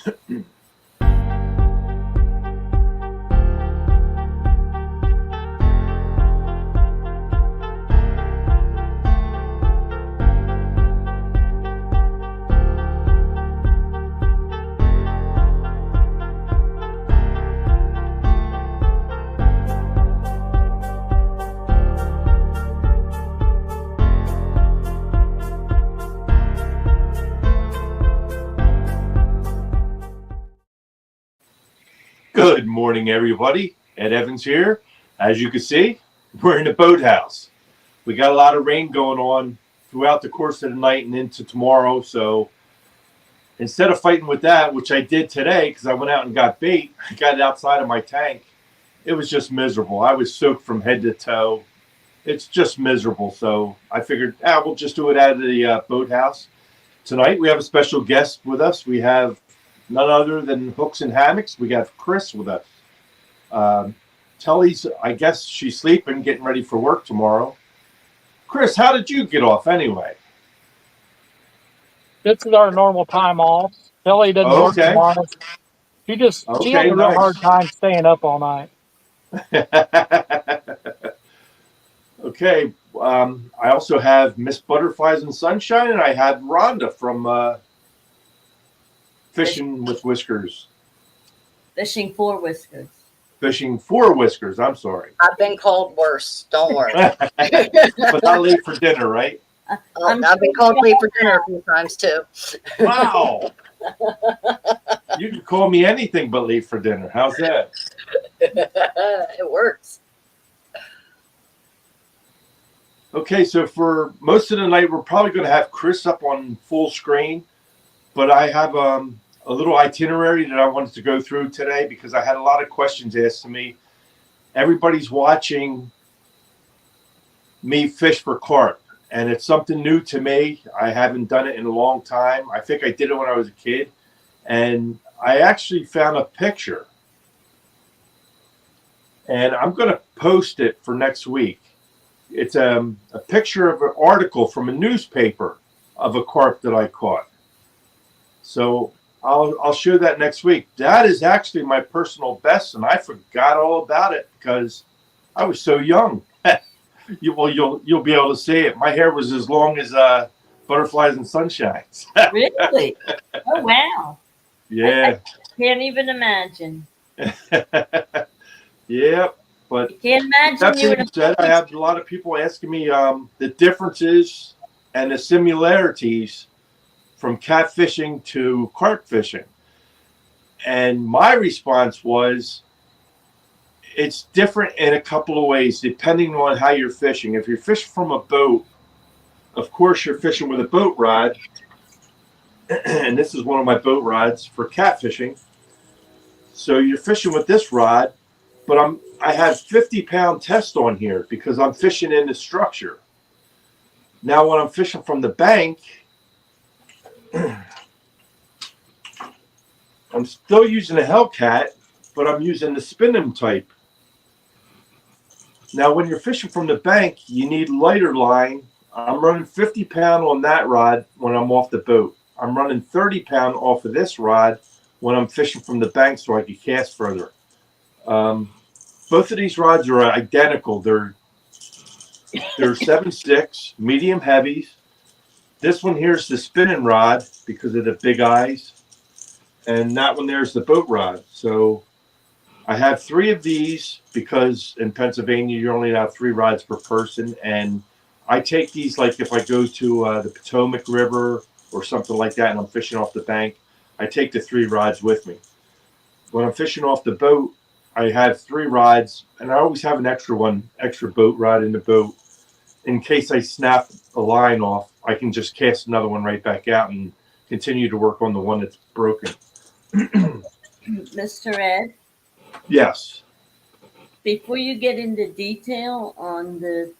Good morning, everybody. Ed Evans here. As you can see, we're in the boathouse. We got a lot of rain going on throughout the course of the night and into tomorrow. So instead of fighting with that, which I did today because I went out and got bait, I got it outside of my tank. It was just miserable. I was soaked from head to toe. It's just miserable. So I figured, we'll just do it out of the boathouse. Tonight we have a special guest with us. We have none other than Hooks and Hammocks. We got Chris with us. Telly's, I guess she's sleeping, getting ready for work tomorrow. Chris, how did you get off anyway? This is our normal time off. Telly doesn't work tomorrow. She has a real hard time staying up all night. Okay. I also have Miss Butterflies and Sunshine, and I had Rhonda from Fishing with Whiskers. Fishing for Whiskers. Fishing for Whiskers. I'm sorry. I've been called worse. Don't worry. But not late for dinner, right? I've been called late for dinner a few times too. Wow. You can call me anything but late for dinner. How's that? It works. Okay, so for most of the night, we're probably going to have Chris up on full screen. But I have a little itinerary that I wanted to go through today because I had a lot of questions asked to me. Everybody's watching me fish for carp, and it's something new to me. I haven't done it in a long time. I think I did it when I was a kid, and I actually found a picture, and I'm going to post it for next week. It's a picture of an article from a newspaper of a carp that I caught. So I'll show that next week. That is actually my personal best, and I forgot all about it because I was so young. You'll be able to see it. My hair was as long as Butterflies and Sunshine. Really? Oh wow! Yeah. I can't even imagine. Yeah, but you can't imagine. That being said, I have a lot of people asking me the differences and the similarities from catfishing to carp fishing. And my response was, it's different in a couple of ways, depending on how you're fishing. If you're fishing from a boat, of course, you're fishing with a boat rod. And this is one of my boat rods for catfishing. So you're fishing with this rod, but I have 50-pound test on here because I'm fishing in the structure. Now, when I'm fishing from the bank, I'm still using a Hellcat, but I'm using the spinning type. Now, when you're fishing from the bank, you need lighter line. I'm running 50-pound on that rod when I'm off the boat. I'm running 30-pound off of this rod when I'm fishing from the bank so I can cast further. Both of these rods are identical. They're 7.6 medium heavies. This one here is the spinning rod because of the big eyes. And that one there is the boat rod. So I have 3 of these because in Pennsylvania, you only have 3 rods per person. And I take these like if I go to the Potomac River or something like that and I'm fishing off the bank, I take the 3 rods with me. When I'm fishing off the boat, I have 3 rods, and I always have an extra boat rod in the boat. In case I snap a line off, I can just cast another one right back out and continue to work on the one that's broken. Mr. Ed? Yes. Before you get into detail on the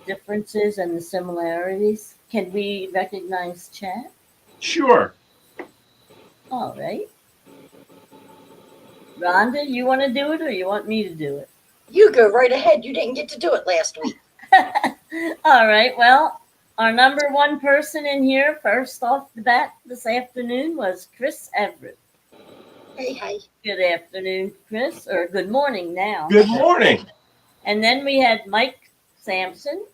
differences and the similarities, can we recognize chat? Sure. All right. Rhonda, you want to do it or you want me to do it? You go right ahead. You didn't get to do it last week. All right. Well, our #1 person in here, first off the bat this afternoon, was Chris Everett. Hey, hi. Good afternoon, Chris, or good morning now. Good morning. And then we had Mike Sampson,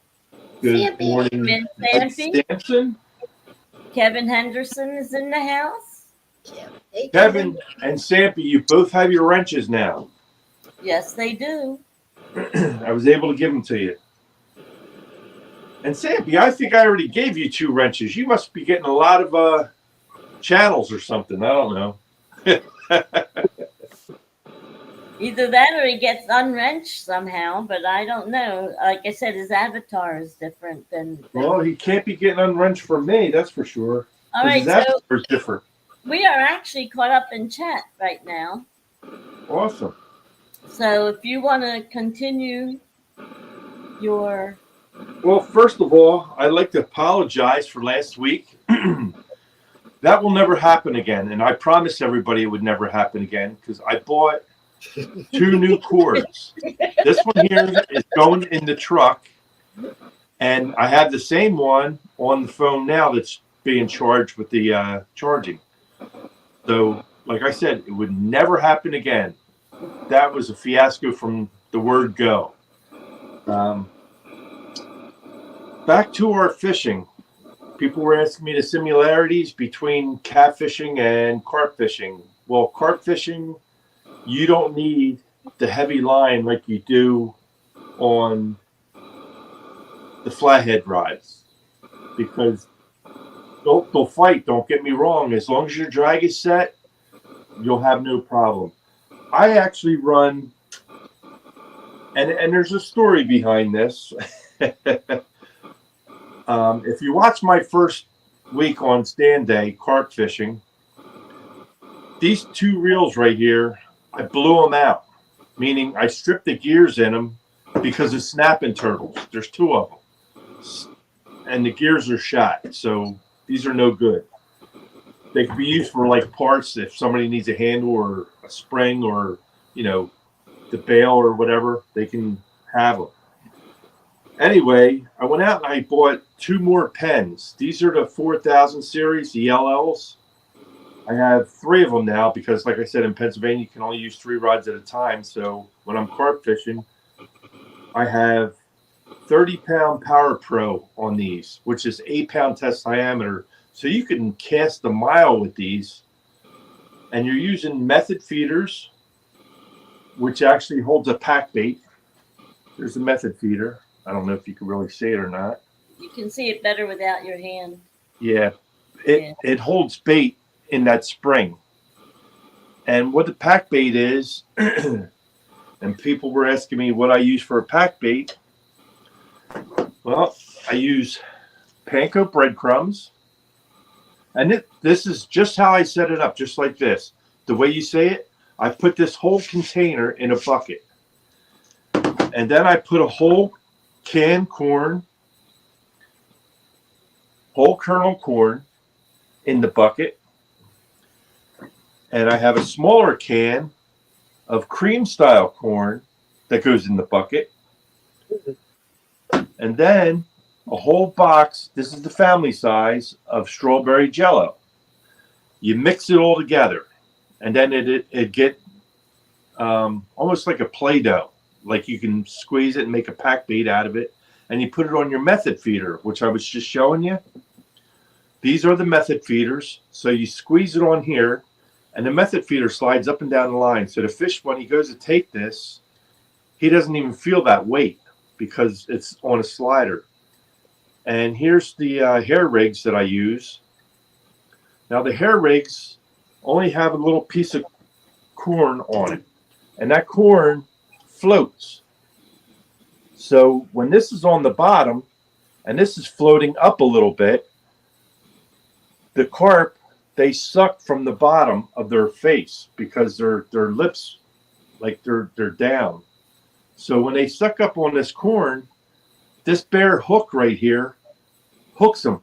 Good Sampy. morning, Vin Mike Sampy. Sampson. Kevin Henderson is in the house. Hey, Kevin and Sampy, you both have your wrenches now. Yes, they do. I was able to give them to you. And Sampy, I think I already gave you 2 wrenches. You must be getting a lot of channels or something. I don't know. Either that or he gets unwrenched somehow, but I don't know. Like I said, his avatar is different than Well, he can't be getting unwrenched from me, that's for sure. all right, His so avatar is different. we are actually caught up in chat right now. Awesome. So if you want to continue your Well, first of all, I'd like to apologize for last week. That will never happen again. And I promised everybody it would never happen again because I bought 2 new cords. This one here is going in the truck. And I have the same one on the phone now that's being charged with the charging. So, like I said, it would never happen again. That was a fiasco from the word go. Back to our fishing. People were asking me the similarities between catfishing and carp fishing. Well, carp fishing, you don't need the heavy line like you do on the flathead rods because they'll fight. Don't get me wrong. As long as your drag is set, you'll have no problem. I actually run, and there's a story behind this. If you watch my first week on stand day, carp fishing, these 2 reels right here, I blew them out, meaning I stripped the gears in them because of snapping turtles. There's 2 of them, and the gears are shot, so these are no good. They can be used for like parts if somebody needs a handle or a spring or, the bail or whatever, they can have them. Anyway, I went out and I bought 2 more pens. These are the 4000 series, the LLs. I have 3 of them now because, like I said, in Pennsylvania, you can only use 3 rods at a time. So when I'm carp fishing, I have 30-pound Power Pro on these, which is 8-pound test diameter. So you can cast a mile with these. And you're using method feeders, which actually holds a pack bait. There's a method feeder. I don't know if you can really see it or not. you can see it better without your hand. Yeah, it holds bait in that spring. And what the pack bait is, and people were asking me what I use for a pack bait. Well, I use panko breadcrumbs. And this is just how I set it up, just like this. The way you say it, I put this whole container in a bucket. And then I put a whole canned corn, whole kernel corn in the bucket. And I have a smaller can of cream style corn that goes in the bucket. And then a whole box, this is the family size, of strawberry jello. You mix it all together. And then it get almost like a Play-Doh. Like you can squeeze it and make a pack bait out of it. And you put it on your method feeder, which I was just showing you. These are the method feeders. So you squeeze it on here, and the method feeder slides up and down the line. So the fish, when he goes to take this, he doesn't even feel that weight because it's on a slider. And here's the hair rigs that I use. Now the hair rigs only have a little piece of corn on it. And that corn floats. So when this is on the bottom and this is floating up a little bit, the carp, they suck from the bottom of their face because their lips, like they're down. So when they suck up on this corn, this bare hook right here hooks them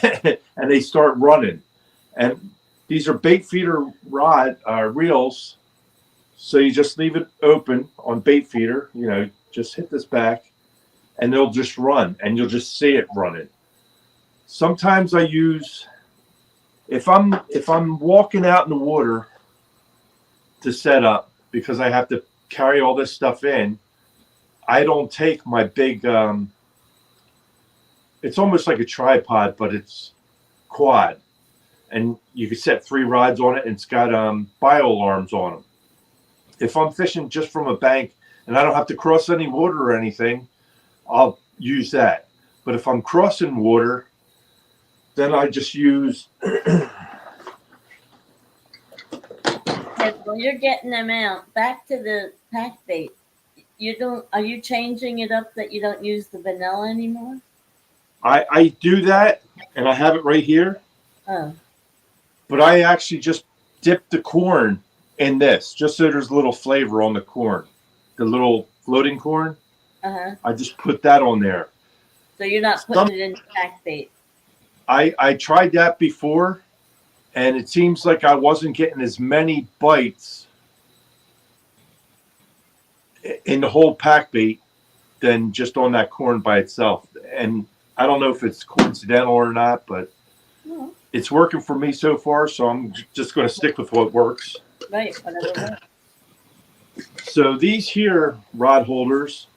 and they start running. And these are bait feeder reels. So you just leave it open on bait feeder, just hit this back and they'll just run and you'll just see it running. Sometimes I use, if I'm walking out in the water to set up because I have to carry all this stuff in. I don't take my big, it's almost like a tripod, but it's quad. And you can set 3 rods on it, and it's got bio alarms on them. If I'm fishing just from a bank and I don't have to cross any water or anything, I'll use that. But if I'm crossing water, then I just use. Well, you're getting them out. Back to the pack bait. Are you changing it up that you don't use the vanilla anymore? I do that, and I have it right here. Oh. But I actually just dip the corn in this, just so there's a little flavor on the corn. The little floating corn. Uh-huh. I just put that on there. So you're not putting it in the pack bait? I tried that before, and it seems like I wasn't getting as many bites in the whole pack bait than just on that corn by itself. And I don't know if it's coincidental or not, but it's working for me so far, so I'm just going to stick with what works. Right, whatever works. So these here rod holders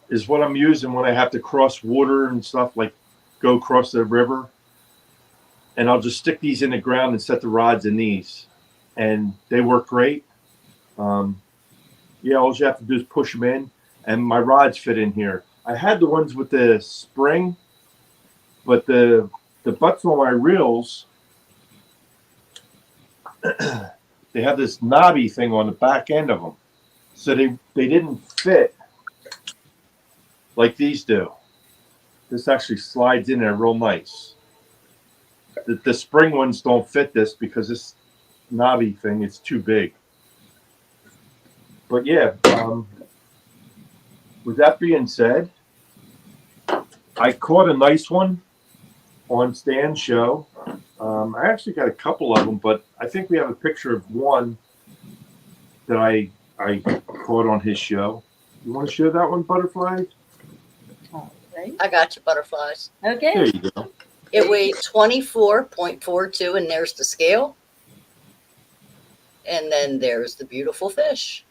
is what I'm using when I have to cross water and stuff, like go across the river. And I'll just stick these in the ground and set the rods in these. And they work great. Yeah, all you have to do is push them in, and my rods fit in here. I had the ones with the spring, but the butts on my reels, they have this knobby thing on the back end of them. So they didn't fit like these do. This actually slides in there real nice. The spring ones don't fit this because this knobby thing is too big. But yeah, with that being said, I caught a nice one on Stan's show. I actually got a couple of them, but I think we have a picture of one that I caught on his show. You want to show that one, Butterfly? Okay. I got you, butterflies. Okay. There you go. It weighed 24.42, and there's the scale. And then there's the beautiful fish.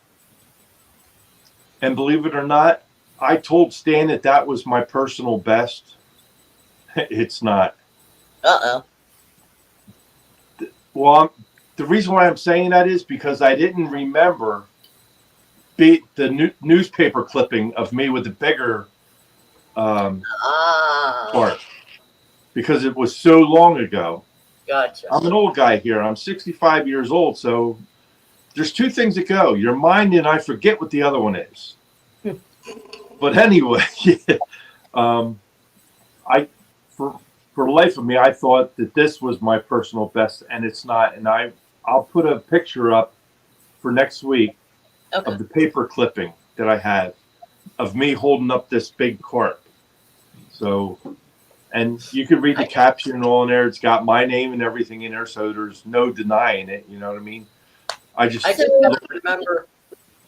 And believe it or not, I told Stan that was my personal best. It's not. Uh-oh. Well, the reason why I'm saying that is because I didn't remember the newspaper clipping of me with the bigger part, because it was so long ago. Gotcha. I'm an old guy here. I'm 65 years old, so there's 2 things that go. Your mind, and I forget what the other one is. But anyway, for the life of me, I thought that this was my personal best, and it's not. And I'll put a picture up for next week of the paper clipping that I have of me holding up this big carp. So, and you can read the caption and all in there. It's got my name and everything in there, so there's no denying it. You know what I mean? I did look better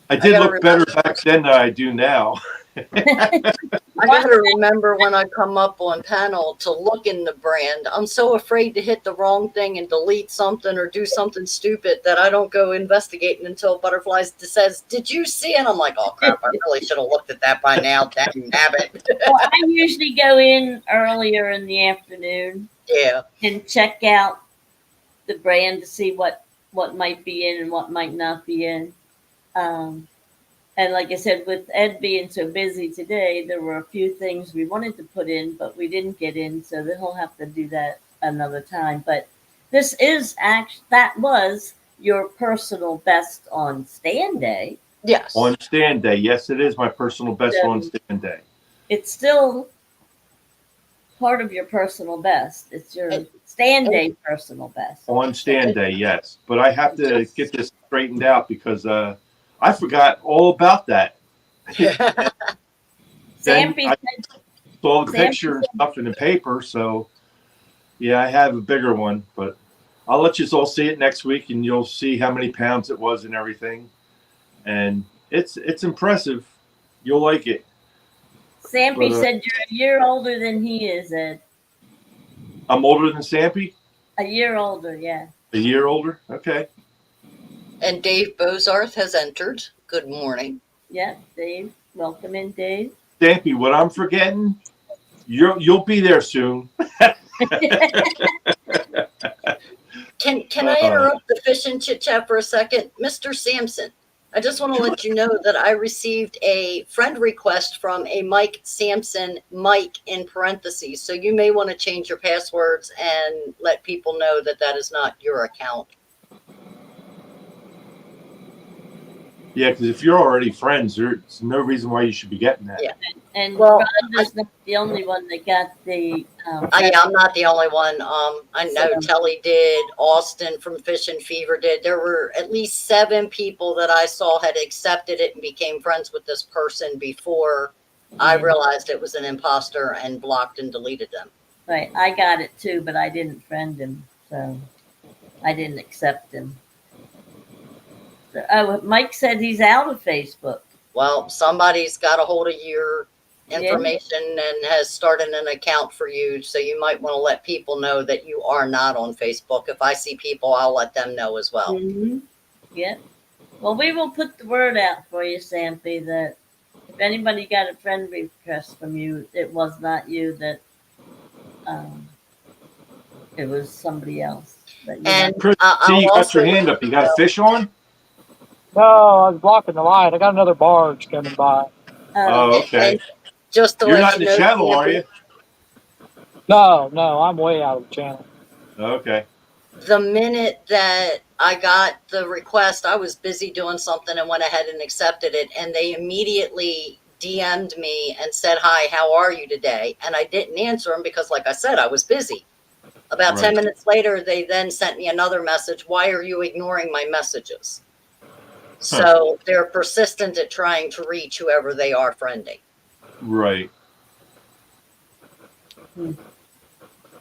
back then than I do now. I gotta remember when I come up on panel to look in the brand. I'm so afraid to hit the wrong thing and delete something or do something stupid that I don't go investigating until Butterflies says, "Did you see?" And I'm like, "Oh crap! I really should have looked at that by now." Damn nabbit. Well, I usually go in earlier in the afternoon. Yeah. And check out the brand to see what might be in and what might not be in. And like I said, with Ed being so busy today, there were a few things we wanted to put in, but we didn't get in, so then he'll have to do that another time. But this is that was your personal best on Stand Day. Yes. On Stand Day. Yes, it is my personal best on Stand Day. It's still part of your personal best. It's your Stand Day personal best. On Stand Day, yes. But I have to get this straightened out because I forgot all about that. Sampy saw the picture and stuff in the paper, so yeah, I have a bigger one, but I'll let you all see it next week, and you'll see how many pounds it was and everything. And it's impressive. You'll like it. Sampy said you're a year older than he is, Ed. I'm older than Sampy? A year older, yeah. A year older? Okay. And Dave Bozarth has entered. Good morning. Yeah, Dave. Welcome in, Dave. Stampy, what I'm forgetting, you'll be there soon. Can I interrupt the fishing chit chat for a second? Mr. Sampson, I just want to let you know that I received a friend request from a Mike Sampson, Mike in parentheses. So you may want to change your passwords and let people know that that is not your account. Yeah, because if you're already friends, there's no reason why you should be getting that. Yeah. And Well, Rhonda's not the only one that got the. Yeah, I'm not the only one. I know Telly did, Austin from Fish and Fever did. There were at least 7 people that I saw had accepted it and became friends with this person before I realized it was an imposter and blocked and deleted them. Right, I got it too, but I didn't friend him, so I didn't accept him. Oh, Mike said he's out of Facebook. Well, somebody's got a hold of your information and has started an account for you. So you might want to let people know that you are not on Facebook. If I see people, I'll let them know as well. Mm-hmm. Yeah. Well, we will put the word out for you, Sampy, that if anybody got a friend request from you, it was not you, that it was somebody else. And see, you got your hand up. You got a fish on? No, I was blocking the light. I got another barge coming by. Oh, okay. Just to You're let not in you the know, channel, are you? No, I'm way out of the channel. Okay. The minute that I got the request, I was busy doing something and went ahead and accepted it. And they immediately DM'd me and said, "Hi, how are you today?" And I didn't answer them because, like I said, I was busy. About 10 minutes later, they then sent me another message. "Why are you ignoring my messages?" So they're persistent at trying to reach whoever they are friending. Right.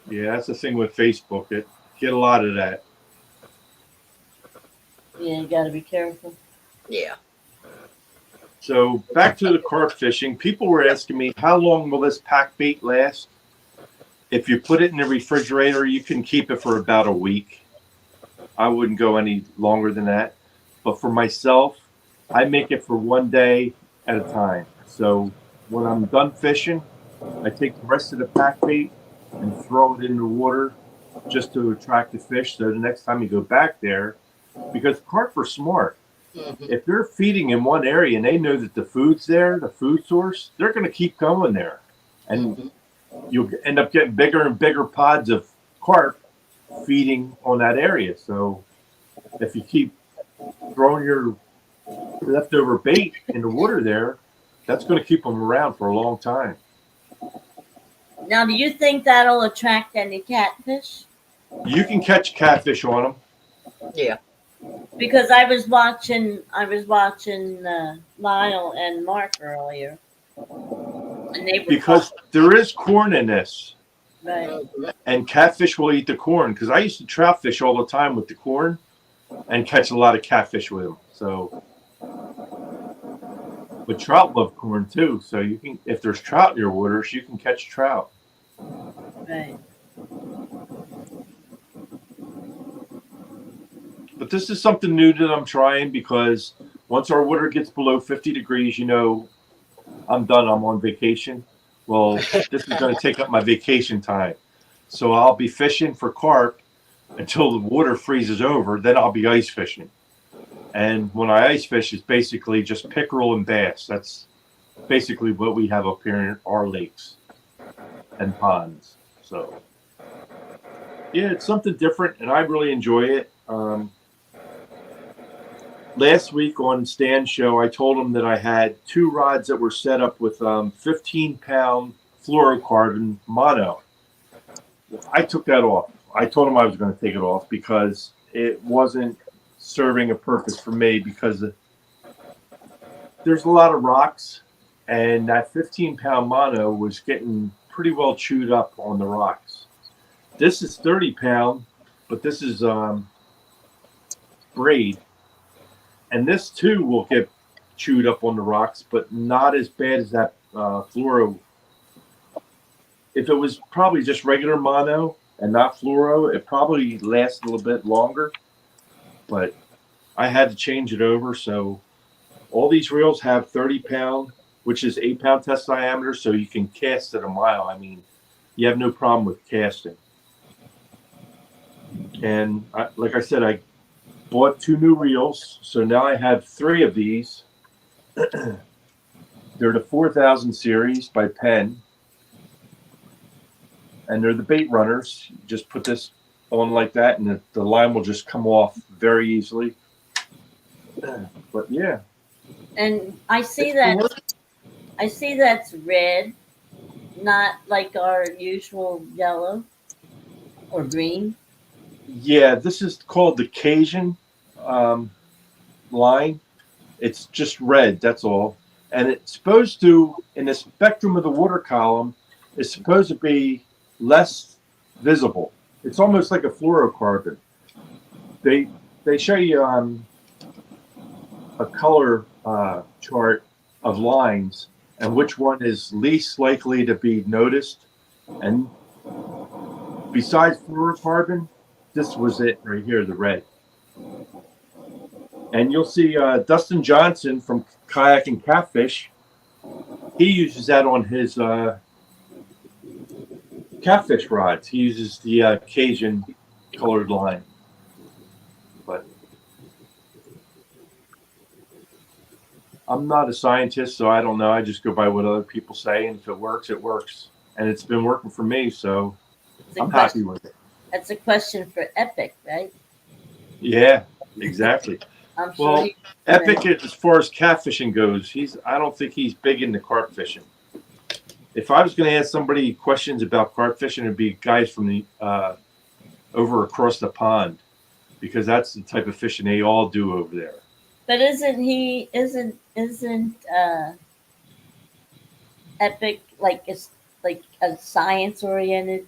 Yeah, that's the thing with Facebook. It get a lot of that. Yeah, you got to be careful. Yeah. So back to the carp fishing. People were asking me, how long will this pack bait last? If you put it in the refrigerator, you can keep it for about a week. I wouldn't go any longer than that. But for myself, I make it for one day at a time. So when I'm done fishing, I take the rest of the pack bait and throw it in the water just to attract the fish. So the next time you go back there, because carp are smart. If they're feeding in one area and they know that the food's there, the food source, they're going to keep going there. And you'll end up getting bigger and bigger pods of carp feeding on that area. So if you keep throwing your leftover bait in the water there, that's going to keep them around for a long time. Now, do you think that'll attract any catfish? You can catch catfish on them. Yeah. Because I was watching Lyle and Mark earlier, and they were because there is corn in this, right? And catfish will eat the corn. Because I used to trout fish all the time with the corn, and catch a lot of catfish with them. So, but trout love corn too. So you can, if there's trout in your waters, you can catch trout. Right. But this is something new that I'm trying, because once our water gets below 50 degrees, you know, I'm done. I'm on vacation. Well, this is going to take up my vacation time. So I'll be fishing for carp until the water freezes over. Then I'll be ice fishing. And when I ice fish, it's basically just pickerel and bass. That's basically what we have up here in our lakes and ponds. So, yeah, it's something different, and I really enjoy it. Last week on Stan's show, I told him that I had 2 rods that were set up with 15-pound fluorocarbon mono. I took that off. I told him I was going to take it off because it wasn't serving a purpose for me, because there's a lot of rocks, and that 15-pound mono was getting pretty well chewed up on the rocks. This is 30-pound, but this is braid. And this too will get chewed up on the rocks, but not as bad as that fluoro. If it was probably just regular mono and not fluoro, it probably lasts a little bit longer. But I had to change it over. So all these reels have 30-pound, which is 8-pound test diameter, so you can cast at a mile. I mean, you have no problem with casting. And like I said, I bought 2 new reels, so now I have 3 of these. They're the 4000 series by Penn, and they're the bait runners. You just put this on like that, and the line will just come off very easily. But yeah. And I see that's red, not like our usual yellow or green. Yeah, this is called the Cajun line. It's just red, that's all. And it's supposed to, in the spectrum of the water column, it's supposed to be less visible. It's almost like a fluorocarbon. They show you a color chart of lines and which one is least likely to be noticed. And besides fluorocarbon, this was it right here, the red. And you'll see Dustin Johnson from Kayak and Catfish. He uses that on his catfish rods. He uses the Cajun colored line. But I'm not a scientist, so I don't know. I just go by what other people say, and if it works, it works. And it's been working for me, so I'm happy with it. That's a question for Epic, right? Yeah, exactly. I'm sure. Well, Epic, as far as catfishing goes, I don't think he's big into carp fishing. If I was going to ask somebody questions about carp fishing, it'd be guys from the over across the pond, because that's the type of fishing they all do over there. But isn't Epic like a science oriented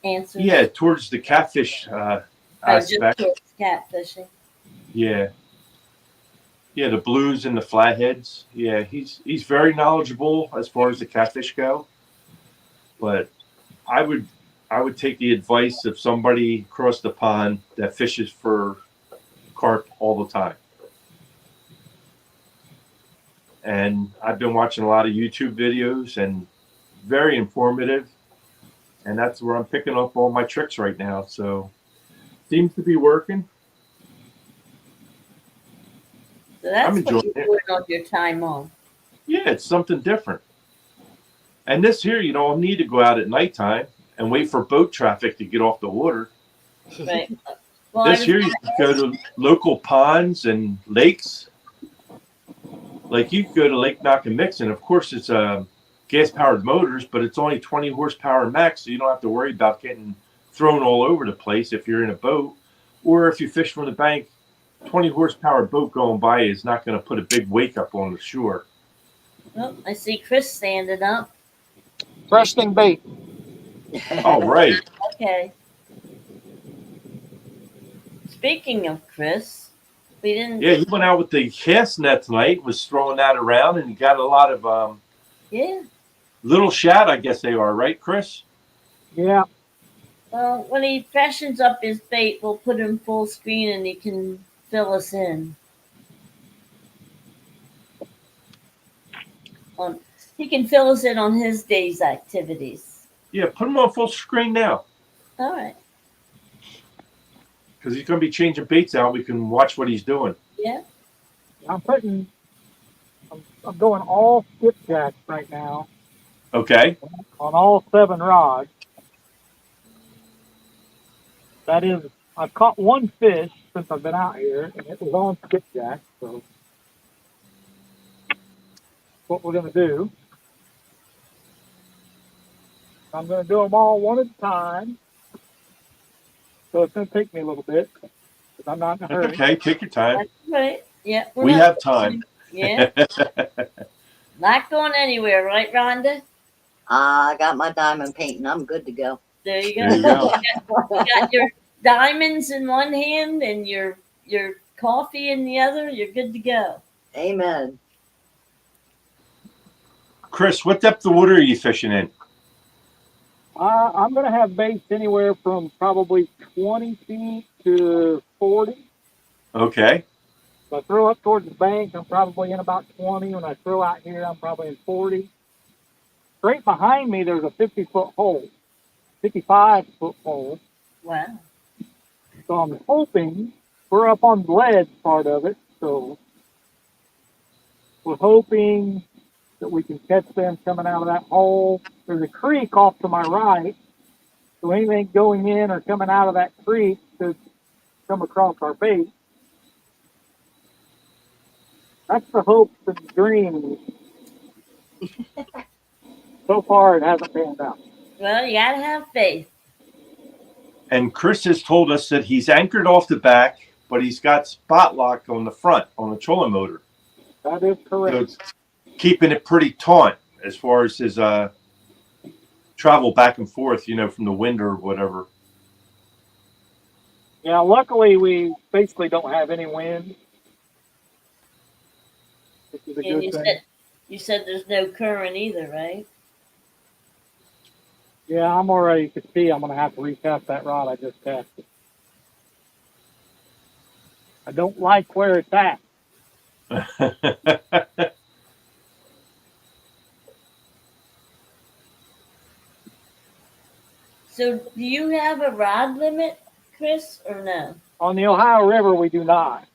answer? Yeah, towards the catfish aspect. Just towards catfishing. Yeah. Yeah, the blues and the flatheads. Yeah, he's very knowledgeable as far as the catfish go. But I would take the advice of somebody across the pond that fishes for carp all the time. And I've been watching a lot of YouTube videos, and very informative. And that's where I'm picking up all my tricks right now. So seems to be working. So that's I'm enjoying what you're doing on your time off. Yeah, it's something different. And this here, I need to go out at nighttime and wait for boat traffic to get off the water. Right. Well, This here, you can go to local ponds and lakes. Like you could go to Lake Nockamixon. Of course, it's gas-powered motors, but it's only 20 horsepower max, so you don't have to worry about getting thrown all over the place if you're in a boat. Or if you fish from the bank, 20 horsepower boat going by is not going to put a big wake up on the shore. Well, I see Chris standing up. Resting bait. All right. Okay. Speaking of Chris, we didn't. Yeah, he went out with the cast net tonight, was throwing that around, and he got a lot of little shad, I guess they are, right, Chris? Yeah. Well, when he freshens up his bait, we'll put him full screen and he can fill us in. He can fill us in on his day's activities. Yeah, put him on full screen now. All right. Because he's going to be changing baits out. We can watch what he's doing. Yeah. I'm going all skipjacks right now. Okay. On all 7 rods. That is, I've caught 1 fish since I've been out here, and it was on skipjack. So, what we're going to do, I'm going to do them all one at a time. So it's going to take me a little bit, because I'm not in a hurry. Okay, take your time. That's right. Yeah. We have time. Yeah. Not going anywhere, right, Rhonda? I got my diamond painting. I'm good to go. There you go. There you go. You got your diamonds in one hand and your coffee in the other. You're good to go. Amen. Chris, what depth of water are you fishing in? I'm going to have baits anywhere from probably 20 feet to 40. Okay. So I throw up towards the bank, I'm probably in about 20. When I throw out here, I'm probably in 40. Straight behind me, there's a 50-foot hole, 55-foot hole. Wow. So I'm hoping we're up on the ledge part of it. So we're hoping that we can catch them coming out of that hole. There's a creek off to my right. So anything going in or coming out of that creek could come across our bait. That's the hopes and dreams. So far, it hasn't panned out. Well, you gotta have faith. And Chris has told us that he's anchored off the back, but he's got spot lock on the front on the trolling motor. That is So correct. it's keeping it pretty taut as far as his travel back and forth, from the wind or whatever. Yeah, luckily we basically don't have any wind, which is a And good thing. you said there's no current either, right? Yeah, I'm already, you can see I'm going to have to recast that rod I just casted. I don't like where it's at. So do you have a rod limit, Chris, or no? On the Ohio River, we do not.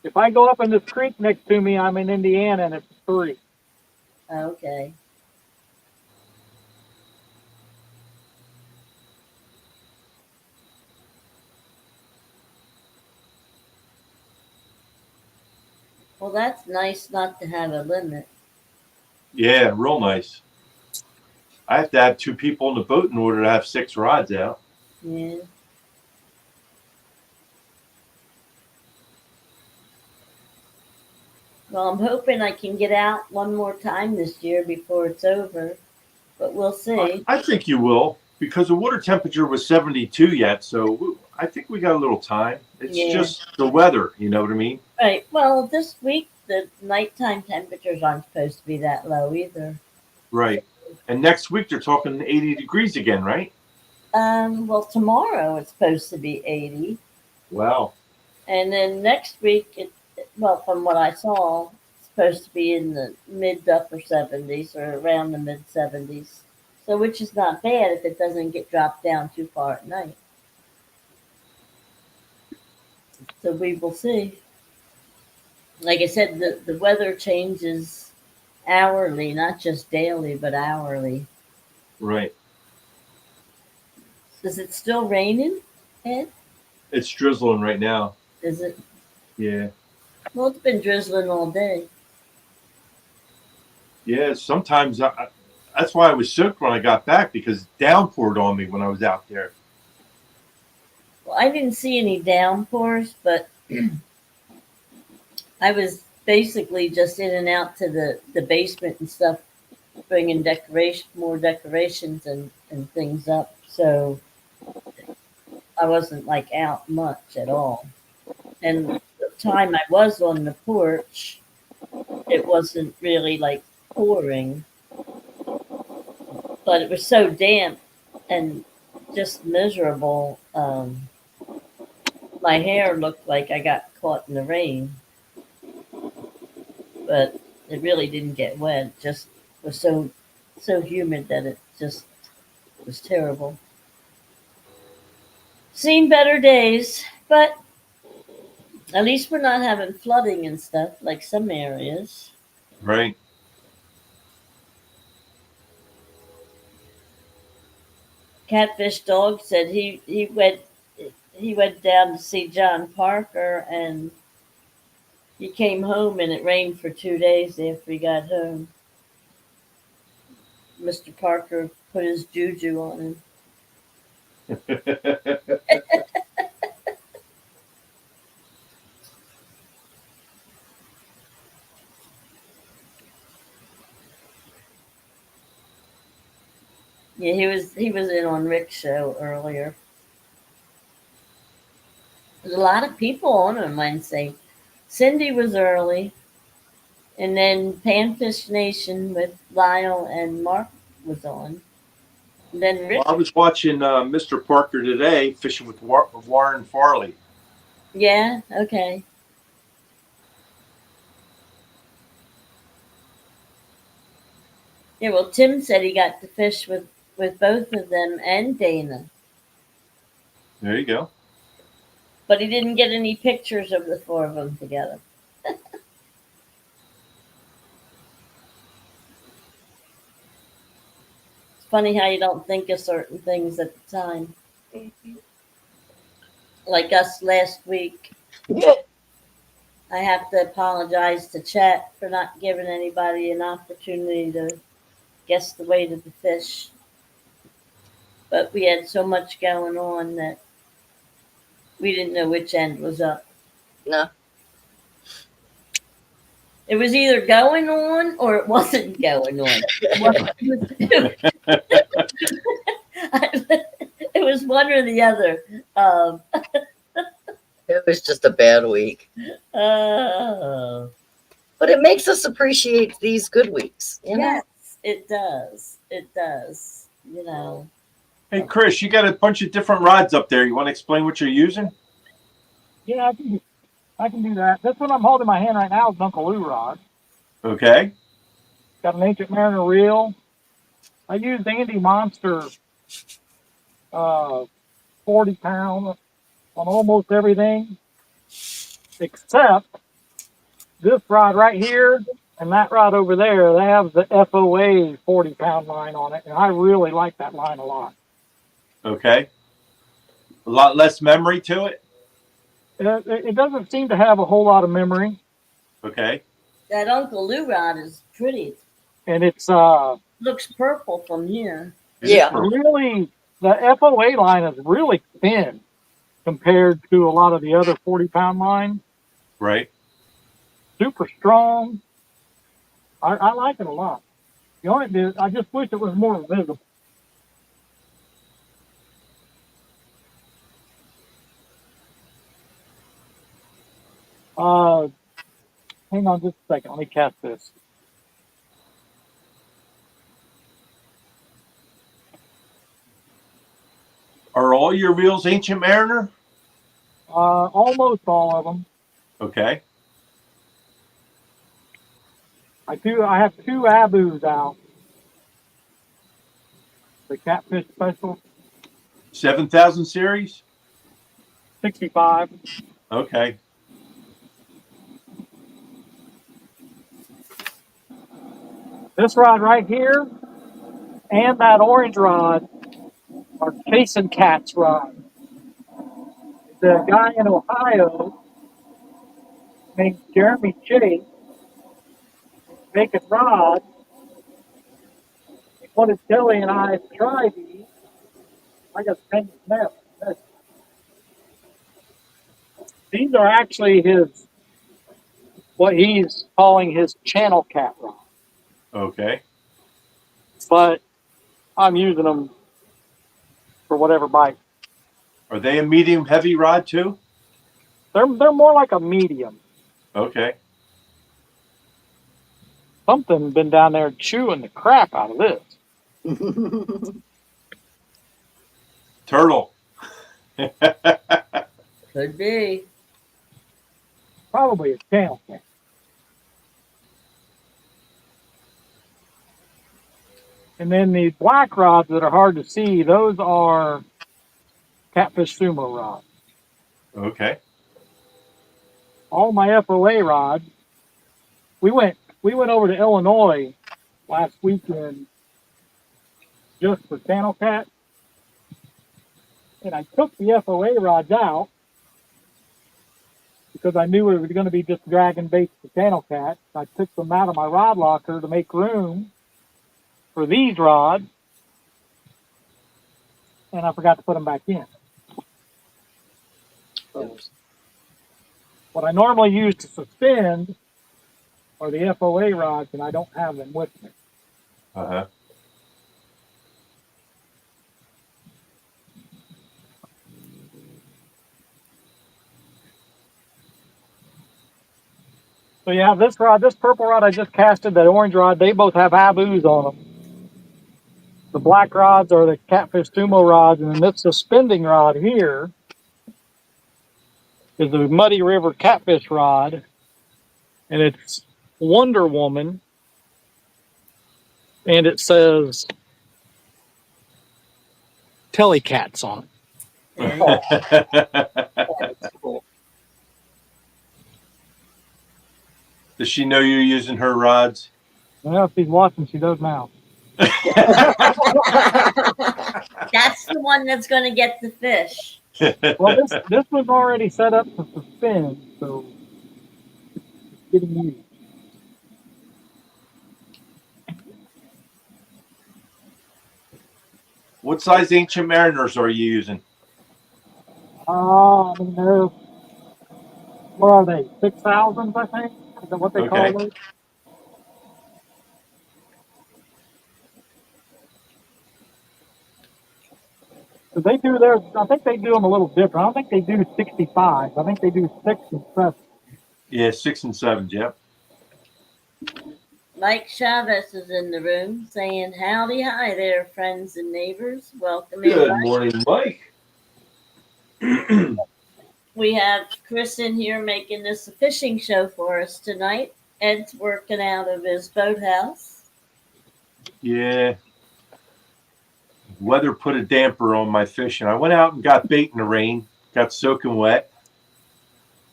If I go up in this creek next to me, I'm in Indiana and it's 3. Okay. Well, that's nice not to have a limit. Yeah, real nice. I have to have 2 people in the boat in order to have 6 rods out. Yeah. Well, I'm hoping I can get out one more time this year before it's over, but we'll see. I think you will, because the water temperature was 72 yet, so I think we got a little time. It's Yeah. just the weather, you know what I mean? Right. Well, this week the nighttime temperatures aren't supposed to be that low either. Right. And next week they're talking 80 degrees again, right? Well, tomorrow it's supposed to be 80, Wow. and then next week well, from what I saw, it's supposed to be in the mid to upper 70s or around the mid 70s. So, which is not bad if it doesn't get dropped down too far at night. So we will see. Like I said, the weather changes hourly, not just daily, but hourly. Right. Is it still raining, Ed? It's drizzling right now. Is it? Yeah. Well, it's been drizzling all day. Yeah, sometimes that's why I was soaked when I got back, because it downpoured on me when I was out there. Well, I didn't see any downpours, but I was basically just in and out to the basement and stuff, bringing more decorations and things up. So I wasn't like out much at all. And the time I was on the porch, it wasn't really like pouring, but it was so damp and just miserable. My hair looked like I got caught in the rain, but it really didn't get wet. It just was so humid that it just was terrible. Seen better days, but at least we're not having flooding and stuff like some areas. Right. Catfish Dog said he went down to see John Parker, and he came home and it rained for 2 days after he got home. Mr. Parker put his juju on him. Yeah, he was in on Rick's show earlier. There's a lot of people on Wednesday. Cindy was early, and then Panfish Nation with Lyle and Mark was on. And then Rick. Well, I was watching Mr. Parker today, fishing with Warren Farley. Yeah. Okay. Yeah. Well, Tim said he got to fish with both of them and Dana, There you go. but he didn't get any pictures of the four of them together. It's funny how you don't think of certain things at the time. Like us last week, Yeah. I have to apologize to Chat for not giving anybody an opportunity to guess the weight of the fish. But we had so much going on that we didn't know which end was up. No. It was either going on or it wasn't going on. It was one or the other. It was just a bad week. Oh, But it makes us appreciate these good weeks. You know? yes, it does. It does. You know. Hey, Chris, you got a bunch of different rods up there. You want to explain what you're using? Yeah, I can do that. This one I'm holding in my hand right now is Uncle Lou rod. Okay. Got an Ancient Mariner reel. I used Andy Monster 40 pound on almost everything except this rod right here and that rod over there. They have the FOA 40 pound line on it, and I really like that line a lot. Okay. A lot less memory to it. It doesn't seem to have a whole lot of memory, Okay. That Uncle Lou rod is pretty. and it's Looks purple from here. It is Yeah. purple. really, the FOA line is really thin compared to a lot of the other 40 pound lines. Right. Super strong. I like it a lot. The only thing is, I just wish it was more visible. Hang on just a second. Let me cast this. Are all your reels Ancient Mariner? Almost all of them. Okay. I have two Abus out. The Catfish Special 7,000 series? 65. Okay. This rod right here and that orange rod are chasing cats rod. The guy in Ohio named Jeremy Chase making rods. He wanted Kelly and I to try these. I got to hang them out. These are actually what he's calling his channel cat rod. Okay. But I'm using them for whatever bite. Are they a medium heavy rod too? They're more like a medium. Okay. Something been down there chewing the crap out of this. Turtle. Could be. Probably a channel cat. And then the black rods that are hard to see, those are Catfish Sumo rods. Okay. All my FOA rods. We went over to Illinois last weekend just for channel cat, and I took the FOA rods out because I knew it was going to be just dragging bait for channel cat. I took them out of my rod locker to make room for these rods, and I forgot to put them back in. So what I normally use to suspend are the FOA rods, and I don't have them with me. Uh-huh. So you have this rod, this purple rod I just casted, that orange rod, they both have Abus on them. The black rods are the Catfish Sumo rods, and then this suspending rod here is a Muddy River catfish rod, and it's Wonder Woman, and it says Telecats on it. There you go. Does she know you're using her rods? Well, if she's watching, she does now. That's the one that's going to get the fish. Well, this was already set up to suspend, so it's getting used. What size Ancient Mariners are you using? I mean, they're, what are they? 6,000s, I think. Is that what they call Okay. those? So they do theirs. I think they do them a little different. I don't think they do 65. I think they do 6 and 7. Yeah, 6 and 7. Yep. Mike Chavez is in the room saying, howdy, hi there, friends and neighbors. Welcome in. Good Mike. morning, Mike. We have Chris in here making this a fishing show for us tonight. Ed's working out of his boathouse. Yeah. Weather put a damper on my fishing. I went out and got bait in the rain, got soaking wet,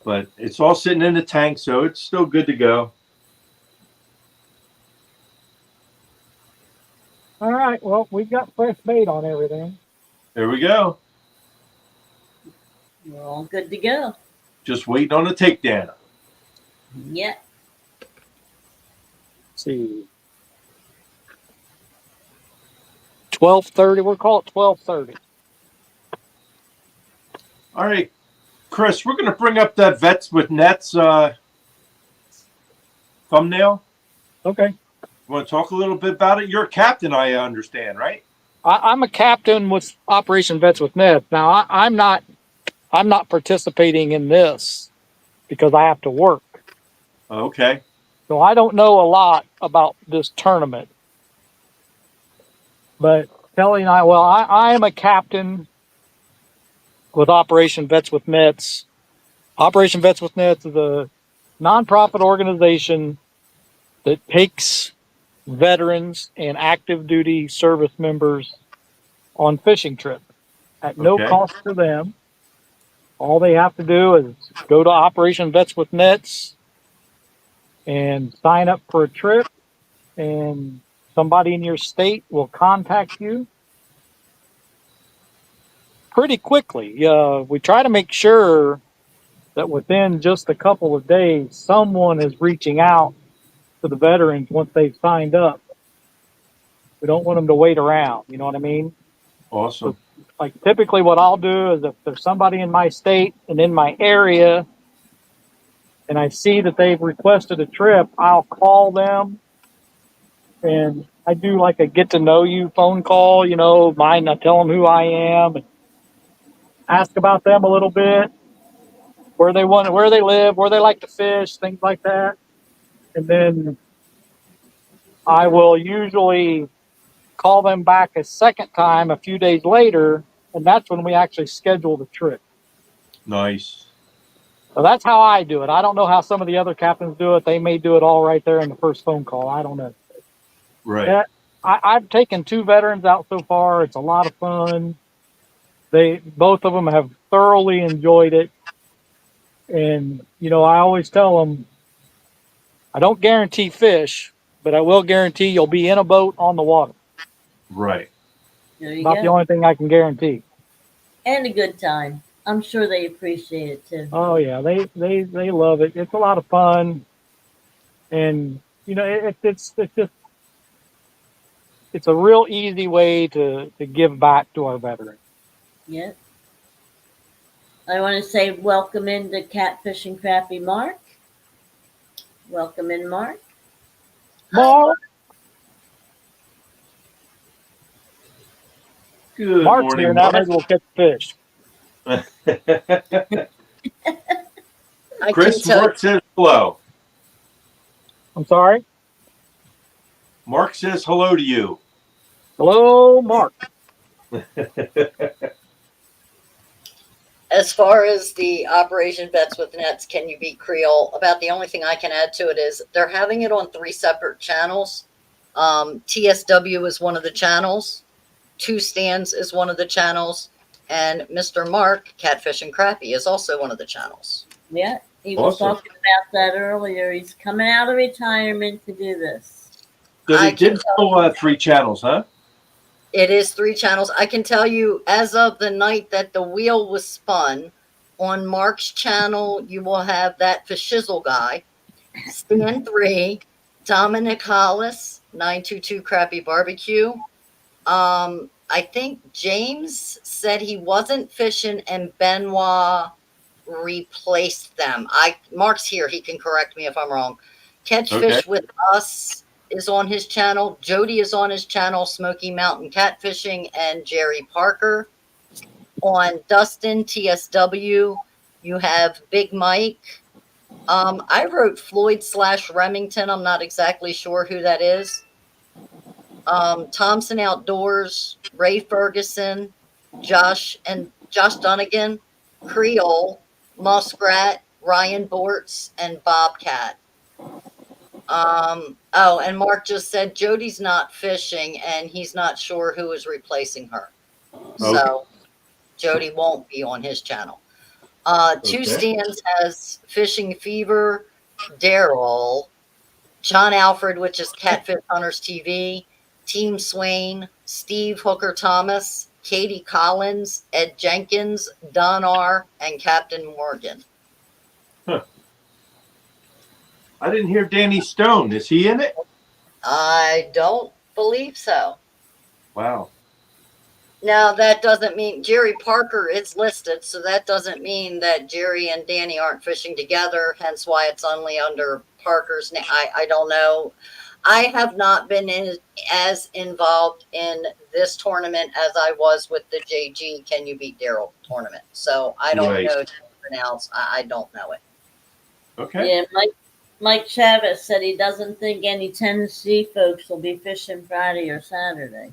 but it's all sitting in the tank, so it's still good to go. All right. Well, we've got fresh bait on everything. There we go. We're all good to go. Just waiting on the takedown. Yeah. Let's see. 12:30. We'll call it 12:30. All right, Chris, we're going to bring up that Vets with Nets thumbnail. Okay. You want to talk a little bit about it? You're a captain, I understand, right? I'm a captain with Operation Vets with Nets. Now I'm not participating in this because I have to work. Okay. So I don't know a lot about this tournament. But Kelly and I am a captain with Operation Vets with Nets. Operation Vets with Nets is a nonprofit organization that takes veterans and active duty service members on fishing trips at no Okay. cost to them. All they have to do is go to Operation Vets with Nets and sign up for a trip, and somebody in your state will contact you pretty quickly. We try to make sure that within just a couple of days, someone is reaching out to the veterans once they've signed up. We don't want them to wait around. You know what I mean? Awesome. Like typically what I'll do is if there's somebody in my state and in my area and I see that they've requested a trip, I'll call them and I do like a get to know you phone call, I tell them who I am and ask about them a little bit, where they live, where they like to fish, things like that. And then I will usually call them back a second time a few days later, and that's when we actually schedule the trip. Nice. So that's how I do it. I don't know how some of the other captains do it. They may do it all right there in the first phone call. I don't know. Right. Yeah, I've taken 2 veterans out so far. It's a lot of fun. Both of them have thoroughly enjoyed it. And, I always tell them, I don't guarantee fish, but I will guarantee you'll be in a boat on the water. Right. There you About the go. only thing I can guarantee. And a good time. I'm sure they appreciate it too. Oh yeah, they love it. It's a lot of fun, and it's a real easy way to give back to our veterans. Yeah. I want to say welcome into Catfish and Crappy Mark. Welcome in, Mark. Mark, Good Mark's morning, here now. Mark. Maybe we'll catch fish. I Chris, can tell Mark says hello. I'm sorry. Mark says hello to you. Hello, Mark. As far as the Operation Vets with Nets, Can You Beat Creole? About the only thing I can add to it is they're having it on 3 separate channels. TSW is one of the channels. Two Stands is one of the channels. And Mr. Mark, Catfish and Crappy, is also one of the channels. Yeah, he was Awesome. talking about that earlier. He's coming out of retirement to do this. So they I can did go 3 channels, huh? It is 3 channels. I can tell you, as of the night that the wheel was spun, on Mark's channel, you will have that Fishizzle guy, Stand 3, Dominic Hollis, 922 Crappy Barbecue. I think James said he wasn't fishing and Benoit replaced them. Mark's here. He can correct me if I'm wrong. Catch Okay. Fish with Us is on his channel. Jody is on his channel, Smoky Mountain Catfishing, and Jerry Parker. On Dustin TSW, you have Big Mike. I wrote Floyd/Remington. I'm not exactly sure who that is. Thompson Outdoors, Ray Ferguson, Josh Dunnigan, Creole, Muskrat, Ryan Bortz, and Bobcat. And Mark just said Jody's not fishing and he's not sure who is replacing her. So Jody won't be on his channel. Two Stands has Fishing Fever, Daryl, John Alfred, which is Catfish Hunters TV, Team Swain, Steve Hooker Thomas, Katie Collins, Ed Jenkins, Don R., and Captain Morgan. I didn't hear Danny Stone. Is he in it? I don't believe so. Wow. Now, that doesn't mean Jerry Parker is listed, so that doesn't mean that Jerry and Danny aren't fishing together, hence why it's only under Parker's name. I don't know. I have not been as involved in this tournament as I was with the JG Can You Beat Daryl tournament. So I don't know anything else. I don't know it. Okay. Yeah, Mike Chavez said he doesn't think any Tennessee folks will be fishing Friday or Saturday.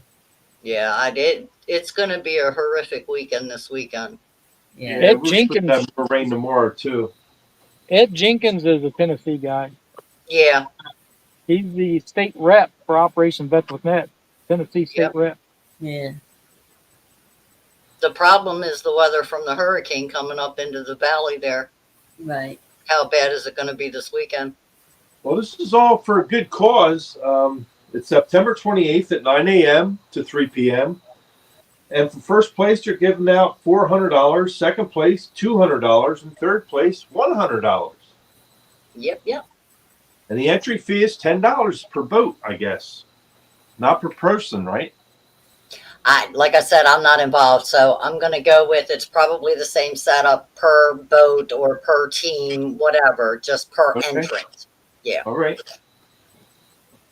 Yeah, I did. It's going to be a horrific weekend this weekend. Yeah. Ed Jenkins. Have more rain tomorrow too. Ed Jenkins is a Tennessee guy. Yeah. He's the state rep for Operation Vets with Net, Tennessee state rep. Yeah. The problem is the weather from the hurricane coming up into the valley there. Right. How bad is it going to be this weekend? Well, this is all for a good cause. It's September 28th at 9 a.m. to 3 p.m. And for first place, you're giving out $400. Second place, $200. And third place, $100. Yep. And the entry fee is $10 per boat, I guess. Not per person, right? Like I said, I'm not involved, so I'm going to go with it's probably the same setup per boat or per team, whatever, just per entrant. Yeah. All right.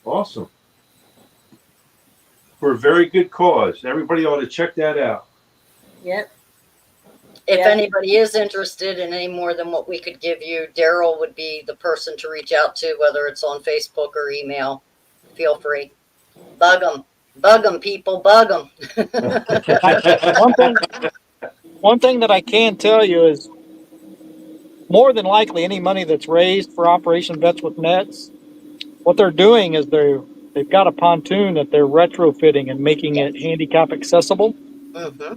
Awesome. For a very good cause. Everybody ought to check that out. Yep. If anybody is interested in any more than what we could give you, Daryl would be the person to reach out to, whether it's on Facebook or email. Feel free. Bug them, people, bug them. One thing that I can tell you is more than likely any money that's raised for Operation Vets with Nets, what they're doing is they've got a pontoon that they're retrofitting and making it handicap accessible. Mm-hmm.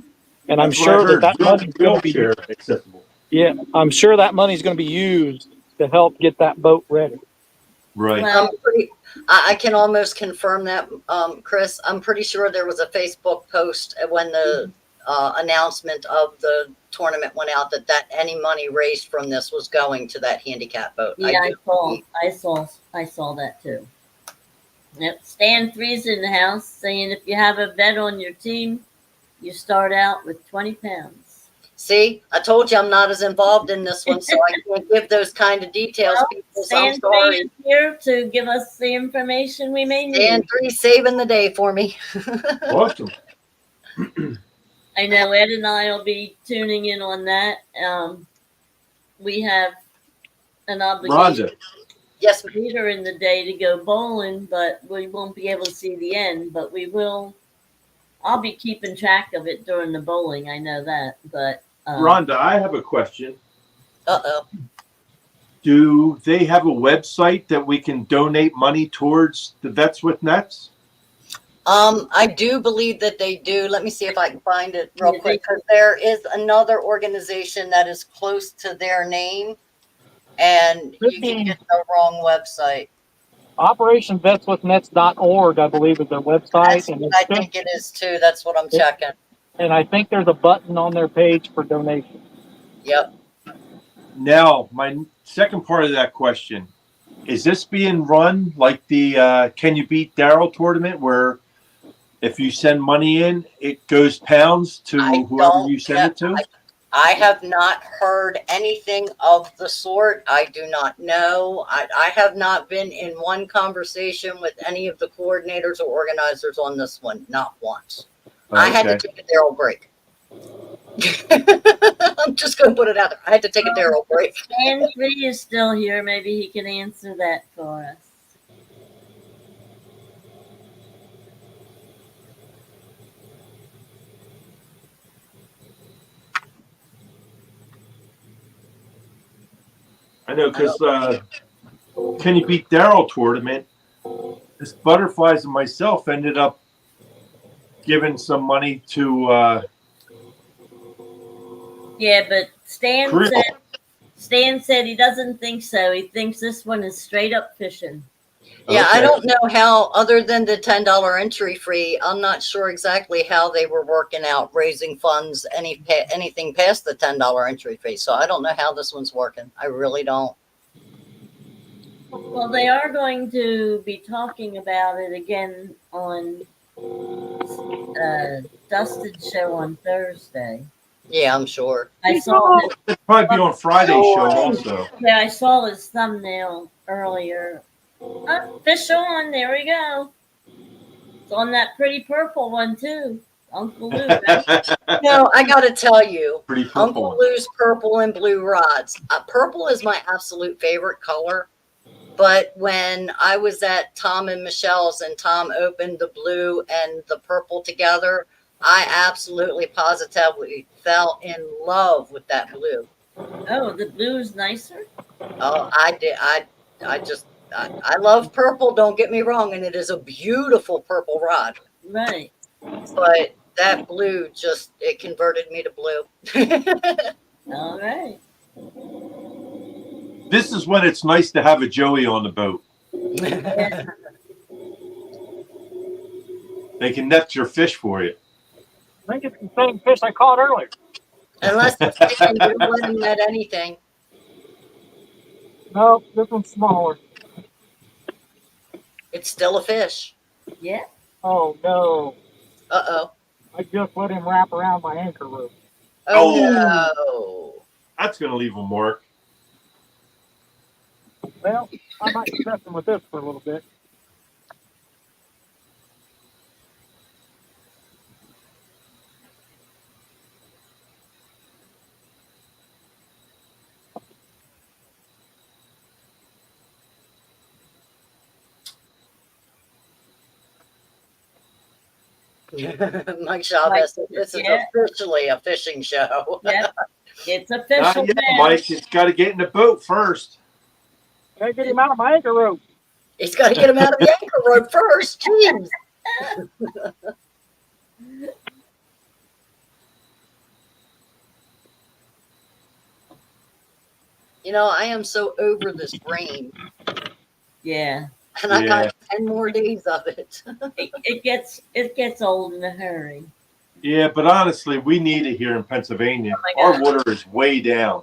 And I'm sure that money's going to be accessible. Yeah, I'm sure that money's going to be used to help get that boat ready. Right. Well, I can almost confirm that, Chris. I'm pretty sure there was a Facebook post when the announcement of the tournament went out that any money raised from this was going to that handicap boat. yeah, I saw that too. Yep. Stan 3's in the house saying if you have a vet on your team, you start out with 20 pounds. See, I told you I'm not as involved in this one, so I can't give those kind of details. Well, Stan 3 is here to give us the information we may need. Stan 3 saving the day for me. Awesome. I know Ed and I will be tuning in on that. We have an obligation. Rhonda. Yes, later in the day to go bowling, but we won't be able to see the end. But we will. I'll be keeping track of it during the bowling. I know that, but Rhonda, I have a question. Uh-oh. Do they have a website that we can donate money towards the Vets with Nets? I do believe that they do. Let me see if I can find it real quick, because there is another organization that is close to their name, and you can get the wrong website. OperationVetsWithNets.org, I believe, is their website. That's what I think it is too. That's what I'm checking. And I think there's a button on their page for donations. Yep. Now, my second part of that question, is this being run like the Can You Beat Daryl tournament, where if you send money in, it goes pounds to whoever you send it to? I have not heard anything of the sort. I do not know. I have not been in one conversation with any of the coordinators or organizers on this one, not once. Okay. I had to take a Daryl break. I'm just going to put it out there. I had to take a Daryl break. Stan Free is still here. Maybe he can answer that for us. I know, because Can You Beat Daryl tournament, this Butterflies and myself ended up giving some money to Yeah, but Stan said he doesn't think so. He thinks this one is straight up fishing. Yeah, Okay. I don't know how, other than the $10 entry fee, I'm not sure exactly how they were working out raising funds, anything past the $10 entry fee. So I don't know how this one's working. I really don't. Well, they are going to be talking about it again on Dustin's show on Thursday. Yeah, I'm sure. I saw his, it'll probably be on Friday's show also. yeah, I saw his thumbnail earlier. Fish on, there we go. It's on that pretty purple one too. Uncle Lou, right? No, I got to tell you, Pretty purple. Uncle Lou's purple and blue rods. Purple is my absolute favorite color. But when I was at Tom and Michelle's and Tom opened the blue and the purple together, I absolutely positively fell in love with that blue. Oh, the blue is nicer? Oh, I did. I love purple, don't get me wrong, and it is a beautiful purple rod. Right. But that blue it converted me to blue. All right. This is when it's nice to have a Joey on the boat. Yeah. They can net your fish for you. I think it's the same fish I caught earlier. Unless it's you don't let him net anything. No, this one's smaller. It's still a fish. Yeah. Oh, no. Uh-oh. I just let him wrap around my anchor rope. Oh, Oh. no. That's going to leave a mark. Well, I might be messing with this for a little bit. Mike Chavez, this is Yeah. officially a fishing show. Yep. It's official Not yet, now. Mike. It's got to get in the boat first. Gotta get him out of my anchor rope. He's got to get him out of the anchor rope first. Jeez. You know, I am so over this rain, Yeah. and I got 10 more days of it. It gets old in a hurry. Yeah, but honestly, we need it here in Pennsylvania. Oh my Our God. water is way down.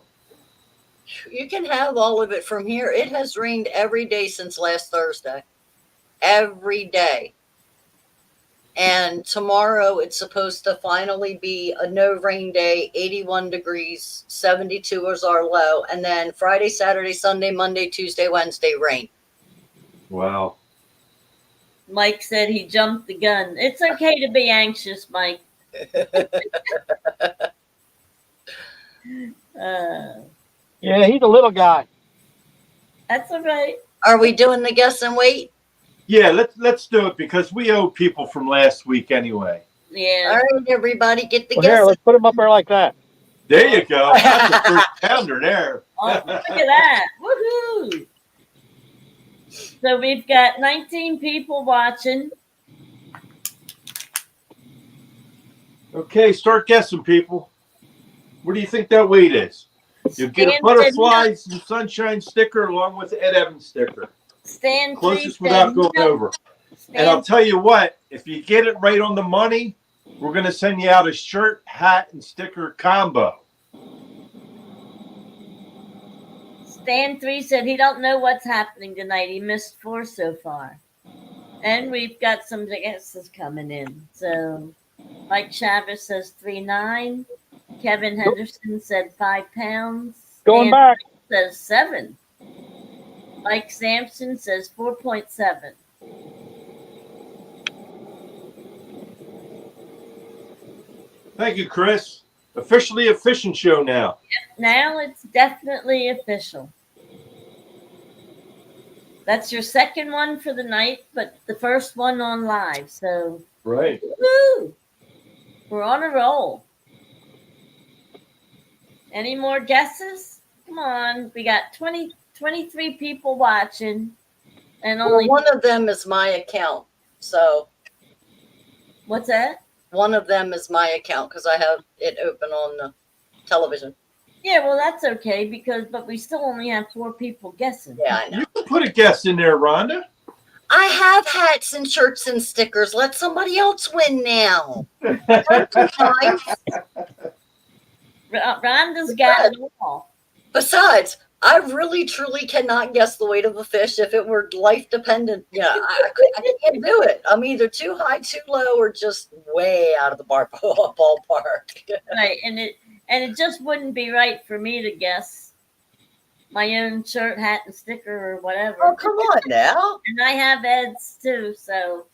You can have all of it from here. It has rained every day since last Thursday. Every day. And tomorrow it's supposed to finally be a no rain day, 81 degrees, 72 is our low. And then Friday, Saturday, Sunday, Monday, Tuesday, Wednesday, rain. Wow. Mike said he jumped the gun. It's okay to be anxious, Mike. Yeah, he's a little guy. That's all right. Are we doing the guess and wait? Yeah, let's do it because we owe people from last week anyway. Yeah. All right, everybody, get the Well, here, guess. let's put him up there like that. There you go. That's the first pounder there. Oh, look at that. Woohoo! So we've got 19 people watching. Okay, start guessing, people. What do you think that weight is? You'll get a Stan butterfly said and sunshine sticker along with the Ed Evans sticker. Stan Closest 3 without said going no. over. And I'll Stan, tell you what, if you get it right on the money, we're going to send you out a shirt, hat, and sticker combo. Stan 3 said he don't know what's happening tonight. He missed 4 so far. And we've got some guesses coming in. So Mike Chavez says 3.9. Kevin Henderson said 5 pounds. Going Stan back. says 7. Mike Sampson says 4.7. Thank you, Chris. Officially a fishing show now. Now it's definitely official. That's your second one for the night, but the first one on live. So, Right. woo! We're on a roll. Any more guesses? Come on. We got 23 people watching. And Well, only, one of them is my account. So what's that? one of them is my account because I have it open on the television. Yeah, well, that's okay but we still only have 4 people guessing. Yeah, I know. You can put a guess in there, Rhonda. I have hats and shirts and stickers. Let somebody else win now. Sometimes. Rhonda's got it all. Besides, I really truly cannot guess the weight of a fish if it were life dependent. Yeah, I can't do it. I'm either too high, too low, or just way out of the ballpark. Right, and it just wouldn't be right for me to guess my own shirt, hat, and sticker or whatever. Oh, come on now. And I have Ed's too, so.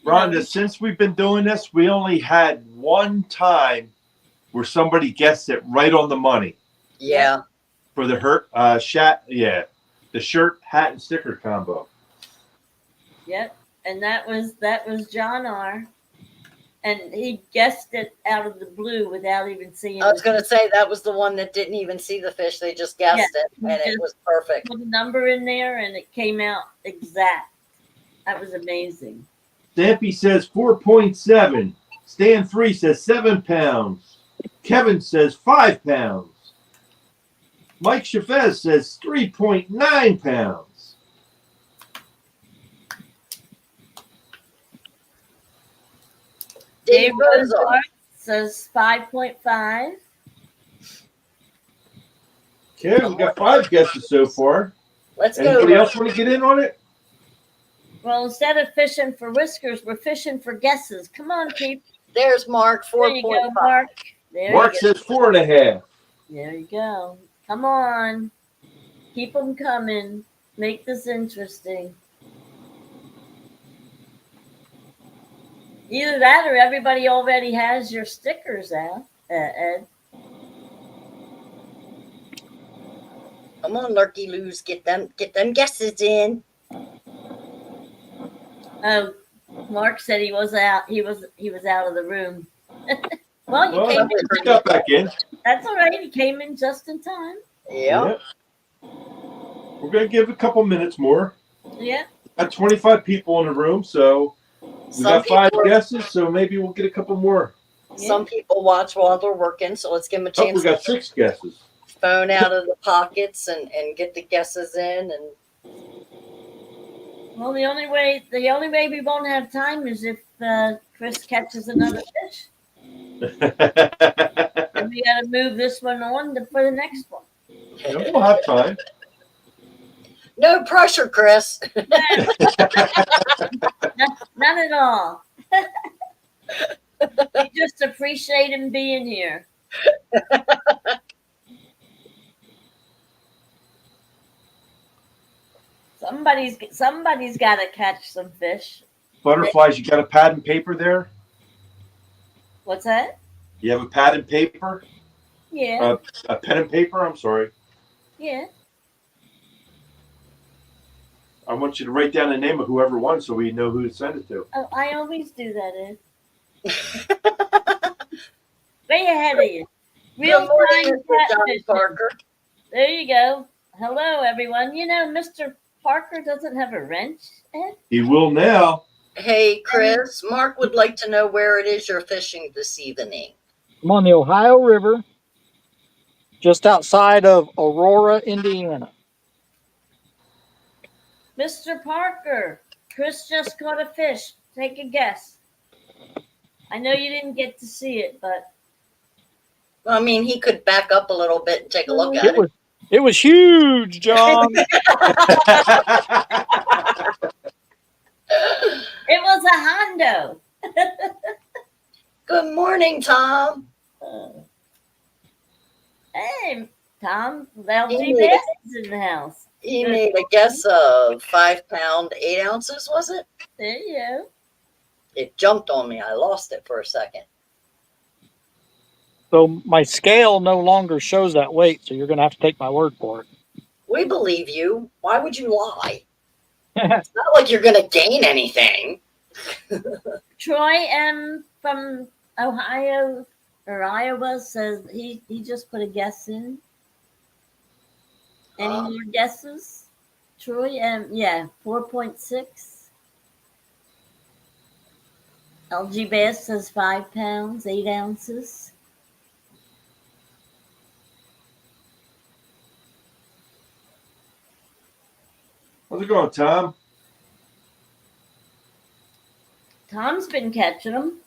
Rhonda, since we've been doing this, we only had one time where somebody guessed it right on the money Yeah. for the the shirt, hat, and sticker combo. Yep, and that was John R. And he guessed it out of the blue without even seeing I was the going to say that was the one that didn't even see the fish. They just guessed it, he and it just was perfect. put a number in there and it came out exact. That was amazing. Stampy says 4.7. Stan 3 says 7 pounds. Kevin says 5 pounds. Mike Chavez says 3.9 pounds. Dave Rose Rosart says 5.5. Okay, we got 5 guesses so far. Let's go. Anybody else want to get in on it? Well, instead of fishing for whiskers, we're fishing for guesses. Come on, people. There's Mark, There you go, 4.5. Mark. There Mark you go. says 4.5. There you go. Come on. Keep them coming. Make this interesting. Either that or everybody already has your stickers out, Ed. Come on, Lurky Loos, get them guesses in. Oh, Mark said he was out. He was out of the room. Well, you Well, came in. he got back in. That's all right. He came in just in time. Yeah. We're going to give a couple minutes more. Yeah. Got 25 people in the room, so we got 5 guesses, so maybe we'll get a couple more. Some people watch while they're working, so let's give them a Oh, chance we got to 6 guesses. phone out of the pockets and get the guesses in. And Well, the only way we won't have time is if Chris catches another fish, and we got to move this one on for the next one. Yeah, we'll have time. no pressure, Chris. None at all. We just appreciate him being here. Somebody's got to catch some fish. Butterflies, you got a pad and paper there? What's that? You have a pad and paper? Yeah, A pen and paper? I'm sorry. yeah. I want you to write down the name of whoever won so we know who to send it to. Oh, I always do that, Ed. Way ahead of you. Real Good morning, time Mr. John catfish. Parker. There you go. Hello, everyone. You know, Mr. Parker doesn't have a wrench, Ed? He will now. Hey, Chris. Mark would like to know where it is you're fishing this evening. I'm on the Ohio River, just outside of Aurora, Indiana. Mr. Parker, Chris just caught a fish. Take a guess. I know you didn't get to see it, but I mean, he could back up a little bit and take a look at it. It was huge, John. it was a Hondo. Good morning, Tom. Hey, Tom, LG Hey. Bass is in the house. He made a guess of 5 pound, 8 ounces, was it? There you go. It jumped on me. I lost it for a second. So my scale no longer shows that weight, so you're going to have to take my word for it. We believe you. Why would you lie? It's not like you're going to gain anything. Troy M from Ohio or Iowa says he just put a guess in. Any more guesses? Troy M, yeah, 4.6. LG Bass says 5 pounds, 8 ounces. How's it going, Tom? Tom's been catching them.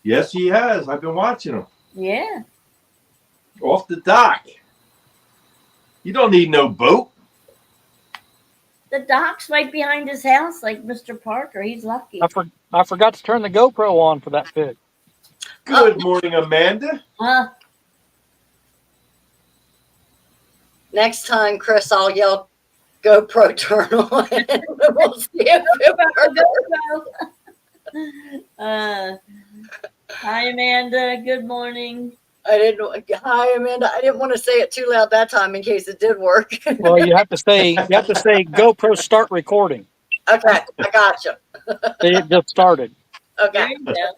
Yes, he has. I've been watching him. Yeah. Off the dock. You don't need no boat. The dock's right behind his house, like Mr. Parker. He's lucky. I forgot to turn the GoPro on for that fish. Good morning, Amanda. Next time, Chris, I'll yell, GoPro turn on. And we'll see if it works. Hi, Amanda. Good morning. Hi, Amanda. I didn't want to say it too loud that time in case it did work. Well, you have to say GoPro start recording. Okay, I got you. It just started. Okay. There you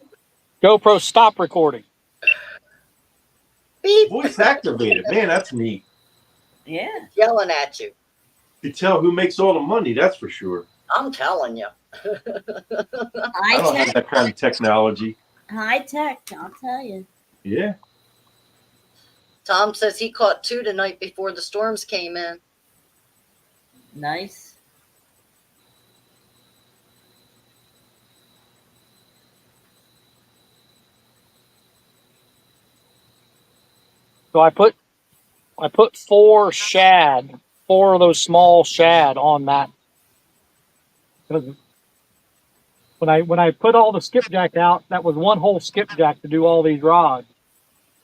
GoPro stop recording. Beep. Voice activated. Man, that's neat. Yeah. Yelling at you. You tell who makes all the money, that's for sure. I'm telling you. I don't High have tech. that kind of technology. High tech, I'll tell you. Yeah. Tom says he caught 2 the night before the storms came in. Nice. So I put 4 shad, 4 of those small shad on that. Because when I put all the skipjack out, that was one whole skipjack to do all these rods.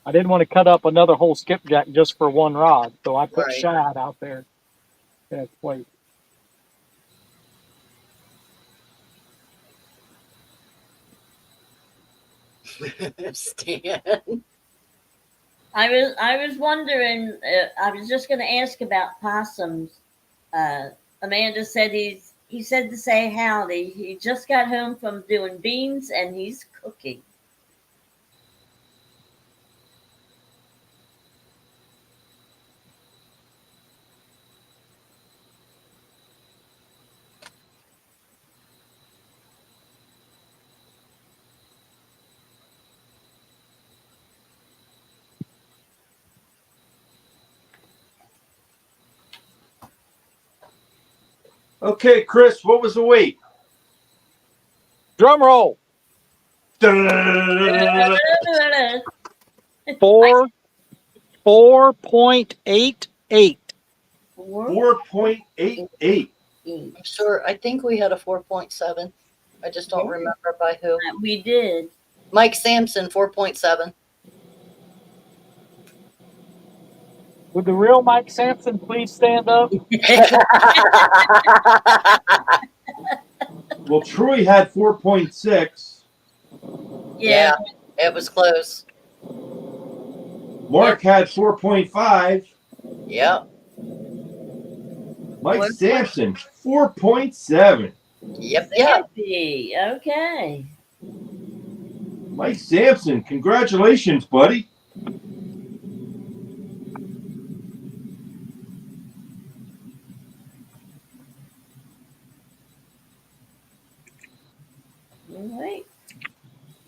I didn't want to cut up another whole skipjack just for one rod, so I put Right. shad out there. That's weight. Stan. I was wondering. I was just going to ask about possums. Amanda said he said to say howdy. He just got home from doing beans and he's cooking. Okay, Chris, what was the weight? Drum roll. 4.88. 4.88. I'm sure. I think we had a 4.7. I just don't remember by who. We did. Mike Sampson, 4.7. Would the real Mike Sampson please stand up? Well, Troy had 4.6. Yeah, it was close. Mark had 4.5. Yep. Mike Sampson, 4.7. Yep. Yippee. Okay. Mike Sampson, congratulations, buddy.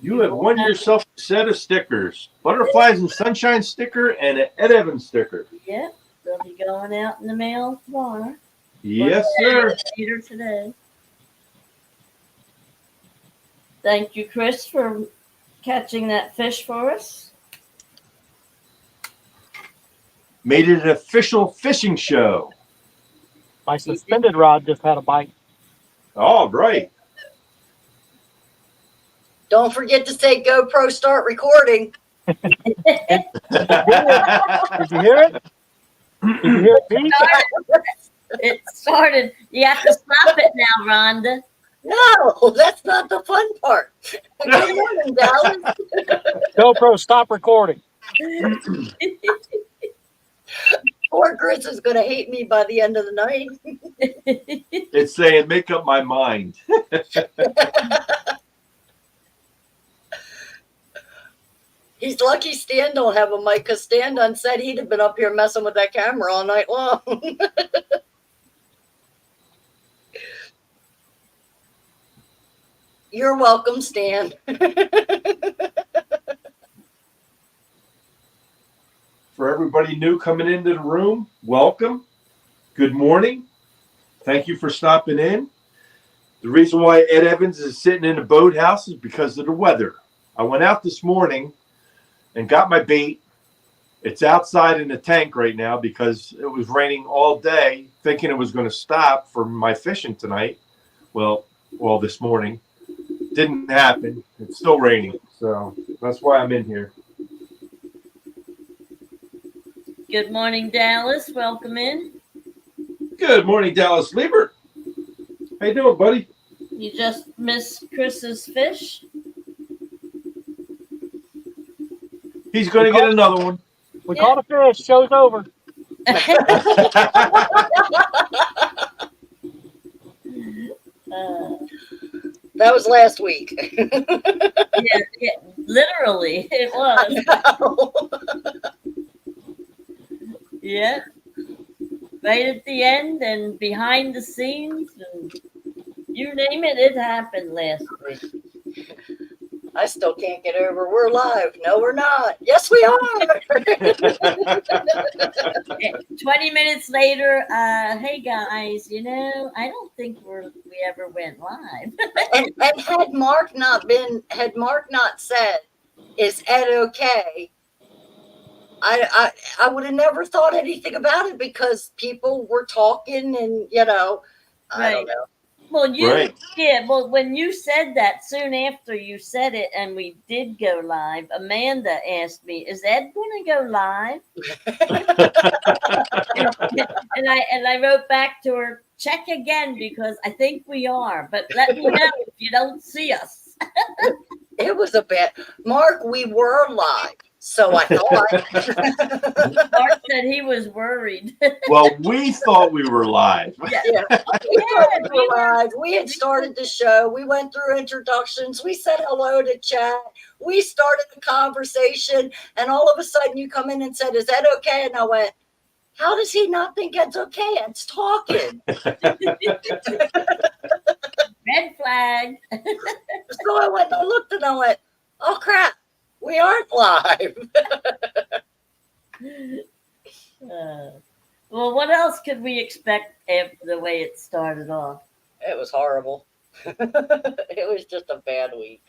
You have won yourself a set of stickers. Butterflies and Sunshine sticker and an Ed Evans sticker. Yep, they'll be going out in the mail tomorrow. Yes, sir. Later today. Thank you, Chris, for catching that fish for us. Made it an official fishing show. My suspended rod just had a bite. All right. Don't forget to say GoPro start recording. Did you hear it? Did you hear it beep? It started. You have to stop it now, Rhonda. No, that's not the fun part. Good morning, Dallas. GoPro, stop recording. Poor Chris is going to hate me by the end of the night. It's saying, make up my mind. He's lucky Stan don't have a mic, because Stan done said he'd have been up here messing with that camera all night long. You're welcome, Stan. For everybody new coming into the room, welcome. Good morning. Thank you for stopping in. The reason why Ed Evans is sitting in the boathouse is because of the weather. I went out this morning and got my bait. It's outside in the tank right now because it was raining all day, thinking it was going to stop for my fishing tonight. Well, this morning. Didn't happen. It's still raining. So that's why I'm in here. Good morning, Dallas. Welcome in. Good morning, Dallas Liebert. How you doing, buddy? You just missed Chris's fish. He's going to get another one. We caught a fish. Show's over. That was last week. Yeah, literally, it was. Yeah, right at the end and behind the scenes, and you name it, it happened last week. I still can't get over we're live. No, we're not. Yes, we are. 20 minutes later, hey guys, I don't think we ever went live. and had Mark not said, "Is Ed okay?" I would have never thought anything about it, because people were talking, and I don't know. Well, Right. Yeah, well, when you said that, soon after you said it and we did go live, Amanda asked me, is Ed going to go live? and I wrote back to her, check again, because I think we are, but let me know if you don't see us. It was a bad. Mark, we were live, so I thought. Mark said he was worried. Well, we thought we were live. Yeah. We thought we were live. We had started the show. We went through introductions. We said hello to chat. We started the conversation, and all of a sudden you come in and said, "Is that okay?" And I went, "How does he not think Ed's okay? Ed's talking." Red flag. So I went and I looked and I went, "Oh crap, we aren't live." Well, what else could we expect after the way it started off? It was horrible. It was just a bad week.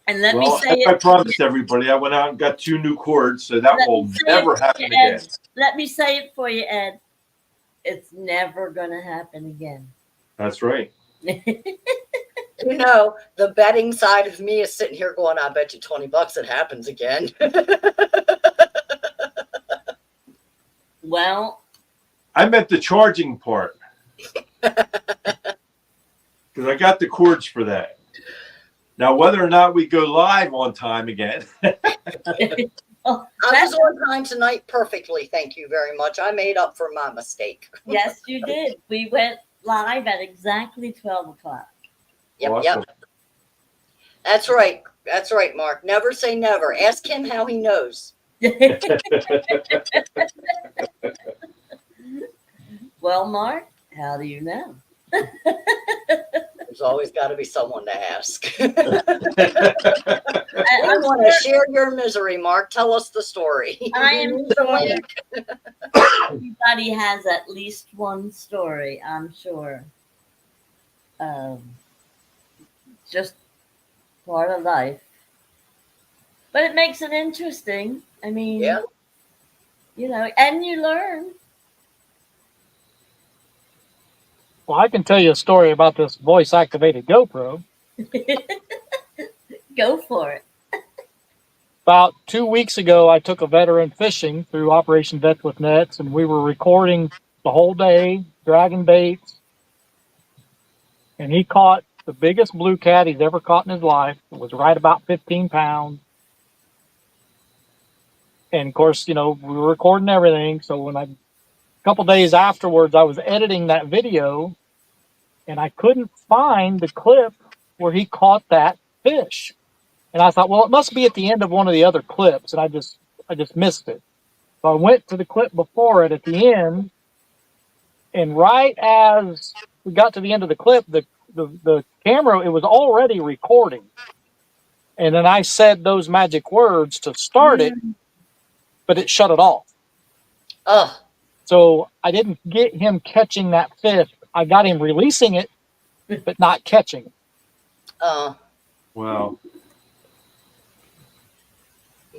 And let me Well, say as I it. promised everybody, I went out and got 2 new cords, so that will never happen again. Let me say it for you, Ed. It's never going to happen again. That's right. The betting side of me is sitting here going, "I bet you $20 it happens again." Well, I meant the charging part. Because I got the cords for that. Now, whether or not we go live on time again. I was on time tonight perfectly. Thank you very much. I made up for my mistake. Yes, you did. We went live at exactly 12 o'clock. Yep, Awesome. yep. That's right. That's right, Mark. Never say never. Ask him how he knows. Well, Mark, how do you know? There's always got to be someone to ask. I'm I want to share your misery, Mark. Tell us the story. I am Use the sure link. everybody has at least one story, I'm sure. Just part of life. But it makes it interesting. I mean, Yeah. And you learn. Well, I can tell you a story about this voice activated GoPro. Go for it. About 2 weeks ago, I took a veteran fishing through Operation Vets with Nets, and we were recording the whole day, dragging baits. And he caught the biggest blue cat he's ever caught in his life. It was right about 15 pounds. And of course, we were recording everything. So a couple days afterwards, I was editing that video, and I couldn't find the clip where he caught that fish. And I thought, well, it must be at the end of one of the other clips, and I just missed it. So I went to the clip before it at the end, and right as we got to the end of the clip, the camera, it was already recording. And then I said those magic words to start it, but it shut it off. Oh, So I didn't get him catching that fish. I got him releasing it, but not catching it. Wow.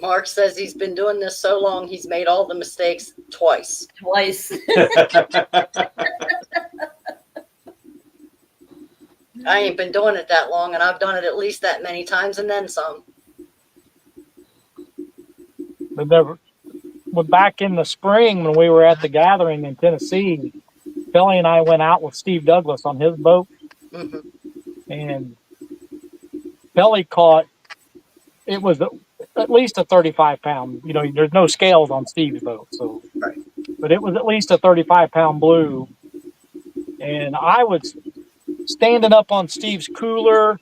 Mark says he's been doing this so long, he's made all the mistakes twice. Twice. I ain't been doing it that long, and I've done it at least that many times and then some. But back in the spring when we were at the gathering in Tennessee, Kelly and I went out with Steve Douglas on his boat, and Kelly caught, it was at least a 35-pound. There's no scales on Steve's boat, so right. But it was at least a 35-pound blue, and I was standing up on Steve's cooler.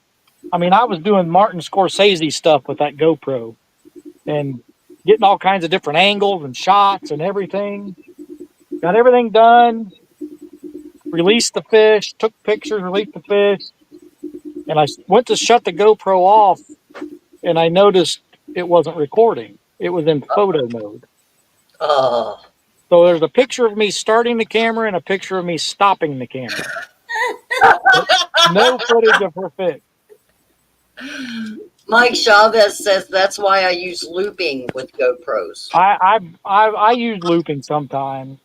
I mean, I was doing Martin Scorsese stuff with that GoPro and getting all kinds of different angles and shots and everything. Got everything done, released the fish, took pictures, released the fish, and I went to shut the GoPro off, and I noticed it wasn't recording. It was in photo mode. Oh. So there's a picture of me starting the camera and a picture of me stopping the camera. No footage of her fish. Mike Chavez says that's why I use looping with GoPros. I use looping sometimes,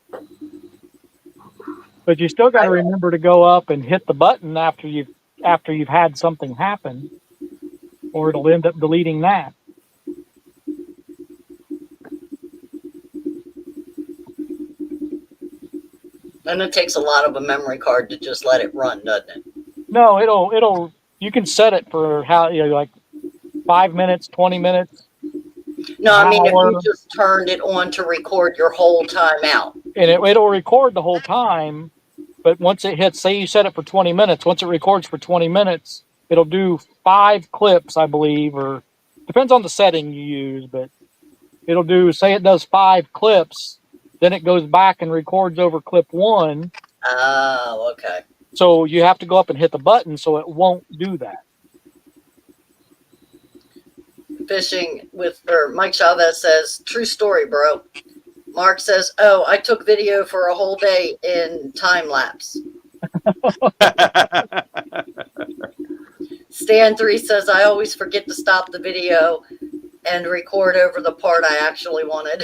but you still got to remember to go up and hit the button after you've had something happen, or it'll end up deleting that. And it takes a lot of a memory card to just let it run, doesn't it? No, it'll. You can set it for how like 5 minutes, 20 minutes. No, I mean if you just turned it on to record your whole time out. And it'll record the whole time, but once it hits, say you set it for 20 minutes, once it records for 20 minutes, it'll do 5 clips, I believe, or depends on the setting you use, but it'll do, say it does 5 clips, then it goes back and records over clip 1. Oh, okay. So you have to go up and hit the button so it won't do that. Fishing Mike Chavez says, true story, bro. Mark says, oh, I took video for a whole day in time lapse. Stan 3 says, I always forget to stop the video and record over the part I actually wanted.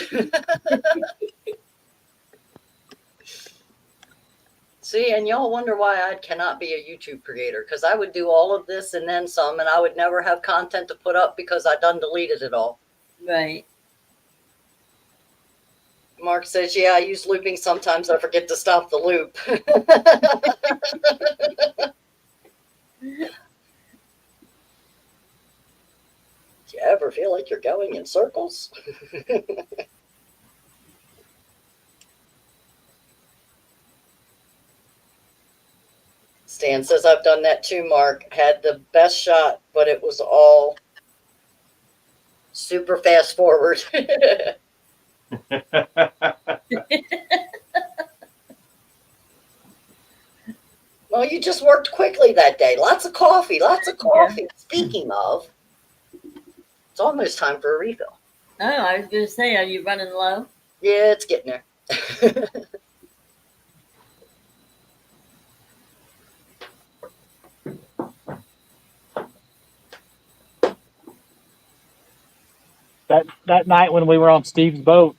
See, and y'all wonder why I cannot be a YouTube creator, because I would do all of this and then some, and I would never have content to put up because I done deleted it all. Right. Mark says, yeah, I use looping. Sometimes I forget to stop the loop. Do you ever feel like you're going in circles? Stan says, I've done that too, Mark. Had the best shot, but it was all super fast forward. Well, you just worked quickly that day. Lots of coffee, lots of coffee. Speaking of, it's almost time for a refill. Oh, I was going to say, are you running low? Yeah, it's getting there. That night when we were on Steve's boat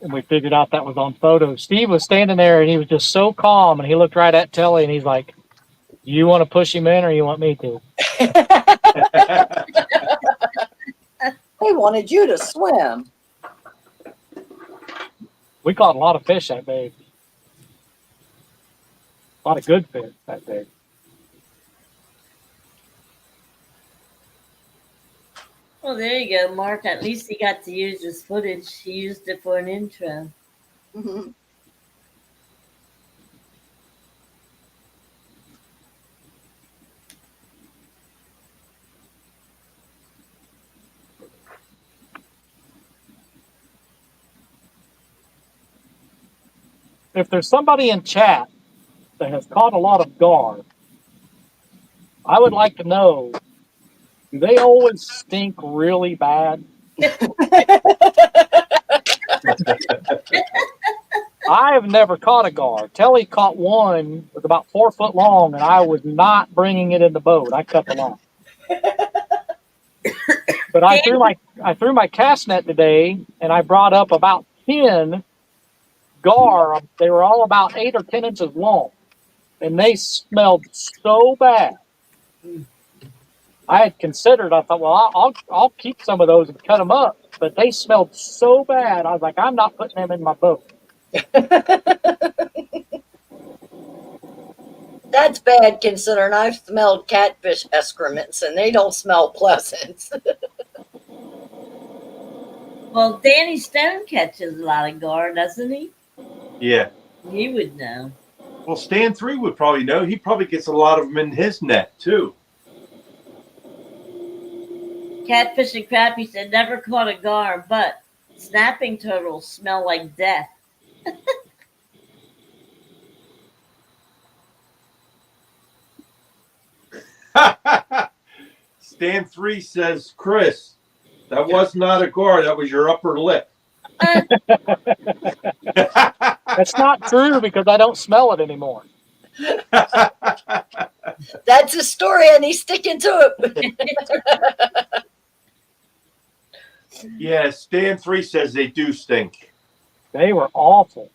and we figured out that was on photo, Steve was standing there and he was just so calm and he looked right at Telly and he's like, "You want to push him in or you want me to?" They wanted you to swim. We caught a lot of fish that day. A lot of good fish that day. Well, there you go, Mark. At least he got to use his footage. He used it for an intro. Mm-hmm. If there's somebody in chat that has caught a lot of gar, I would like to know, do they always stink really bad? I have never caught a gar. Telly caught one that was about 4 foot long, and I was not bringing it in the boat. I cut the line. But I threw my cast net today, and I brought up about 10 gar. They were all about 8 or 10 inches long, and they smelled so bad. I had considered. I thought, well, I'll keep some of those and cut them up, but they smelled so bad. I was like, I'm not putting them in my boat. That's bad considering I've smelled catfish excrements and they don't smell pleasant. Well, Danny Stone catches a lot of gar, doesn't he? Yeah. He would know. Well, Stan 3 would probably know. He probably gets a lot of them in his net, too. Catfish and crappie said never caught a gar, but snapping turtles smell like death. Stan 3 says, Chris, that was not a gar. That was your upper lip. That's not true because I don't smell it anymore. That's his story and he's sticking to it. Yeah, Stan 3 says they do stink. They were awful.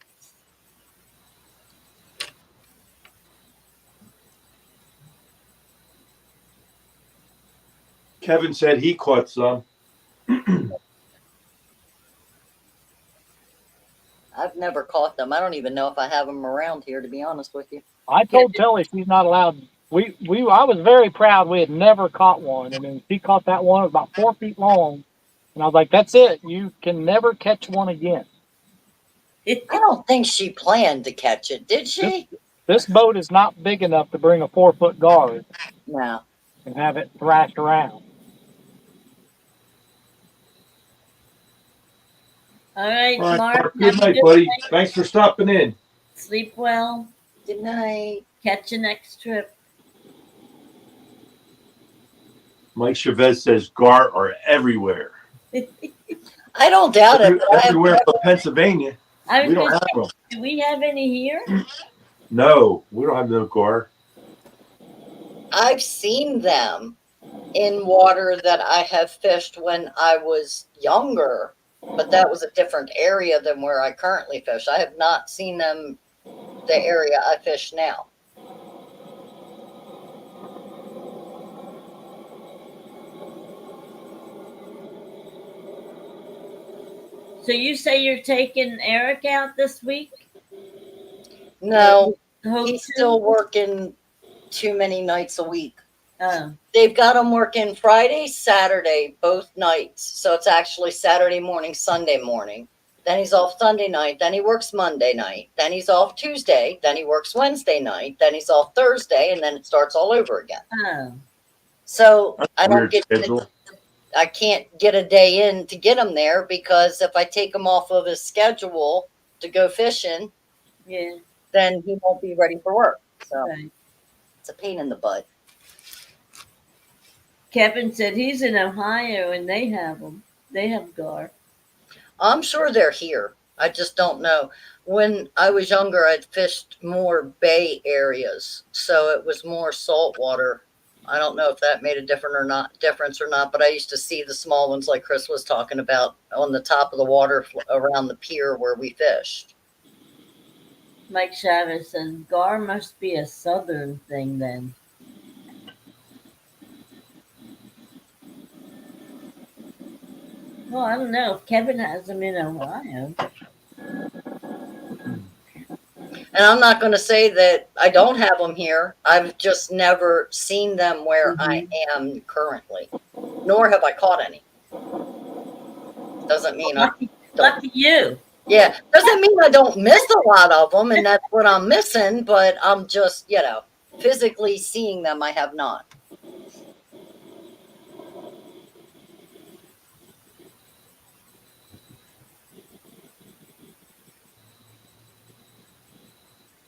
Kevin said he caught some. I've never caught them. I don't even know if I have them around here, to be honest with you. I told Telly she's not allowed. I was very proud we had never caught one, and then she caught that one. It was about 4 feet long, and I was like, "That's it. You can never catch one again." I don't think she planned to catch it, did she? This boat is not big enough to bring a 4 foot guard No. and have it thrashed around. All right, All right, Mark. Mark, good night, buddy. Thanks for stopping in. Sleep well. Good night. Catch you next trip. Mike Chavez says gar are everywhere. I don't doubt it. But Everywhere but Pennsylvania. I was We don't gonna have say, them. do we have any here? No, we don't have no gar. I've seen them in water that I have fished when I was younger, but that was a different area than where I currently fish. I have not seen them the area I fish now. So you say you're taking Eric out this week? No, Hope he's to? still working too many nights a week. Oh, They've got him working Friday, Saturday, both nights. So it's actually Saturday morning, Sunday morning. Then he's off Sunday night. Then he works Monday night. Then he's off Tuesday. Then he works Wednesday night. Then he's off Thursday, and then it starts all over again. oh. So That's I a don't weird get. schedule. I can't get a day in to get him there because if I take him off of his schedule to go fishing, Yeah. then he won't be ready for work. So Right. It's a pain in the butt. Kevin said he's in Ohio and they have them. They have gar. I'm sure they're here. I just don't know. When I was younger, I'd fished more bay areas, so it was more saltwater. I don't know if that made a difference or not, but I used to see the small ones like Chris was talking about on the top of the water around the pier where we fished. Mike Chavez says gar must be a southern thing then. Well, I don't know if Kevin has them in Ohio. And I'm not going to say that I don't have them here. I've just never seen them where I am currently, nor have I caught any. Doesn't mean Lucky you. Yeah, doesn't mean I don't miss a lot of them, and that's what I'm missing, but I'm just, physically seeing them, I have not.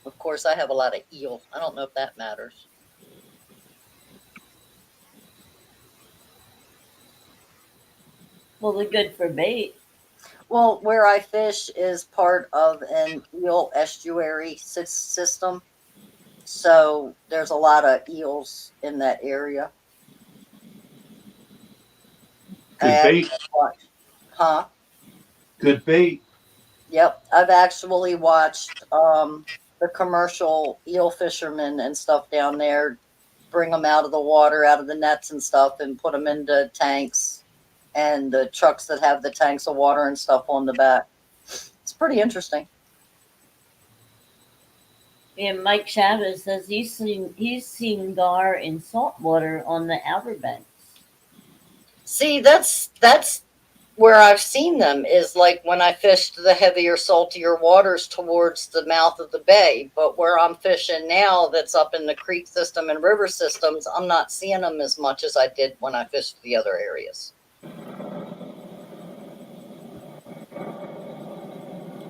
Of course, I have a lot of eel. I don't know if that matters. Well, they're good for bait. Well, where I fish is part of an eel estuary system. So there's a lot of eels in that area. Good bait. Huh? Good bait. Yep. I've actually watched the commercial eel fishermen and stuff down there bring them out of the water, out of the nets and stuff, and put them into tanks. And the trucks that have the tanks of water and stuff on the back. It's pretty interesting. Yeah, Mike Chavez says he's seen gar in saltwater on the Outer Banks. See, that's where I've seen them, is like when I fished the heavier, saltier waters towards the mouth of the bay. But where I'm fishing now, that's up in the creek system and river systems, I'm not seeing them as much as I did when I fished the other areas.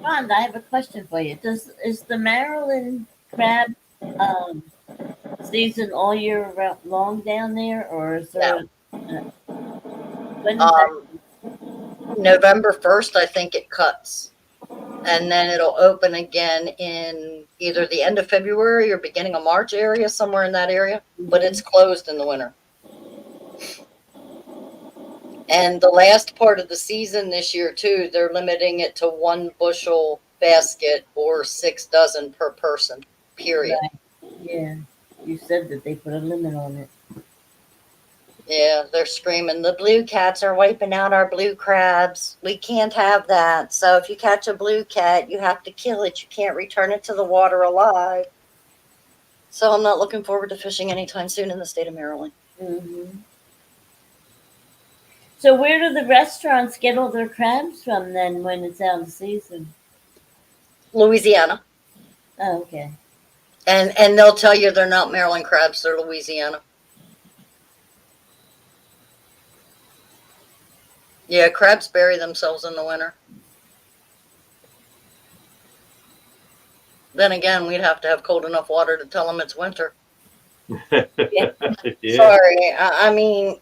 Ron, I have a question for you. Is the Maryland crab season all year long down there, or is there? No. When is that? November 1st, I think it cuts, and then it'll open again in either the end of February or beginning of March area, somewhere in that area. But it's closed in the winter. And the last part of the season this year, too, they're limiting it to 1 bushel basket or 6 dozen per person, period. Right. Yeah, you said that they put a limit on it. Yeah, they're screaming, the blue cats are wiping out our blue crabs. We can't have that. So if you catch a blue cat, you have to kill it. You can't return it to the water alive. So I'm not looking forward to fishing anytime soon in the state of Maryland. Mm-hmm. So where do the restaurants get all their crabs from then when it's out of season? Louisiana. Oh, okay. And they'll tell you they're not Maryland crabs, they're Louisiana. Yeah, crabs bury themselves in the winter. Then again, we'd have to have cold enough water to tell them it's winter. Yeah. Sorry, I mean,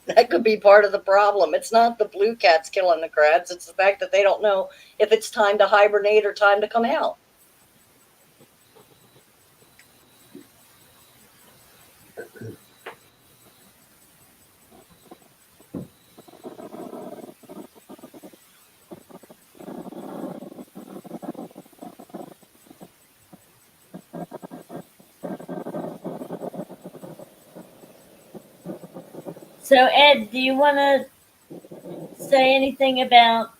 that could be part of the problem. It's not the blue cats killing the crabs. It's the fact that they don't know if it's time to hibernate or time to come out. So Ed, do you want to say anything about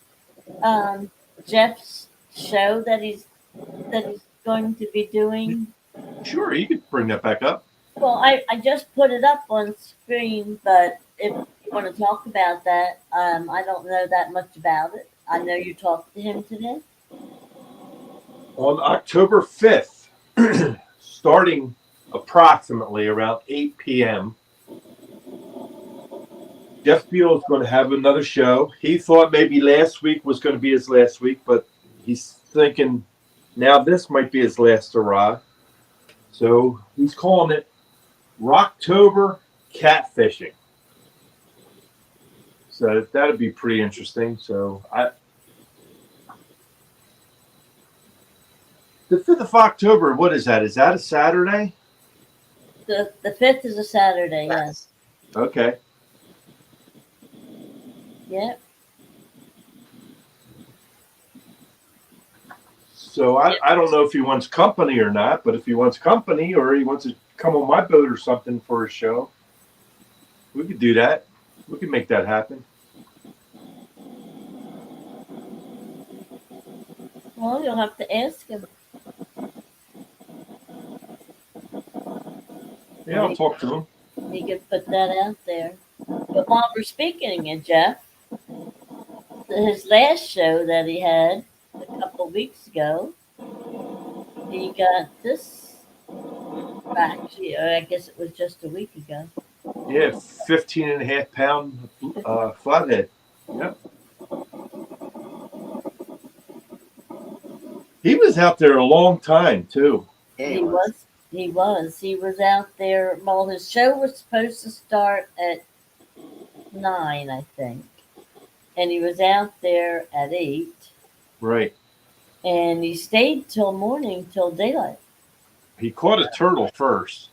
Jeff's show that he's going to be doing? Sure, you could bring that back up. Well, I just put it up on screen, but if you want to talk about that, I don't know that much about it. I know you talked to him today. On October 5th, starting approximately around 8 p.m., Jeff Beal is going to have another show. He thought maybe last week was going to be his last week, but he's thinking now this might be his last hurrah. So he's calling it Rocktober catfishing. So that'd be pretty interesting. So the 5th of October, what is that? Is that a Saturday? The 5th is a Saturday, yes. Okay. Yep. So I don't know if he wants company or not, but if he wants company or he wants to come on my boat or something for a show, we could do that. We could make that happen. Well, you'll have to ask him. Yeah, I'll talk to him. He could put that out there. But while we're speaking of Jeff, his last show that he had a couple of weeks ago, he got this. Actually, I guess it was just a week ago. Yeah, 15.5 pound flathead. Yep. He was out there a long time too. He was out there. Well, his show was supposed to start at 9, I think, and he was out there at 8. Right. And he stayed till morning, till daylight. He caught a turtle first.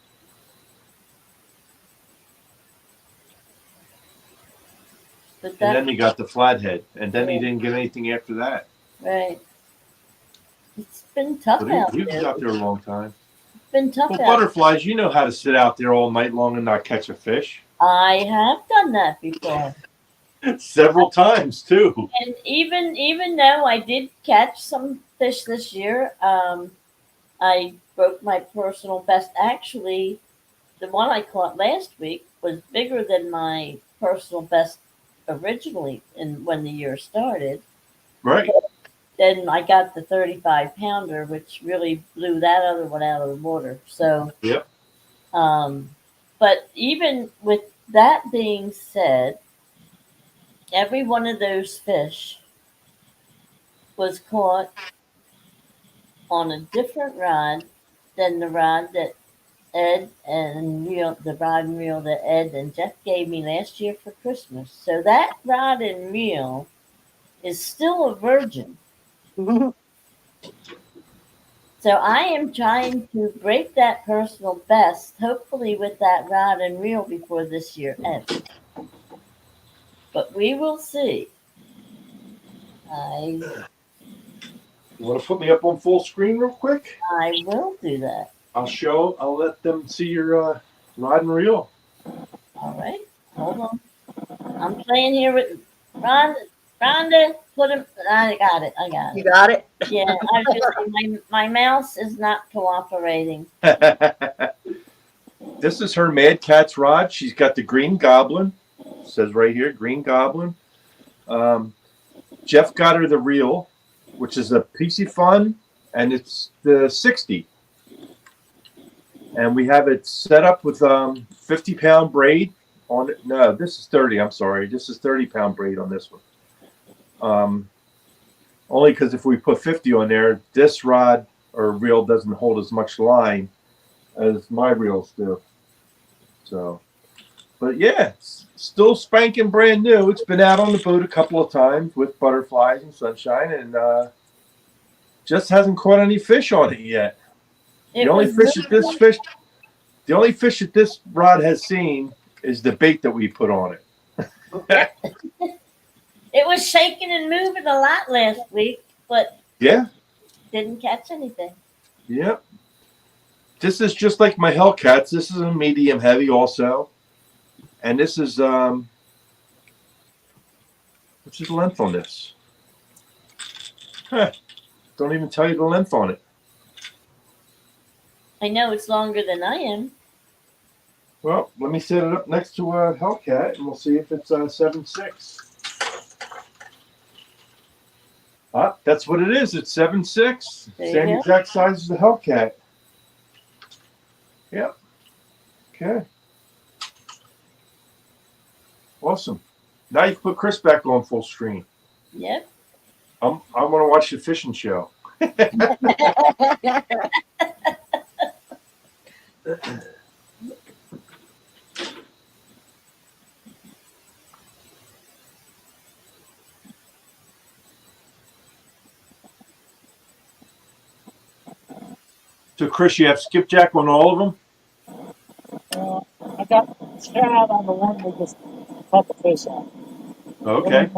But And then he got the flathead. And then he didn't get anything after that. Right. It's been tough But out he was there. out there a long time. It's been tough Well, out butterflies, you know how to sit out there all night long and not catch a fish. I have done that before. Several times too. And even though I did catch some fish this year, I broke my personal best. Actually, the one I caught last week was bigger than my personal best originally when the year started. Right. Then I got the 35-pounder, which really blew that other one out of the water. So, Yep. But even with that being said, every one of those fish was caught on a different rod than the rod that the rod and reel that Ed and Jeff gave me last year for Christmas. So that rod and reel is still a virgin. So I am trying to break that personal best, hopefully with that rod and reel before this year ends. But we will see. You want to put me up on full screen real quick? I will do that. I'll let them see your rod and reel. All right. Hold on. I'm playing here with Rhonda, put him. I got it. You got it? Yeah, I was just saying, my mouse is not cooperating. This is her Mad Cat's rod. She's got the Green Goblin. It says right here, Green Goblin. Jeff got her the reel, which is a PC Fun, and it's the 60. And we have it set up with 50-pound braid on it. No, this is 30. I'm sorry. This is 30-pound braid on this one. Only because if we put 50 on there, this rod or reel doesn't hold as much line as my reels do. So, but yeah, it's still spanking brand new. It's been out on the boat a couple of times with butterflies and sunshine, and just hasn't caught any fish on it yet. The only fish that this rod has seen is the bait that we put on it. It was shaking and moving a lot last week, but Yeah. didn't catch anything. Yep. This is just like my Hellcats. This is a medium heavy also. And this is what's the length on this? Huh. Don't even tell you the length on it. I know it's longer than I am. Well, let me set it up next to a Hellcat and we'll see if it's 7.6. That's what it is. It's 7.6. There you Same go. exact size as the Hellcat. Yep. Okay. Awesome. Now you can put Chris back on full screen. Yep. I want to watch the fishing show. So, Chris, you have skipjack on all of them? I got shad on the one we just caught the fish on. Okay.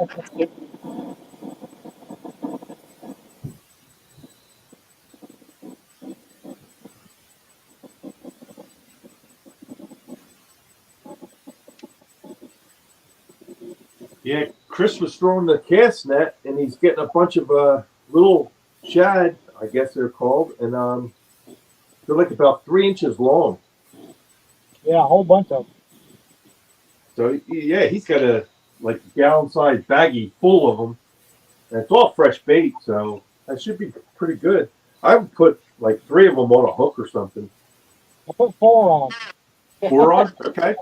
Yeah, Chris was throwing the cast net, and he's getting a bunch of little shad, I guess they're called, and they're like about 3 inches long. Yeah, a whole bunch of them. So yeah, he's got a like gallon-sized baggie full of them, and it's all fresh bait, so that should be pretty good. I would put like 3 of them on a hook or something. I put 4 on them. 4 on? Okay.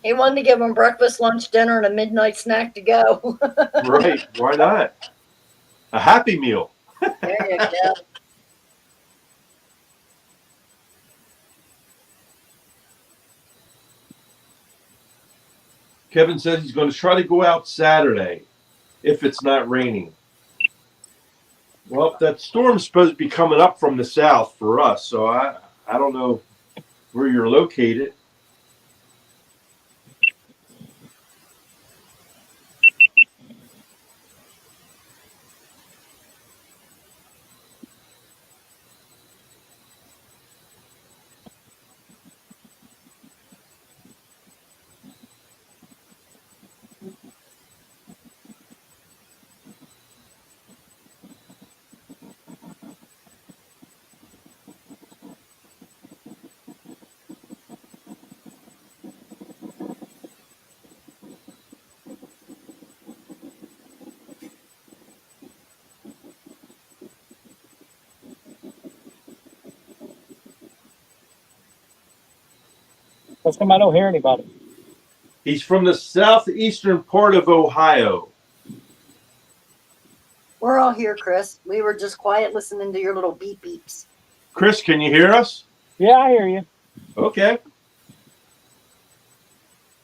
He wanted to give them breakfast, lunch, dinner, and a midnight snack to go. Right. Why not? A Happy Meal. There you go. Kevin says he's going to try to go out Saturday if it's not raining. Well, that storm's supposed to be coming up from the south for us, so I don't know where you're located. How come I don't hear anybody? He's from the southeastern part of Ohio. We're all here, Chris. We were just quiet listening to your little beep beeps. Chris, can you hear us? Yeah, I hear you. Okay.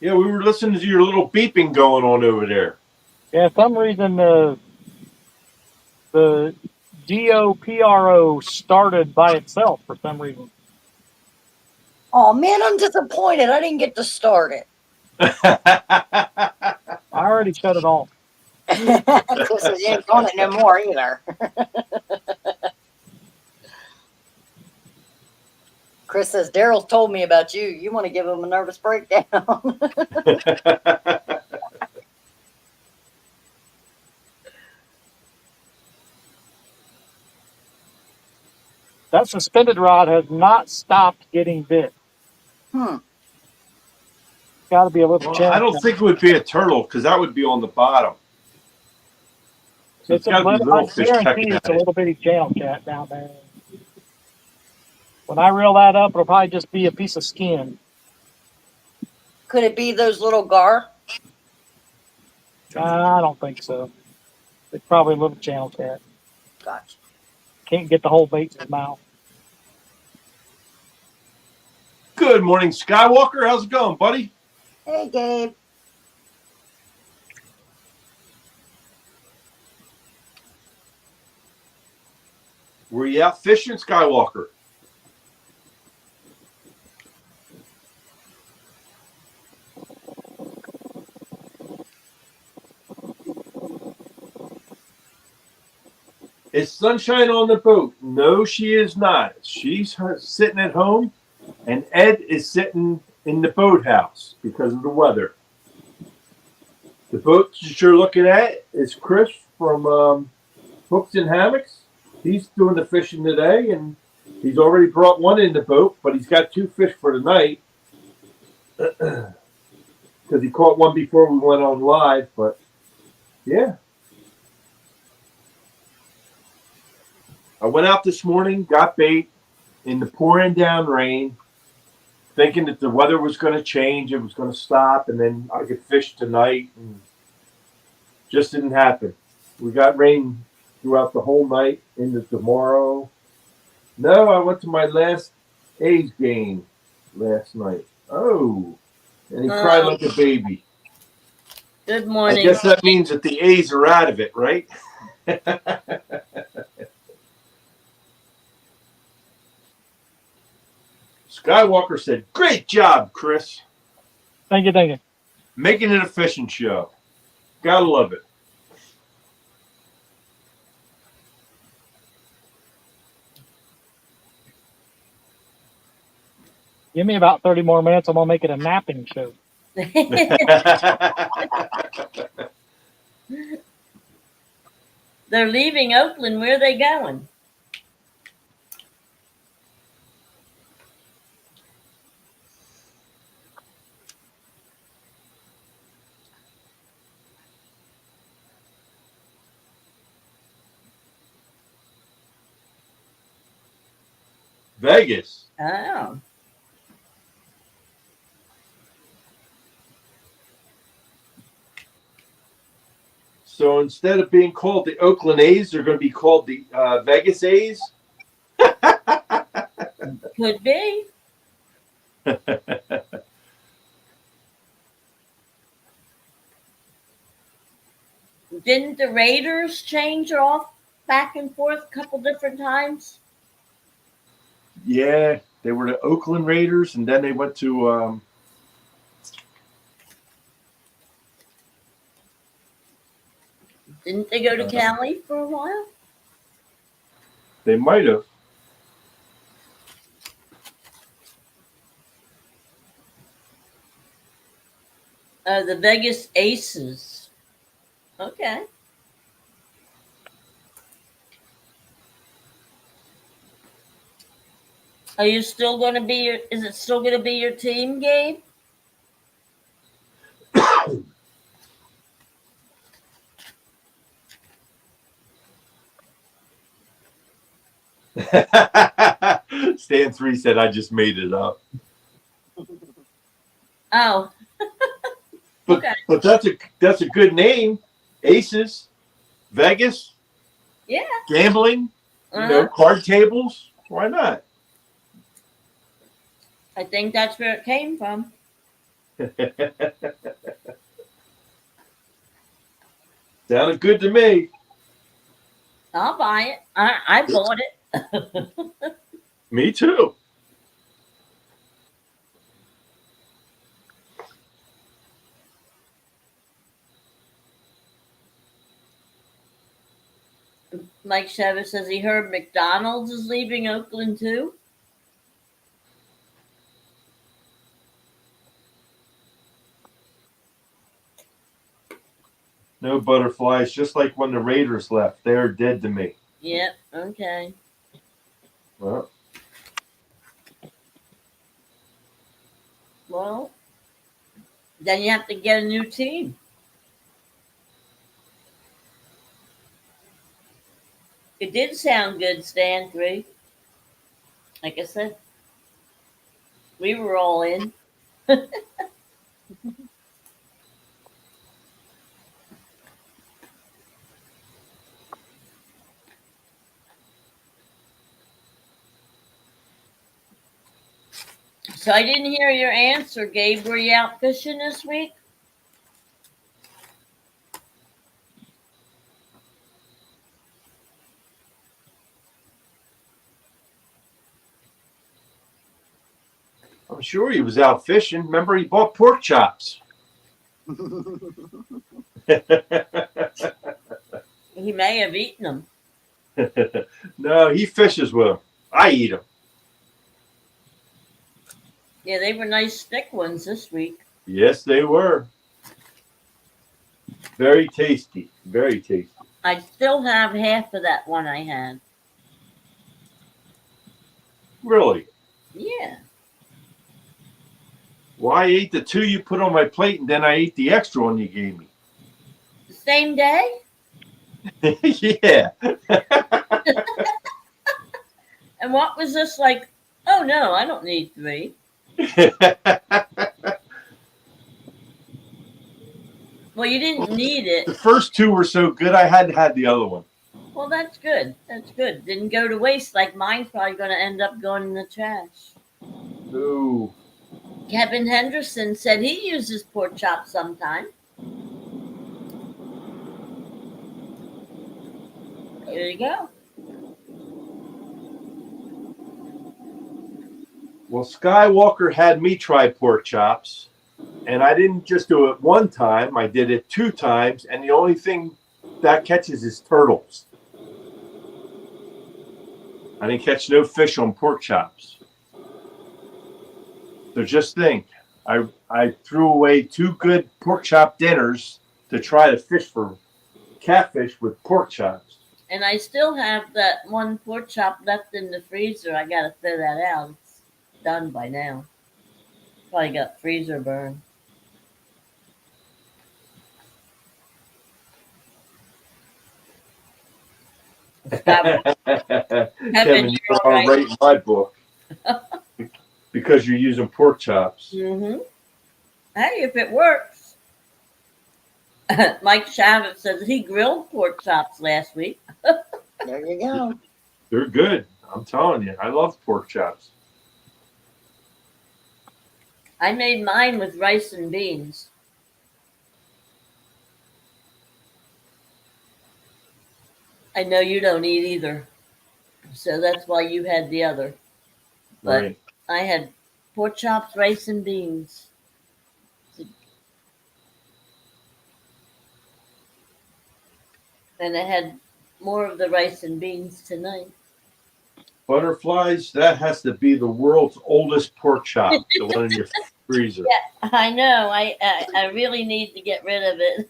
Yeah, we were listening to your little beeping going on over there. Yeah, for some reason the GOPRO started by itself for some reason. Oh man, I'm disappointed. I didn't get to start it. I already shut it off. Chris says you ain't on it no more either. Chris says Daryl told me about you. You want to give him a nervous breakdown. That suspended rod has not stopped getting bit. Got to be a little Well, channel. I don't think it would be a turtle because that would be on the bottom. So it's got to be little fish pecking it's at a it. little bitty channel cat down there. When I reel that up, it'll probably just be a piece of skin. Could it be those little gar? I don't think so. It's probably a little channel cat. Gotcha. Can't get the whole bait in his mouth. Good morning, Skywalker. How's it going, buddy? Hey, Gabe. Were you out fishing, Skywalker? Is Sunshine on the boat? No, she is not. She's sitting at home, and Ed is sitting in the boathouse because of the weather. The boat that you're looking at is Chris from Hooks and Hammocks. He's doing the fishing today, and he's already brought one in the boat, but he's got 2 fish for tonight because he caught one before we went on live. But yeah, I went out this morning, got bait in the pouring down rain, thinking that the weather was going to change, it was going to stop, and then I could fish tonight, and just didn't happen. We got rain throughout the whole night into tomorrow. No, I went to my last A's game. last night. Oh, and he cried like a baby. Good I morning. guess that means that the A's are out of it, right? Skywalker said, "Great job, Chris. Thank you, thank you. Making it a fishing show. Gotta love it." Give me about 30 more minutes. I'm gonna make it a napping show. They're leaving Oakland. Where are they going? Vegas. Oh. So instead of being called the Oakland A's, they're going to be called the Vegas A's. Could be. Didn't the Raiders change off back and forth a couple different times? Yeah, they were the Oakland Raiders, and then they went to Didn't they go to Cali for a while? they might have. The Vegas Aces. Okay. Are you still going to be your? Is it still going to be your team, Gabe? Stan 3 said, "I just made it up." Oh. But, Okay. but that's a good name. Aces, Vegas, Yeah. gambling, card tables. Why not? I think that's where it came from. Sounded good to me. I'll buy it. I bought it. Me too. Mike Chavez says he heard McDonald's is leaving Oakland too. No butterflies, just like when the Raiders left. They're dead to me. Yep. Okay. Well, then you have to get a new team. It did sound good, Stan 3. Like I said, we were all in. So I didn't hear your answer, Gabe. Were you out fishing this week? I'm sure he was out fishing. Remember, he bought pork chops. He may have eaten them. No, he fishes with them. I eat them. Yeah, they were nice thick ones this week. Yes, they were. Very tasty. Very tasty. I still have half of that one I had. Really? Yeah. Well, I ate the two you put on my plate, and then I ate the extra one you gave me. The same day? Yeah. And what was this like? Oh, no, I don't need 3. Well, you didn't need it. The first two were so good, I hadn't had the other one. Well, that's good. That's good. Didn't go to waste like mine's probably going to end up going in the trash. Ooh. Kevin Henderson said he uses pork chops sometime. There you go. Well, Skywalker had me try pork chops, and I didn't just do it one time. I did it 2 times, and the only thing that catches is turtles. I didn't catch no fish on pork chops. So just think, I threw away 2 good pork chop dinners to try to fish for catfish with pork chops. And I still have that one pork chop left in the freezer. I gotta throw that out. It's done by now. Probably got freezer burn. Kevin, Kevin, you you're all are right. right in my book because you're using pork chops. Mm-hmm. Hey, if it works. Mike Shavit says he grilled pork chops last week. There you go. They're good. I'm telling you, I love pork chops. I made mine with rice and beans. I know you don't eat either, so that's why you had the other. But Right. I had pork chops, rice, and beans. And I had more of the rice and beans tonight. Butterflies, that has to be the world's oldest pork chop, the one in your freezer. Yeah, I know. I really need to get rid of it.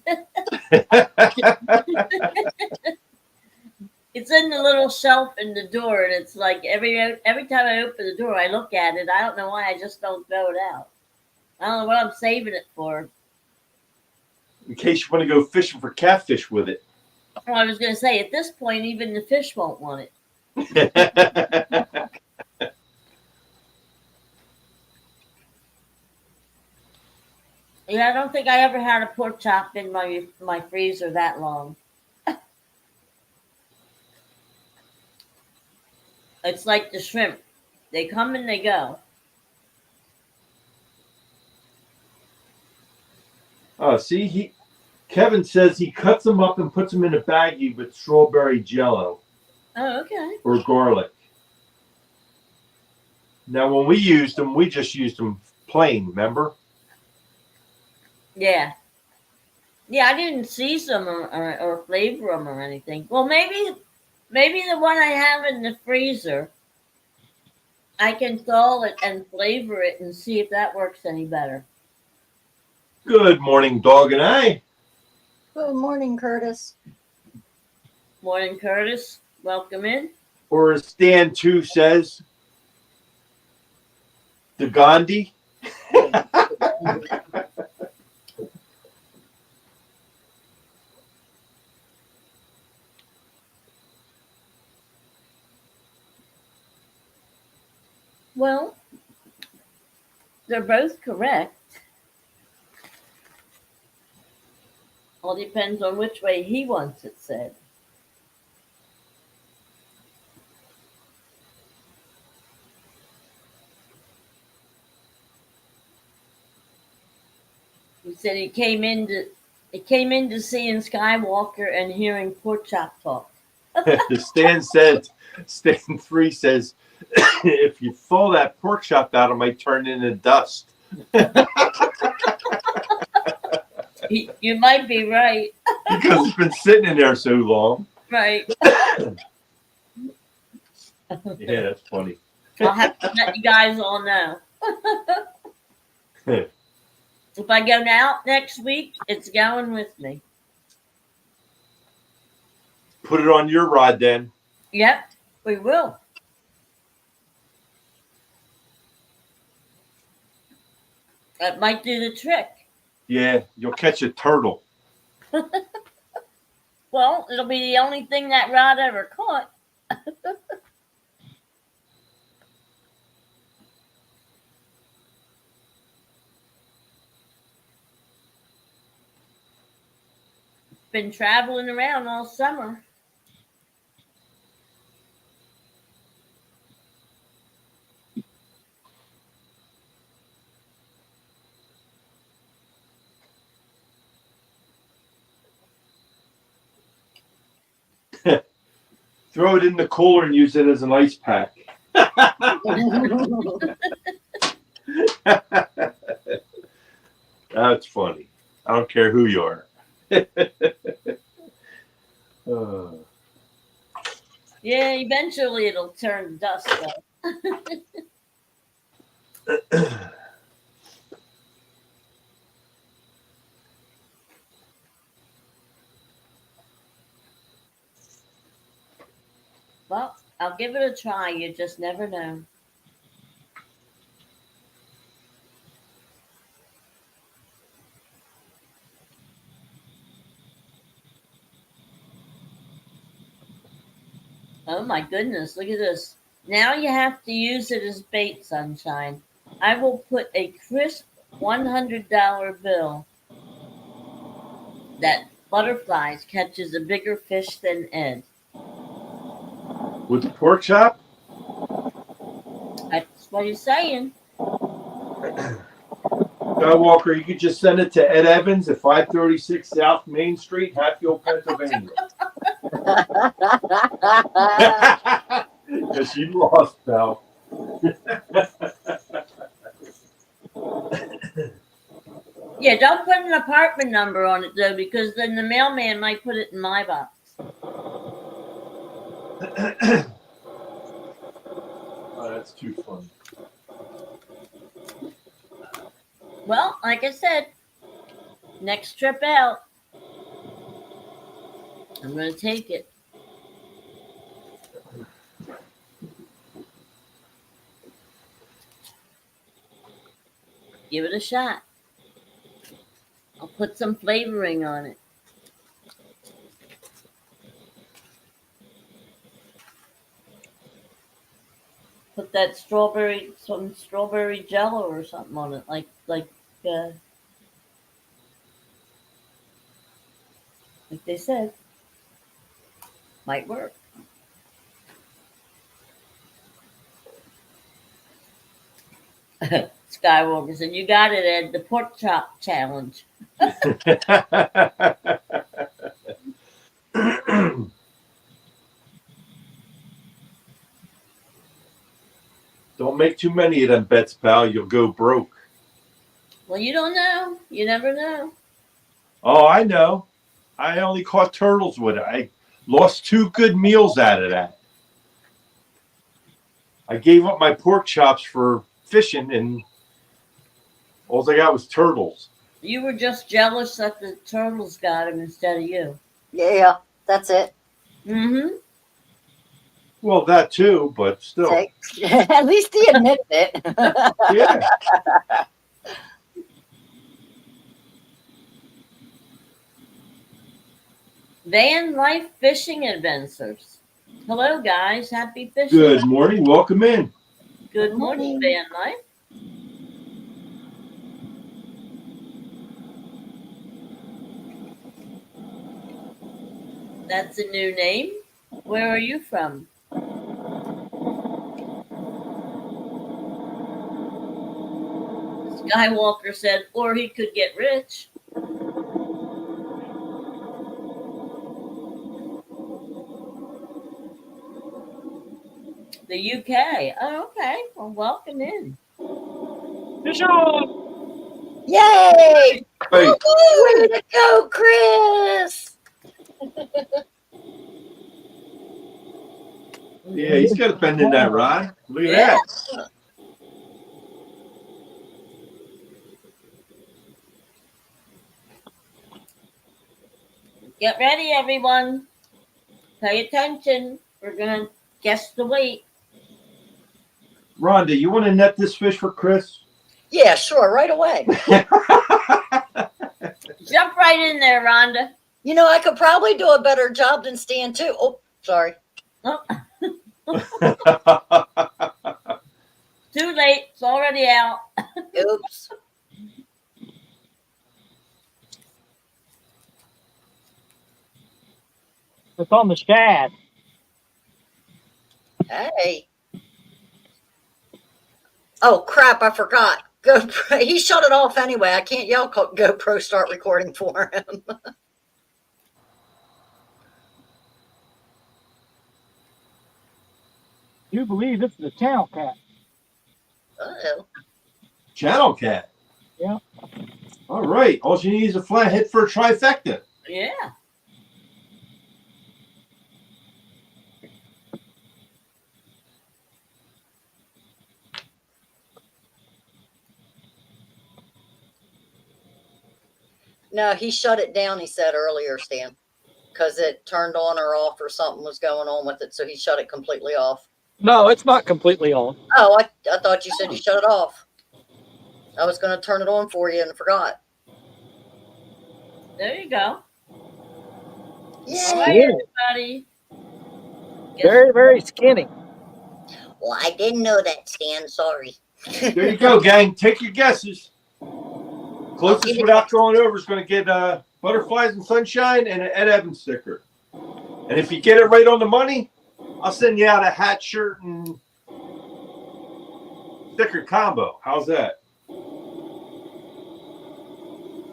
It's in the little shelf in the door, and it's like every time I open the door, I look at it. I don't know why. I just don't throw it out. I don't know what I'm saving it for. In case you want to go fishing for catfish with it. Well, I was going to say, at this point, even the fish won't want it. Yeah, I don't think I ever had a pork chop in my freezer that long. It's like the shrimp. They come and they go. Oh, see, Kevin says he cuts them up and puts them in a baggie with strawberry jello Oh, okay. or garlic. Now, when we used them, we just used them plain, remember? Yeah. Yeah, I didn't season them or flavor them or anything. Well, maybe the one I have in the freezer, I can thaw it and flavor it and see if that works any better. Good morning, dog and I. Good morning, Curtis. Morning, Curtis. Welcome in. Or as Stan 2 says, the Gandhi. Well, they're both correct. All depends on which way he wants it said. He said he came into seeing Skywalker and hearing pork chop talk. Stan 3 says, if you thaw that pork chop out, it might turn into dust. You might be right. Because it's been sitting in there so long. Right. Yeah, that's funny. I'll have to let you guys all know. If I go out next week, it's going with me. Put it on your rod then. Yep, we will. That might do the trick. Yeah, you'll catch a turtle. Well, it'll be the only thing that rod ever caught. Been traveling around all summer. throw it in the cooler and use it as an ice pack. That's funny. I don't care who you are. Yeah, eventually it'll turn to dust though. Well, I'll give it a try. You just never know. Oh my goodness, look at this. Now you have to use it as bait, Sunshine. I will put a crisp $100 bill that butterflies catches a bigger fish than Ed. With the pork chop? That's what he's saying. Skywalker, you could just send it to Ed Evans at 536 South Main Street, Hatfield, Pennsylvania. Because you lost, pal. Yeah, don't put an apartment number on it though, because then the mailman might put it in my box. Oh, that's too funny. Well, like I said, next trip out, I'm going to take it. Give it a shot. I'll put some flavoring on it. Put that some strawberry jello or something on it, like they said. Might work. Skywalker said, "You got it, Ed. The pork chop challenge." Don't make too many of them bets, pal. You'll go broke. Well, you don't know. You never know. Oh, I know. I only caught turtles with it. I lost 2 good meals out of that. I gave up my pork chops for fishing, and all I got was turtles. You were just jealous that the turtles got him instead of you. Yeah, that's it. Mm-hmm. Well, that too, but still. At least he admitted it. Yeah. Van Life Fishing Adventures. Hello, guys. Happy fishing. Good morning. Welcome in. Good morning, Van Life. That's a new name. Where are you from? Skywalker said, or he could get rich. The UK. Oh, okay. Well, welcome in. Fish on! Yay! Hey. Way to go, Chris! Yeah, he's got a bend in that rod. Look at that. Get ready, everyone. Pay attention. We're going to guess the weight. Rhonda, you want to net this fish for Chris? Yeah, sure, right away. Jump right in there, Rhonda. You know, I could probably do a better job than Stan, too. Oh, sorry. Oh. Too late. It's already out. Oops. It's on the shad. Hey. Oh, crap, I forgot. GoPro. He shut it off anyway. I can't yell GoPro start recording for him. do believe it's the channel cat. Uh-oh. Channel cat. Yeah. All right. All you need is a flathead for a trifecta. Yeah. No, he shut it down, he said earlier, Stan, because it turned on or off or something was going on with it. So he shut it completely off. No, it's not completely on. Oh, I thought you said you shut it off. I was going to turn it on for you and forgot. There you go. Yeah. All right, everybody. Very, very skinny. Well, I didn't know that, Stan. Sorry. There you go, gang. Take your guesses. Closest without going over is going to get Butterflies and Sunshine and an Ed Evans sticker. And if you get it right on the money, I'll send you out a hat, shirt, and sticker combo. How's that?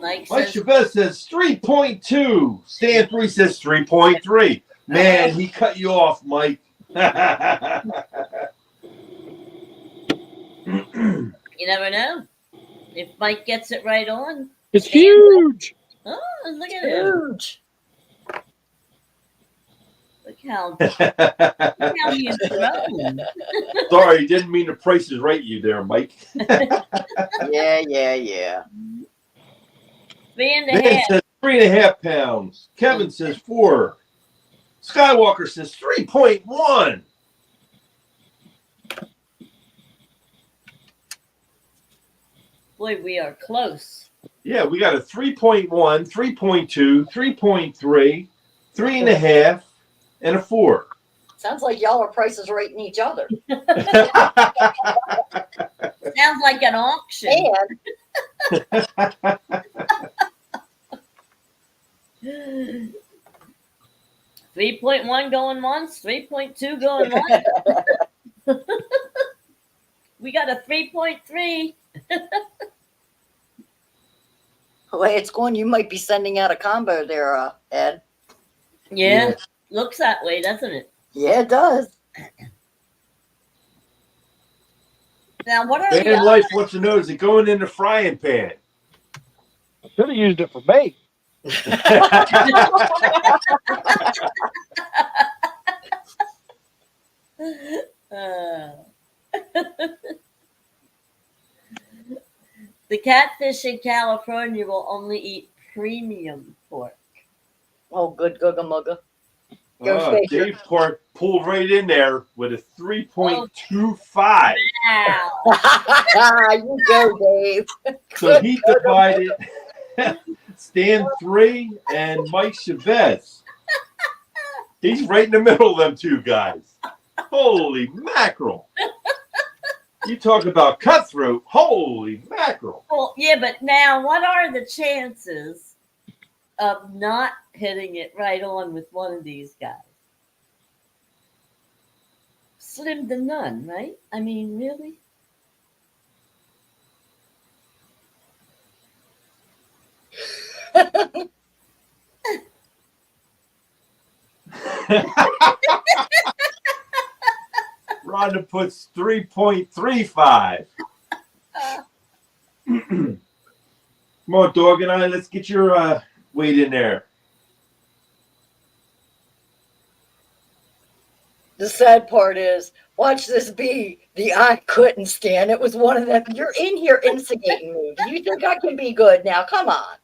Mike Mike says, Chavez says 3.2. Stan 3 says 3.3. Man, he cut you off, Mike. you never know. If Mike gets it right on. It's huge. Oh, look at him. Huge. Look how he's grown. Sorry, didn't mean the price is right you there, Mike. Yeah. 3.5. Dan says 3.5 pounds. Kevin says 4. Skywalker says 3.1. Boy, we are close. Yeah, we got a 3.1, 3.2, 3.3, 3.5, and a 4. Sounds like y'all are prices rating each other. Sounds like an auction. And 3.1 going once, 3.2 going once. We got a 3.3. the way it's going, you might be sending out a combo there, Ed. Yeah, looks that way, doesn't it? Yeah, it does. Now, what are Dan the Life wants to know, is it going in the frying pan? I should have used it for bait. The catfish in California will only eat premium pork. Oh, good googa mugga. Go Oh, figure. Dave Park pulled right in there with a 3.25. Wow. You go, Dave. So he divided Stan 3 and Mike Chavez. He's right in the middle of them two guys. Holy mackerel. You talk about cutthroat. Holy mackerel. Well, yeah, but now what are the chances of not hitting it right on with one of these guys? Slim to none, right? I mean, really? Rhonda puts 3.35. Come on, Dog and I, let's get your weight in there. The sad part is, watch this be the I couldn't stand. It was one of them. You're in here instigating me. Do you think I can be good now? Come on.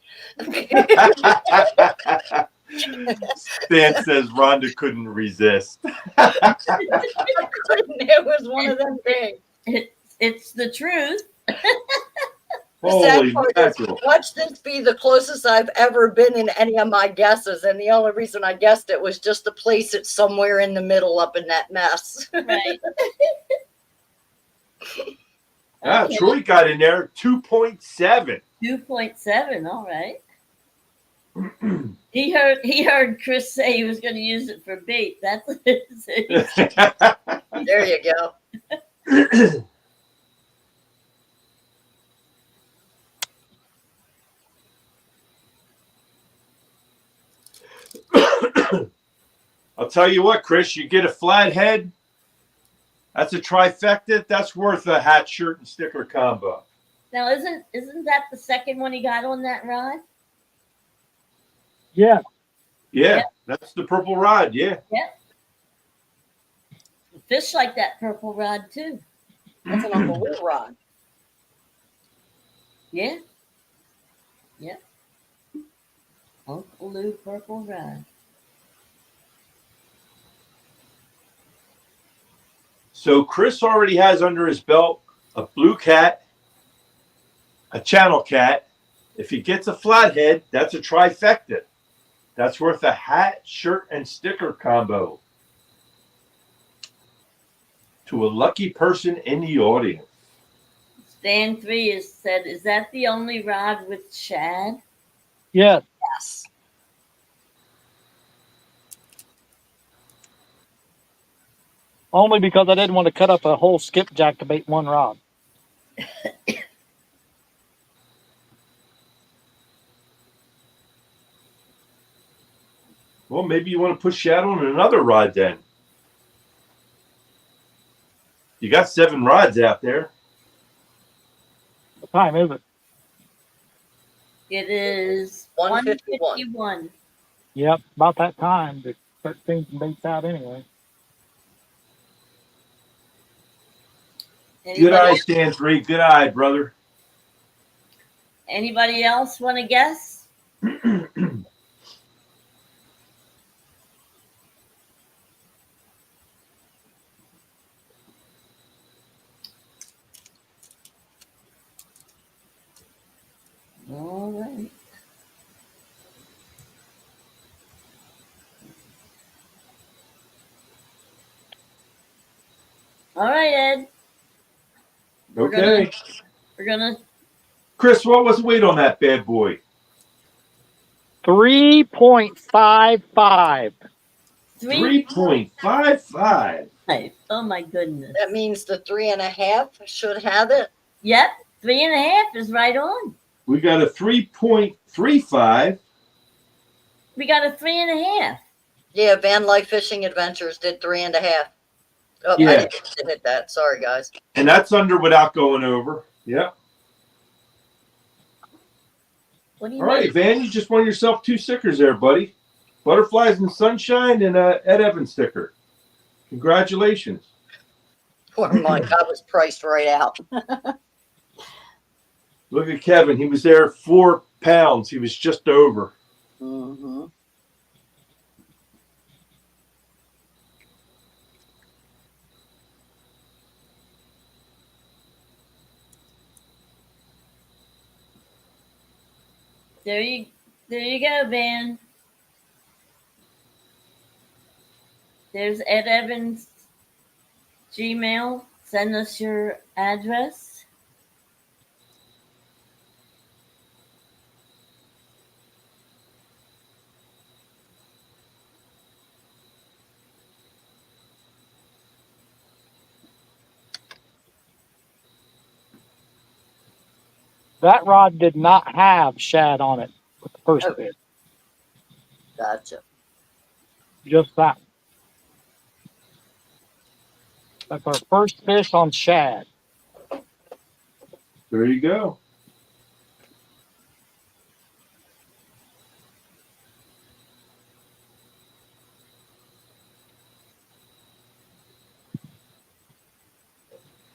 Stan says Rhonda couldn't resist. It was one of them things. It's the truth. The sad Holy part is, mackerel. watch this be the closest I've ever been in any of my guesses. And the only reason I guessed it was just to place it somewhere in the middle up in that mess. Right. Ah, Okay. Troy got in there, 2.7. 2.7, all right. He heard Chris say he was going to use it for bait. That's what it is. There you go. I'll tell you what, Chris, you get a flathead, That's a trifecta. That's worth a hat, shirt, and sticker combo. Now, isn't that the second one he got on that rod? Yeah. Yeah, Yep. that's the purple rod. Yeah. Yep. The fish like that purple rod too. That's an Uncle Lou rod. Yeah. Yep. Uncle Lou purple rod. So Chris already has under his belt a blue cat, a channel cat. If he gets a flathead, that's a trifecta. That's worth a hat, shirt, and sticker combo to a lucky person in the audience. Stan 3 has said, is that the only rod with shad? Yes. Yes. Only because I didn't want to cut up a whole skipjack to bait one rod. Well, maybe you want to put shad on another rod then. You got 7 rods out there. What time is it? It is 151. 151. Yep, about that time to start seeing some baits out anyway. Good eye, Stan 3. Good eye, brother. Anybody else want to guess? All right. All right, Ed. Okay. We're gonna. Chris, what was the weight on that bad boy? 3.55. 3.55. Oh my goodness. That means the 3.5 should have it. Yep, 3.5 is right on. We got a 3.35. We got a 3.5. Yeah, Van Life Fishing Adventures did 3.5. Oh, Yeah. I didn't hit that. Sorry, guys. And that's under without going over. Yep. What do you All right, Van, you just won yourself 2 stickers there, buddy. Butterflies and Sunshine and a Ed Evans sticker. Congratulations. Poor Mike. I was priced right out. Look at Kevin. He was there 4 pounds. He was just over. Mm-hmm. There you go, Van. There's Ed Evans Gmail. Send us your address. That rod did not have shad on it with the first bit. Gotcha. Just that. That's our first fish on shad. There you go.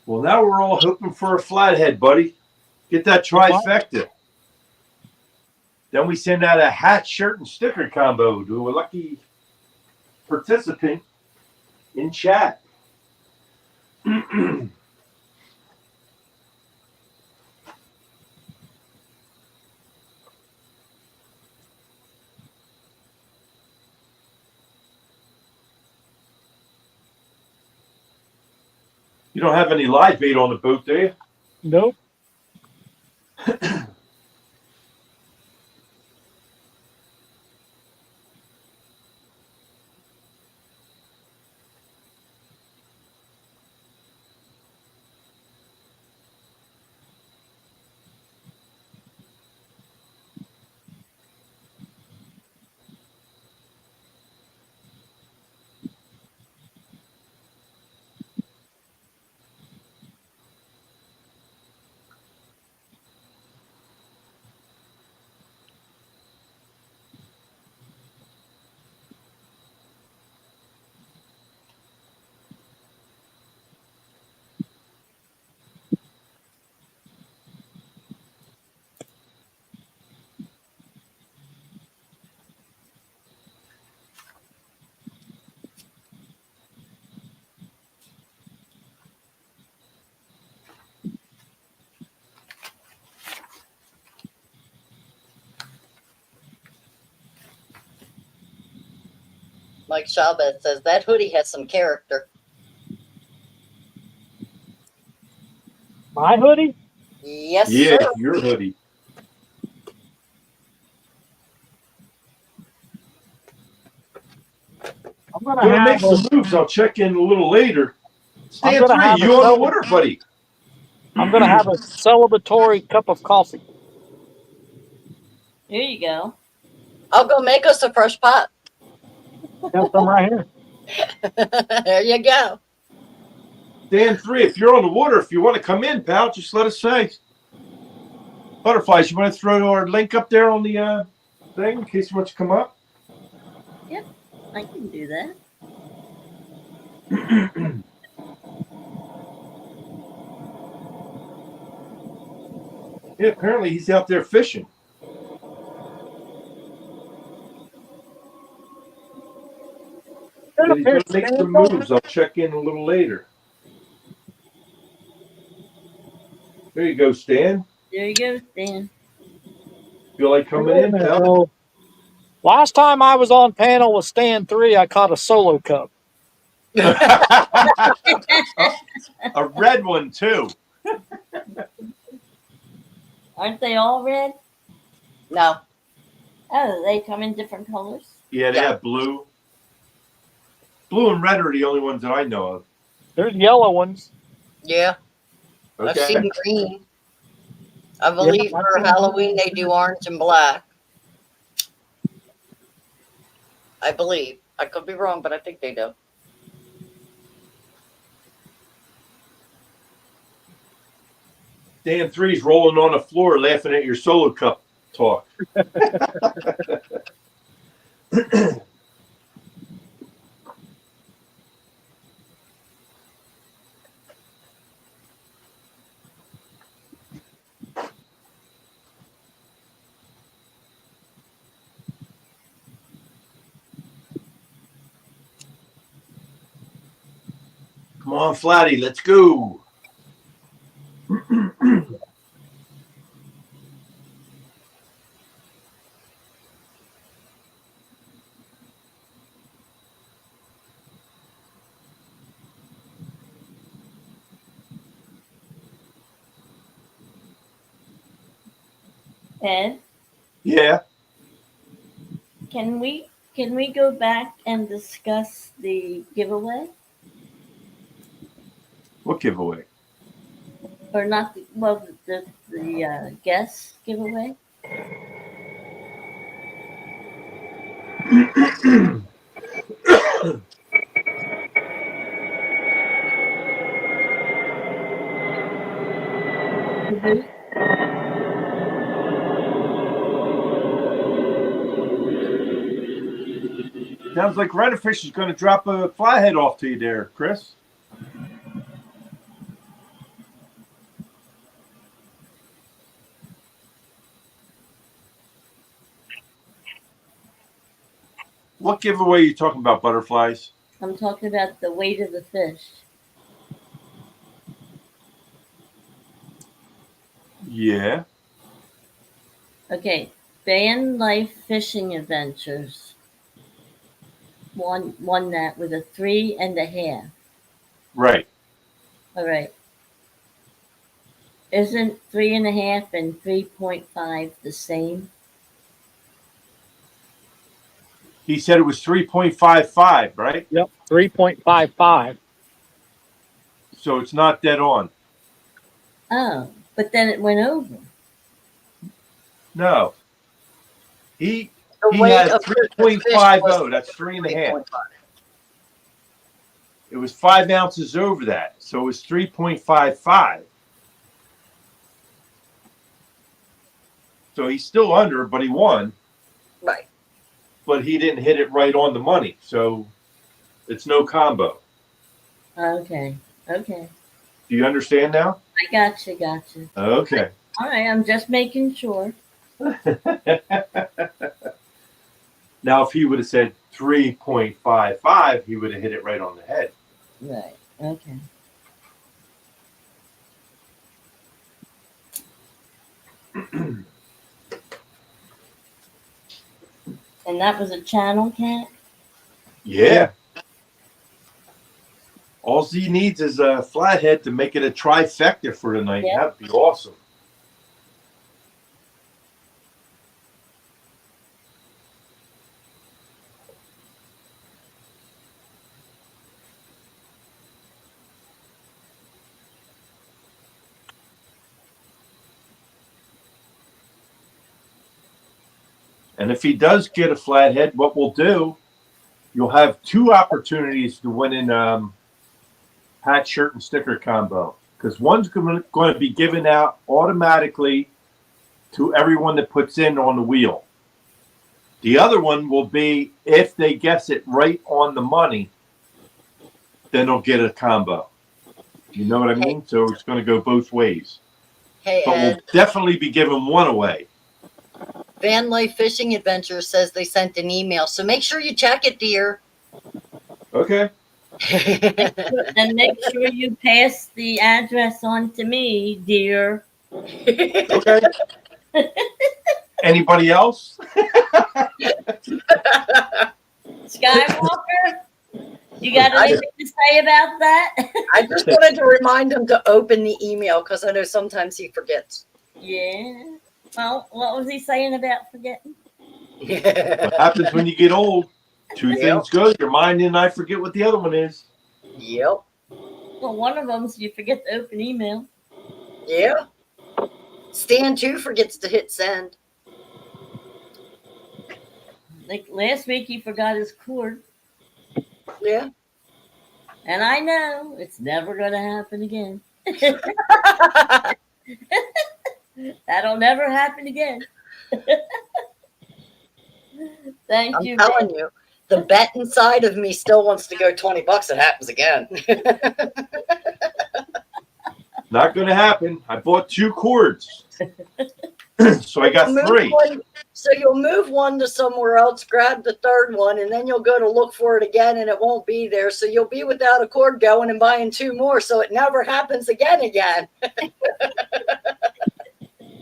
Well, now we're all hoping for a flathead, buddy. Get that trifecta. Then we send out a hat, shirt, and sticker combo to a lucky participant in chat. You don't have any live bait on the boat, do you? Nope. Mike Chavez says that hoodie has some character. My hoodie? Yes, Yeah, sir. your hoodie. I'm gonna Gonna make have a, some moves. I'll check in a little later. I'm Stand gonna three. have a You on the cel- water, buddy? I'm gonna have a celebratory cup of coffee. Here you go. I'll go make us a fresh pot. Got some right here. There you go. Stand three. If you're on the water, if you want to come in, pal, just let us say. Butterflies, you want to throw our link up there on the thing in case you want to come up? I can do that. Yeah, apparently he's out there fishing. Said he's going to make some moves. I'll check in a little later. There you go, Stan. There you go, Stan. Feel like coming in, pal? So, last time I was on panel with Stan 3, I caught a solo cup. A red one, too. Aren't they all red? No. Oh, they come in different colors. Yeah, they Yeah. have blue. Blue and red are the only ones that I know of. There's yellow ones. Yeah. I've Okay. seen green. I believe Yeah, I've for seen Halloween they do orange and black. I believe. I could be wrong, but I think they do. Dan Three's rolling on the floor laughing at your solo cup talk. Come on, Flatty, let's go. Ed, Yeah. can we go back and discuss the giveaway? What giveaway? Or not the, well, the guest giveaway? Sounds like Redfish is going to drop a flyhead off to you there, Chris. What giveaway are you talking about, Butterflies? I'm talking about the weight of the fish. Yeah. Okay, Van Life Fishing Adventures won that with a 3.5. Right. All right. Isn't 3.5 and 3.5 the same? He said it was 3.55, right? Yep, 3.55. So it's not dead on. Oh, but then it went over. No. He The He weight had of the 3.50. fish was That's 3.5. 3.5. It was 5 ounces over that. So it was 3.55. So he's still under, but he won. Right. But he didn't hit it right on the money. So it's no combo. Okay. Okay. Do you understand now? I gotcha. Okay. All right. I'm just making sure. Now, if he would have said 3.55, he would have hit it right on the head. Right. Okay. And that was a channel cat? Yeah. All he needs is a flathead to make it a trifecta for the night. Yeah. That'd be awesome. And if he does get a flathead, what we'll do, you'll have two opportunities to win in hat, shirt, and sticker combo. Because one's going to be given out automatically to everyone that puts in on the wheel. The other one will be if they guess it right on the money, then they'll get a combo. You know what I mean? So it's going to go both ways. Hey, But we'll Ed, definitely be giving one away. Van Life Fishing Adventure says they sent an email, so make sure you check it, dear. Okay. And make sure you pass the address on to me, dear. Okay. Anybody else? Skywalker, you got anything to say about that? I just wanted to remind him to open the email because I know sometimes he forgets. Yeah. Well, what was he saying about forgetting? What happens when you get old? Two Yep. things go. Your mind and I forget what the other one is. Yep. Well, one of them is you forget to open email. Yeah. Stan too forgets to hit send. Like last week, he forgot his cord. Yeah. And I know it's never going to happen again. That'll never happen again. Thank I'm you. telling you, the bet inside of me still wants to go $20. It happens again. Not going to happen. I bought 2 cords. So I got 3. So you'll move one to somewhere else, grab the third one, and then you'll go to look for it again, and it won't be there. So you'll be without a cord going and buying 2 more, so it never happens again.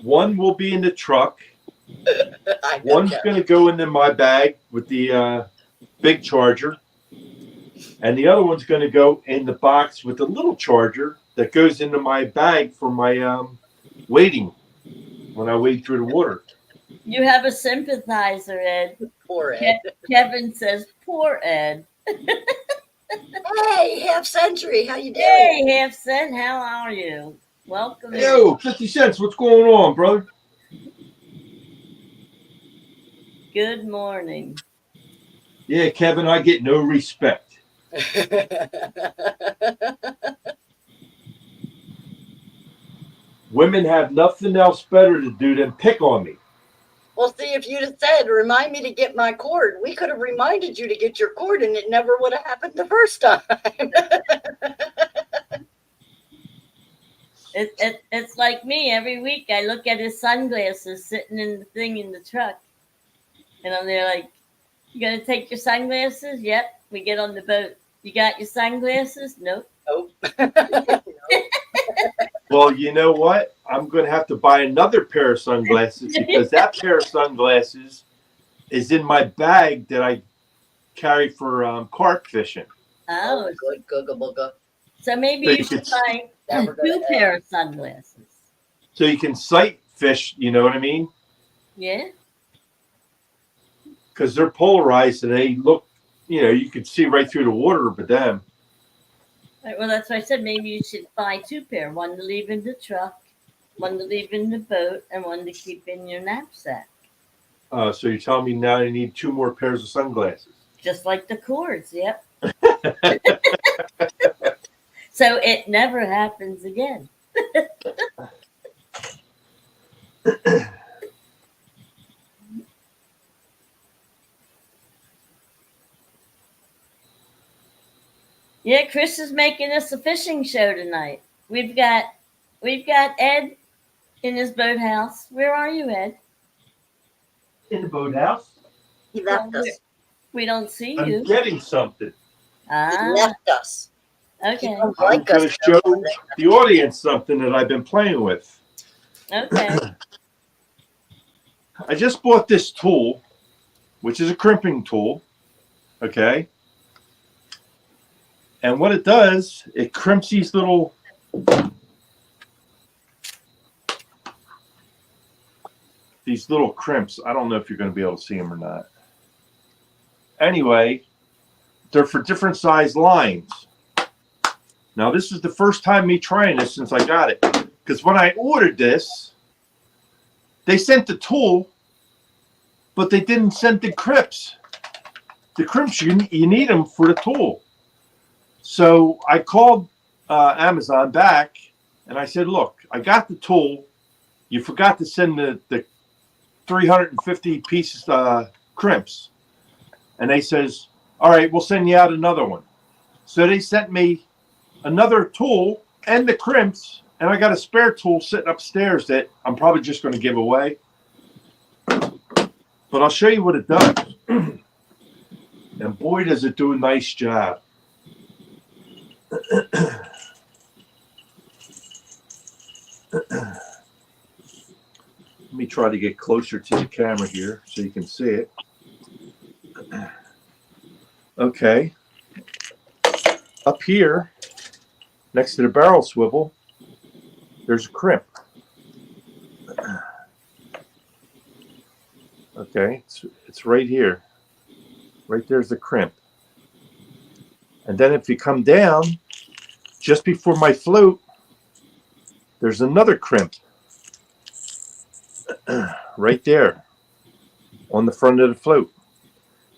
One will be in the truck. I know One's that. going to go into my bag with the big charger. And the other one's going to go in the box with the little charger that goes into my bag for my wading when I wade through the water. You have a sympathizer, Ed. Poor Ed. Kevin says, poor Ed. Hey, half century, how you doing? Hey, Half Cent, how are you? Welcome. Yo, 50 cents. What's going on, brother? Good morning. Yeah, Kevin, I get no respect. Women have nothing else better to do than pick on me. Well, see, if you'd have said, remind me to get my cord, we could have reminded you to get your cord, and it never would have happened the first time. It's like me. Every week I look at his sunglasses sitting in the thing in the truck. And I'm there like, you going to take your sunglasses? Yep. We get on the boat. You got your sunglasses? Nope. Nope. Well, you know what? I'm going to have to buy another pair of sunglasses because that pair of sunglasses is in my bag that I carry for carp fishing. Oh, Good, googa booga. so maybe you should buy Never gonna 2 pair of sunglasses. So you can sight fish, you know what I mean? Yeah. Because they're polarized and they look, you can see right through the water with them. Right, well, that's why I said maybe you should buy 2 pair. One to leave in the truck, one to leave in the boat, and one to keep in your knapsack. So you're telling me now I need 2 more pairs of sunglasses. Just like the cords, yep. So it never happens again. Yeah, Chris is making us a fishing show tonight. We've got Ed in his boathouse. Where are you, Ed? In the boathouse? He left us. We don't see I'm you. getting something. He Ah, left us. He okay. don't I'm like going us. to show the audience something that I've been playing with. Okay. I just bought this tool, which is a crimping tool. Okay. And what it does, it crimps these little crimps. I don't know if you're going to be able to see them or not. Anyway, they're for different size lines. Now, this is the first time me trying this since I got it. Because when I ordered this, they sent the tool, but they didn't send the crimps. The crimps, you need them for the tool. So I called Amazon back, and I said, look, I got the tool. You forgot to send the 350 pieces crimps. And they says, all right, we'll send you out another one. So they sent me another tool and the crimps, and I got a spare tool sitting upstairs that I'm probably just going to give away. But I'll show you what it does. And boy, does it do a nice job. Let me try to get closer to the camera here so you can see it. Okay. Up here, next to the barrel swivel, there's a crimp. Okay, it's right here. Right there's the crimp. And then if you come down, just before my float, there's another crimp. Right there on the front of the float.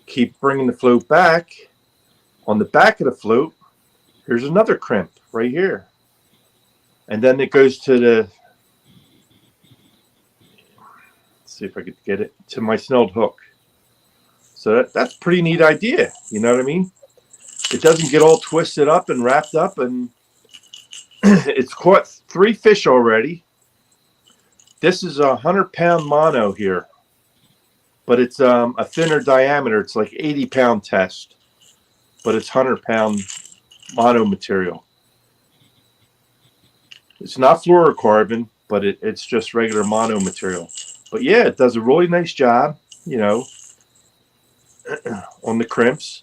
Keep bringing the float back. On the back of the float, here's another crimp right here. And then it goes to the, let's see if I could get it, to my snelled hook. So that's a pretty neat idea. You know what I mean? It doesn't get all twisted up and wrapped up, and it's caught 3 fish already. This is a 100-pound mono here, but it's a thinner diameter. It's like 80-pound test, but it's 100-pound mono material. It's not fluorocarbon, but it's just regular mono material. But yeah, it does a really nice job, you know, on the crimps.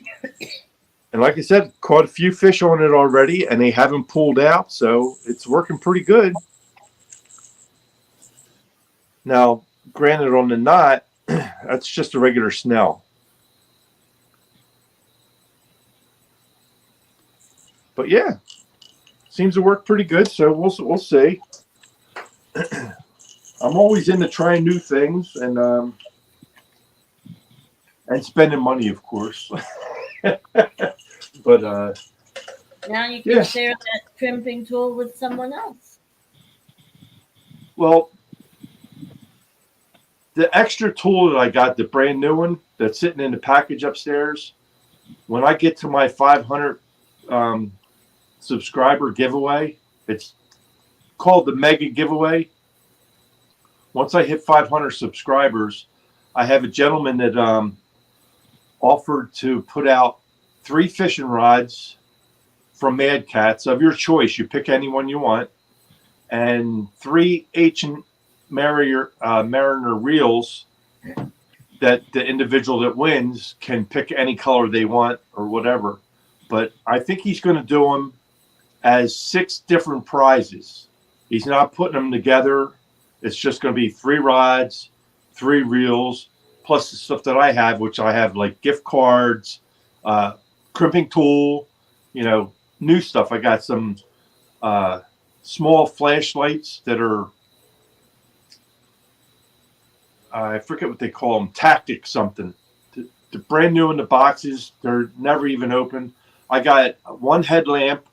And like I said, caught a few fish on it already, and they haven't pulled out, so it's working pretty good. Now, granted, on the knot, that's just a regular snell. But yeah, seems to work pretty good, so we'll see. I'm always into trying new things and spending money, of course. But now you can share that crimping tool with someone else. Well, the extra tool that I got, the brand new one that's sitting in the package upstairs, when I get to my 500 subscriber giveaway, it's called the mega giveaway. Once I hit 500 subscribers, I have a gentleman that offered to put out 3 fishing rods from Mad Cats of your choice. You pick any one you want, and 3 Ancient Mariner reels that the individual that wins can pick any color they want or whatever. But I think he's going to do them as 6 different prizes. He's not putting them together. It's just going to be 3 rods, 3 reels, plus the stuff that I have, which I have like gift cards, crimping tool, you know, new stuff. I got some small flashlights that are, I forget what they call them, Tactic something. They're brand new in the boxes. They're never even open. I got one headlamp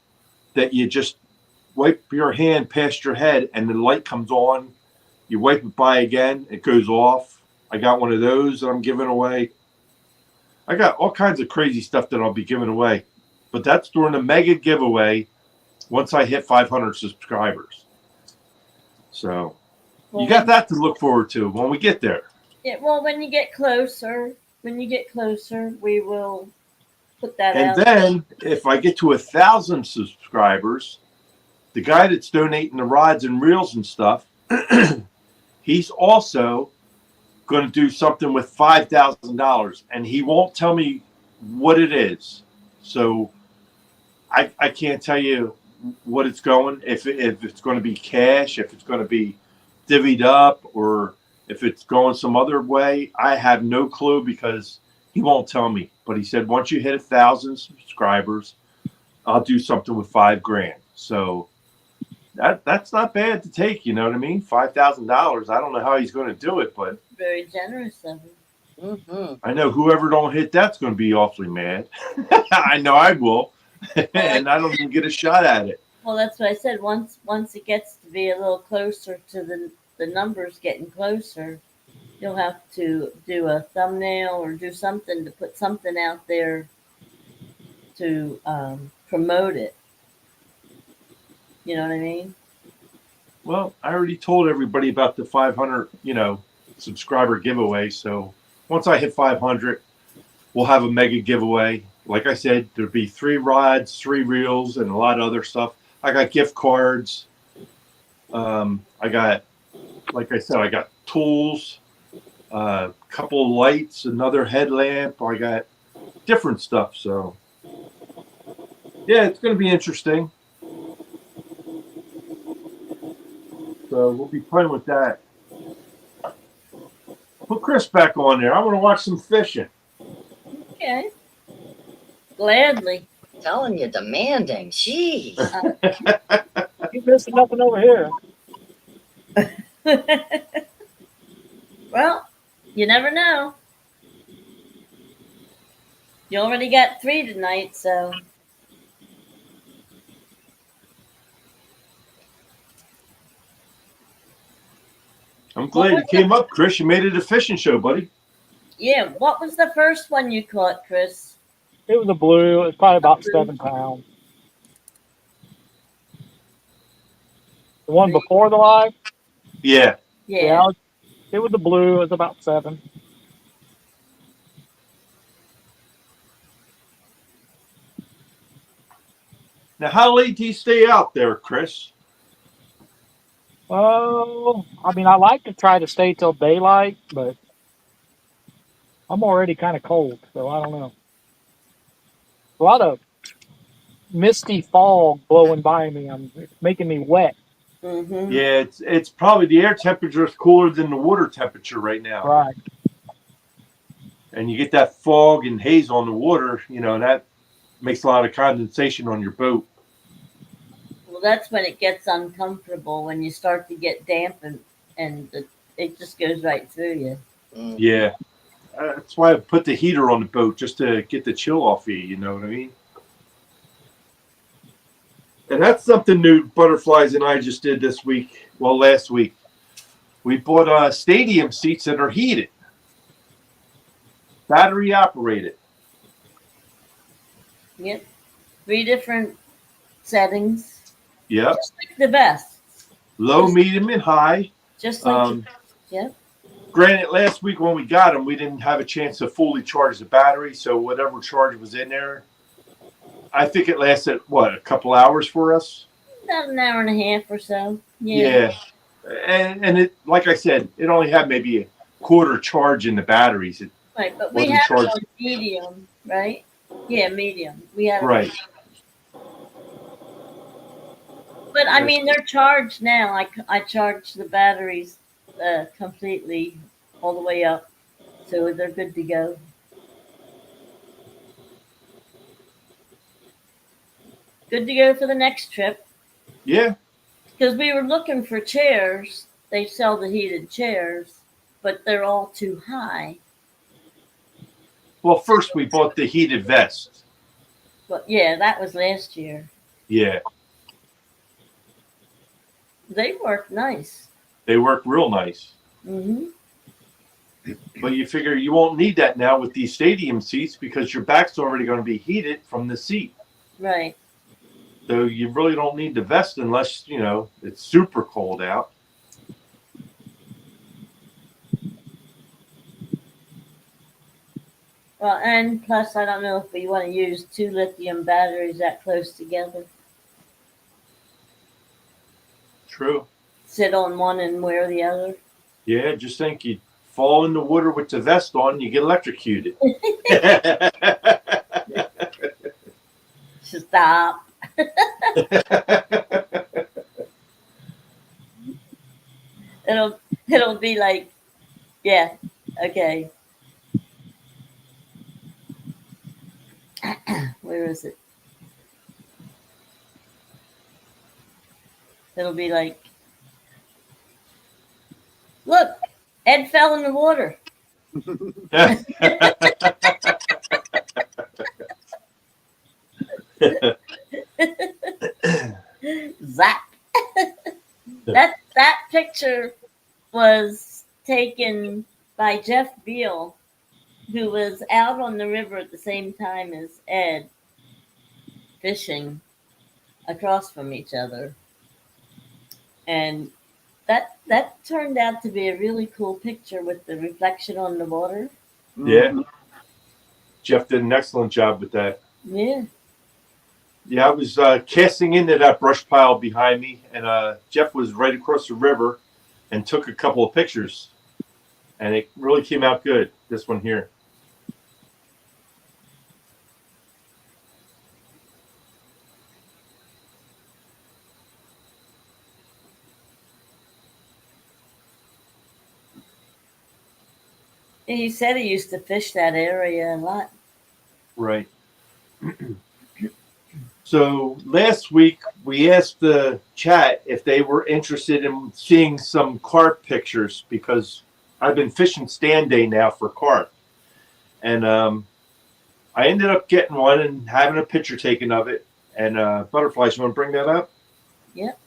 that you just wipe your hand past your head and the light comes on. You wipe it by again, it goes off. I got one of those that I'm giving away. I got all kinds of crazy stuff that I'll be giving away. But that's during the mega giveaway once I hit 500 subscribers. So you got that to look forward to when we get there. Yeah, well, when you get closer, we will put that out. And then if I get to 1,000 subscribers, the guy that's donating the rods and reels and stuff, he's also going to do something with $5,000, and he won't tell me what it is. So I can't tell you what it's going. If it's going to be cash, if it's going to be divvied up, or if it's going some other way, I have no clue because he won't tell me. But he said once you hit 1,000 subscribers, I'll do something with $5,000. So that's not bad to take. You know what I mean? $5,000. I don't know how he's going to do it, but Very generous of him. Mm-hmm. I know whoever don't hit that's going to be awfully mad. I know I will, and I don't even get a shot at it. Well, that's what I said. Once it gets to be a little closer to the numbers getting closer, you'll have to do a thumbnail or do something to put something out there to promote it. You know what I mean? Well, I already told everybody about the 500, subscriber giveaway. So once I hit 500, we'll have a mega giveaway. Like I said, there'll be 3 rods, 3 reels, and a lot of other stuff. I got gift cards. I got, like I said, I got tools, a couple of lights, another headlamp. I got different stuff. So yeah, it's going to be interesting. So we'll be playing with that. Put Chris back on there. I want to watch some fishing. Okay. Gladly. Telling you, demanding. Jeez. You missing nothing over here. Well, you never know. You already got 3 tonight, so I'm glad you came up, Chris. You made it a fishing show, buddy. yeah. What was the first one you caught, Chris? It was a blue. It was probably about 7 pounds. The one before the live? Yeah. Yeah. It was a blue. It was about 7. Now, how late do you stay out there, Chris? Oh, I mean, I like to try to stay till daylight, but I'm already kind of cold, so I don't know. A lot of misty fog blowing by me. It's making me wet. Mm-hmm. Yeah, it's probably the air temperature is cooler than the water temperature right now. Right. And you get that fog and haze on the water, and that makes a lot of condensation on your boat. Well, that's when it gets uncomfortable, when you start to get damp and it just goes right through you. Mm. Yeah. That's why I put the heater on the boat, just to get the chill off you, you know what I mean? And that's something new Butterflies and I just did this week. Well, last week. We bought stadium seats that are heated. Battery operated. Yep. 3 different settings. Yep. Just like the vests. Low, medium, and high. Just like yep. Granted, last week when we got them, we didn't have a chance to fully charge the battery. So whatever charge was in there, I think it lasted, a couple hours for us? About an hour and a half or so. Yeah. And it, like I said, it only had maybe a quarter charge in the batteries. Right, but we wasn't had charged. it on medium, right? Yeah, medium. We had it Right. But I mean, they're charged now. I charged the batteries completely all the way up, so they're good to go. Good to go for the next trip. Yeah. Because we were looking for chairs. They sell the heated chairs, but they're all too high. Well, first we bought the heated vest. But yeah, that was last year. Yeah. They work nice. They work real nice. Mm-hmm. But you figure you won't need that now with these stadium seats because your back's already going to be heated from the seat. Right. So you really don't need the vest unless, it's super cold out. Well, and plus, I don't know if we want to use 2 lithium batteries that close together. True. Sit on one and wear the other. Yeah, just think you fall in the water with the vest on, you get electrocuted. So Stop. It'll be like, yeah, okay. Where is it? It'll be like, look, Ed fell in the water. Zap. That picture was taken by Jeff Beal, who was out on the river at the same time as Ed, fishing across from each other. And that turned out to be a really cool picture with the reflection on the water. Yeah. Jeff did an excellent job with that. Yeah. Yeah, I was casting into that brush pile behind me, and Jeff was right across the river and took a couple of pictures. And it really came out good, this one here. And he said he used to fish that area a lot. Right. So last week we asked the chat if they were interested in seeing some carp pictures, because I've been fishing stand day now for carp. And I ended up getting one and having a picture taken of it. And Butterflies, you want to bring that up? Yep.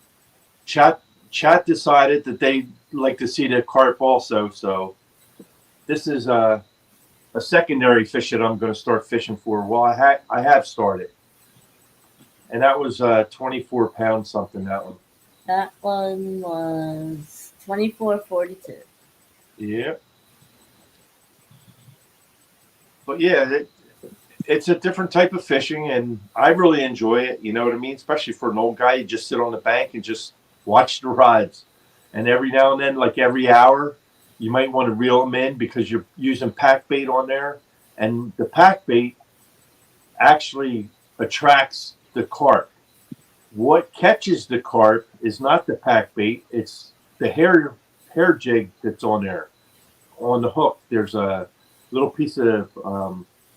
Chat decided that they'd like to see the carp also. So this is a secondary fish that I'm going to start fishing for. Well, I have started. And that was 24 pounds something, that one. That one was 24.42. Yeah. But yeah, it's a different type of fishing, and I really enjoy it. You know what I mean? Especially for an old guy, you just sit on the bank and just watch the rods. And every now and then, like every hour, you might want to reel them in because you're using pack bait on there. And the pack bait actually attracts the carp. What catches the carp is not the pack bait, it's the hair jig that's on there. On the hook, there's a little piece of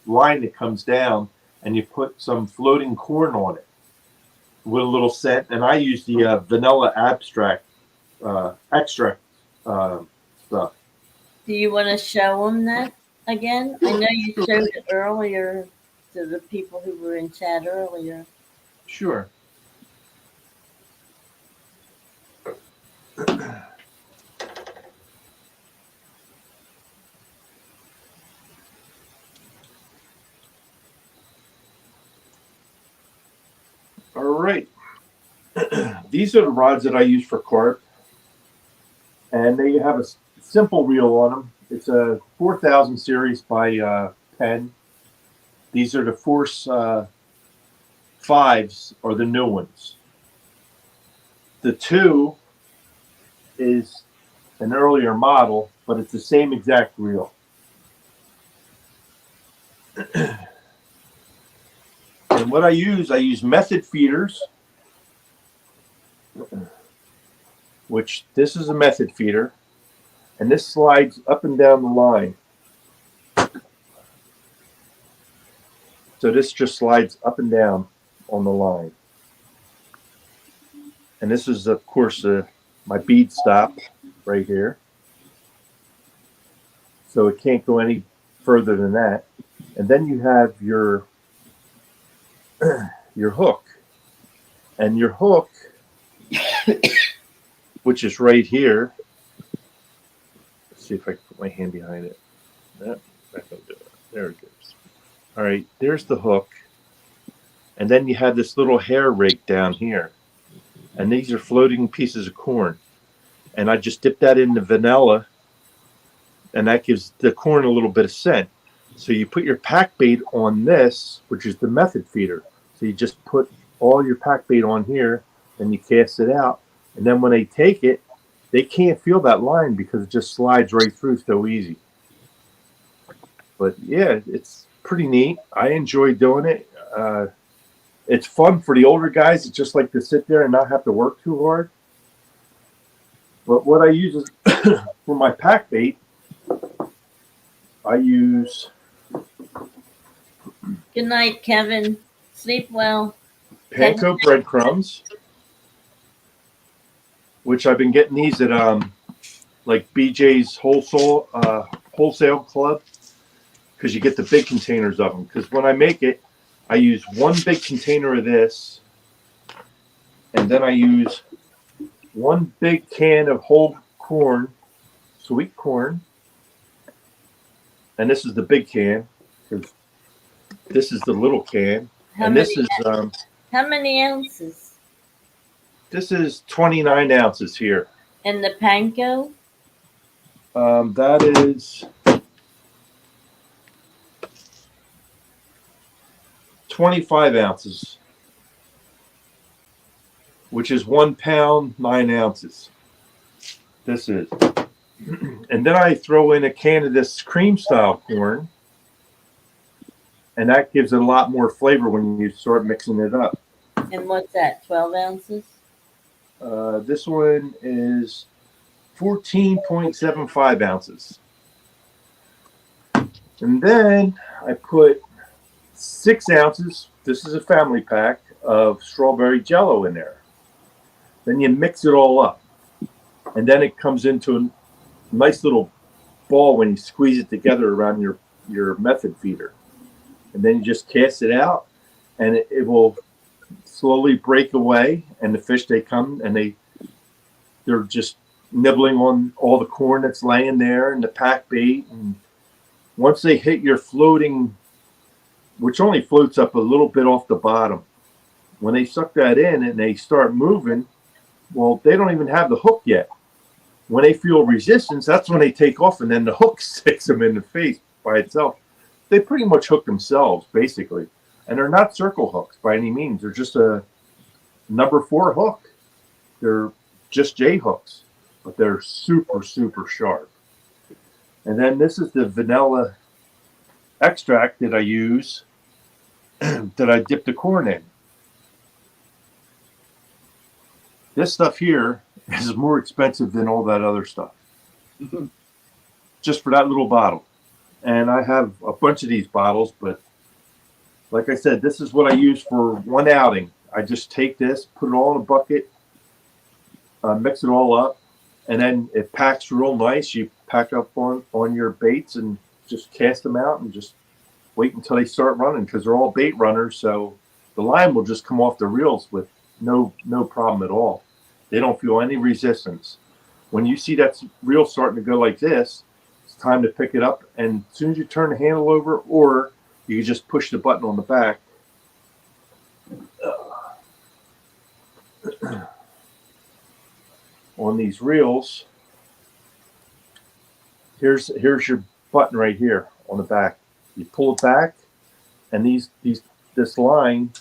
line that comes down, and you put some floating corn on it with a little scent. And I use the vanilla extract stuff. Do you want to show them that again? I know you showed it earlier to the people who were in chat earlier. Sure. All right. These are the rods that I use for carp, and they have a simple reel on them. It's a 4000 series by Penn. These are the Force 5s, or the new ones. The 2 is an earlier model, but it's the same exact reel. And what I use method feeders, which this is a method feeder, and this slides up and down the line. So this just slides up and down on the line. And this is, of course, my bead stop right here. So it can't go any further than that. And then you have your hook. And your hook, which is right here. Let's see if I can put my hand behind it. Nope, not gonna do it. There it goes. All right, there's the hook. And then you have this little hair rake down here. And these are floating pieces of corn. And I just dip that in the vanilla, and that gives the corn a little bit of scent. So you put your pack bait on this, which is the method feeder. So you just put all your pack bait on here, and you cast it out. And then when they take it, they can't feel that line because it just slides right through so easy. But yeah, it's pretty neat. I enjoy doing it. It's fun for the older guys that just like to sit there and not have to work too hard. But what I use is for my pack bait, I use Good night, Kevin. Sleep well. panko breadcrumbs, which I've been getting these at like BJ's wholesale club, because you get the big containers of them. Because when I make it, I use one big container of this, and then I use one big can of whole corn, sweet corn, and this is the big can. This is the little can, and this is how many ounces? This is 29 ounces here. And the panko? That is 25 ounces, which is 1 pound, 9 ounces. This is. And then I throw in a can of this cream style corn, and that gives it a lot more flavor when you start mixing it up. And what's that, 12 ounces? This one is 14.75 ounces. And then I put 6 ounces, this is a family pack, of strawberry jello in there. Then you mix it all up. And then it comes into a nice little ball when you squeeze it together around your method feeder. And then you just cast it out, and it will slowly break away, and the fish, they come and they're just nibbling on all the corn that's laying there and the pack bait. And once they hit your floating, which only floats up a little bit off the bottom, when they suck that in and they start moving, well, they don't even have the hook yet. When they feel resistance, that's when they take off, and then the hook sticks them in the face by itself. They pretty much hook themselves, basically. And they're not circle hooks by any means. They're just a number 4 hook. They're just J hooks, but they're super, super sharp. And then this is the vanilla extract that I use that I dip the corn in. This stuff here is more expensive than all that other stuff. Just for that little bottle. And I have a bunch of these bottles, but like I said, this is what I use for one outing. I just take this, put it all in a bucket, mix it all up, and then it packs real nice. You pack up on your baits and just cast them out and just wait until they start running, because they're all bait runners. So the line will just come off the reels with no problem at all. They don't feel any resistance. When you see that reel starting to go like this, it's time to pick it up. And as soon as you turn the handle over, or you can just push the button on the back. On these reels, here's your button right here on the back. You pull it back, and this line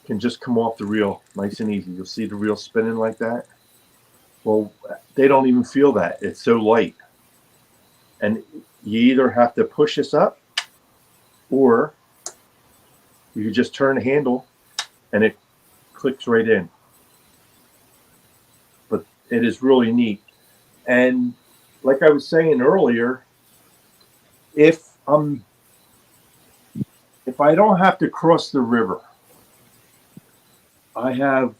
can just come off the reel nice and easy. You'll see the reel spinning like that. Well, they don't even feel that. It's so light. And you either have to push this up, or you just turn the handle and it clicks right in. But it is really neat. And like I was saying earlier, if I don't have to cross the river, I have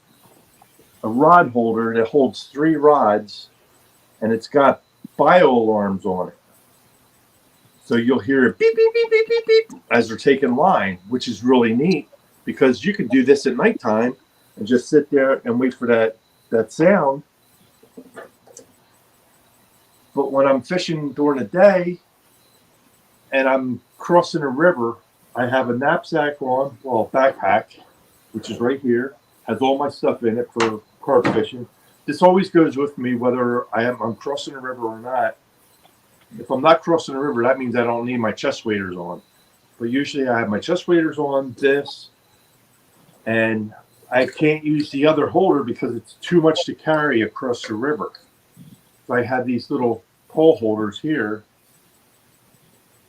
a rod holder that holds 3 rods, and it's got bio alarms on it. So you'll hear it beep, beep, beep, beep, beep, beep as they're taking line, which is really neat, because you can do this at nighttime and just sit there and wait for that sound. But when I'm fishing during the day and I'm crossing a river, I have a knapsack on, well, a backpack, which is right here, has all my stuff in it for carp fishing. This always goes with me whether I'm crossing a river or not. If I'm not crossing a river, that means I don't need my chest waders on. But usually I have my chest waders on, this, and I can't use the other holder because it's too much to carry across the river. So I have these little pole holders here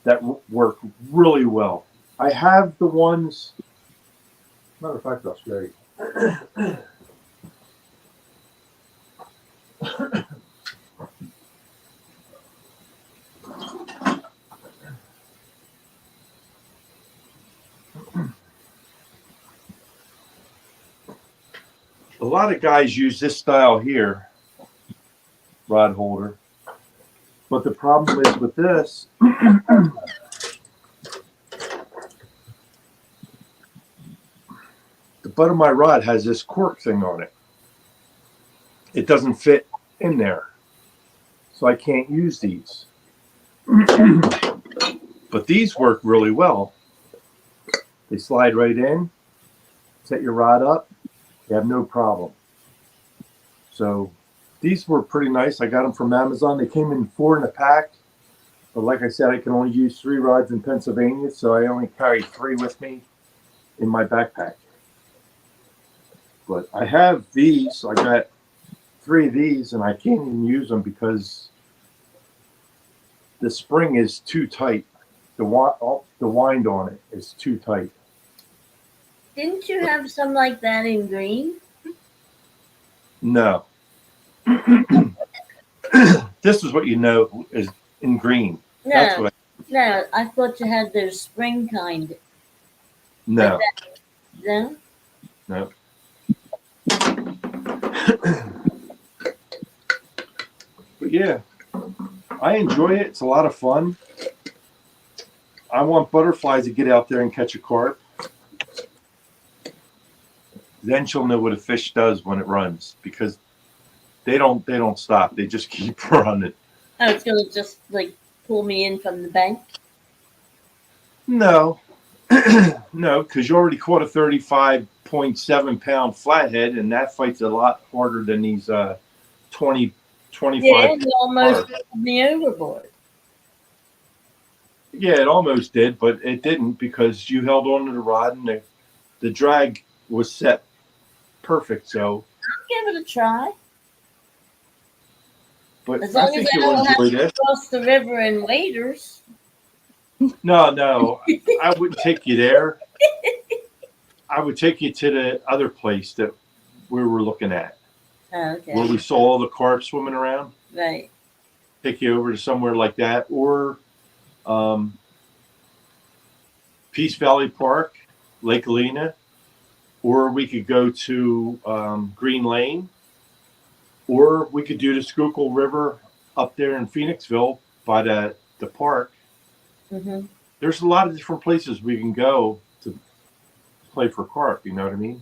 that work really well. I have the ones Matter of fact, that's great. A lot of guys use this style here, rod holder. But the problem is with this, the butt of my rod has this cork thing on it. It doesn't fit in there. So I can't use these. But these work really well. They slide right in, set your rod up, you have no problem. So these were pretty nice. I got them from Amazon. They came in 4 in a pack. But like I said, I can only use 3 rods in Pennsylvania, so I only carry 3 with me in my backpack. But I have these. I got 3 of these, and I can't even use them because the spring is too tight. The wind on it is too tight. Didn't you have some like that in green? No. This is what you know is in green. That's No, what no. I thought you had those spring kind. no. No. No. But yeah, I enjoy it. It's a lot of fun. I want butterflies to get out there and catch a carp. Then she'll know what a fish does when it runs, because they don't stop. They just keep running. Oh, it's gonna just like pull me in from the bank. No. No, because you already caught a 35.7 pound flathead, and that fight's a lot harder than these 20, 25. Yeah, you almost pulled me overboard. Yeah, it almost did, but it didn't, because you held on to the rod and the drag was set perfect. So, I'll give it a try. but As I long as think I you'll don't have enjoy to this. cross the river in waders. No, I wouldn't take you there. I would take you to the other place that we were looking at, Oh, okay. where we saw all the carp swimming around. Right. Take you over to somewhere like that, or Peace Valley Park, Lake Alina, or we could go to Green Lane, or we could do the Schuylkill River up there in Phoenixville by the park. Mm-hmm. There's a lot of different places we can go to play for carp, you know what I mean?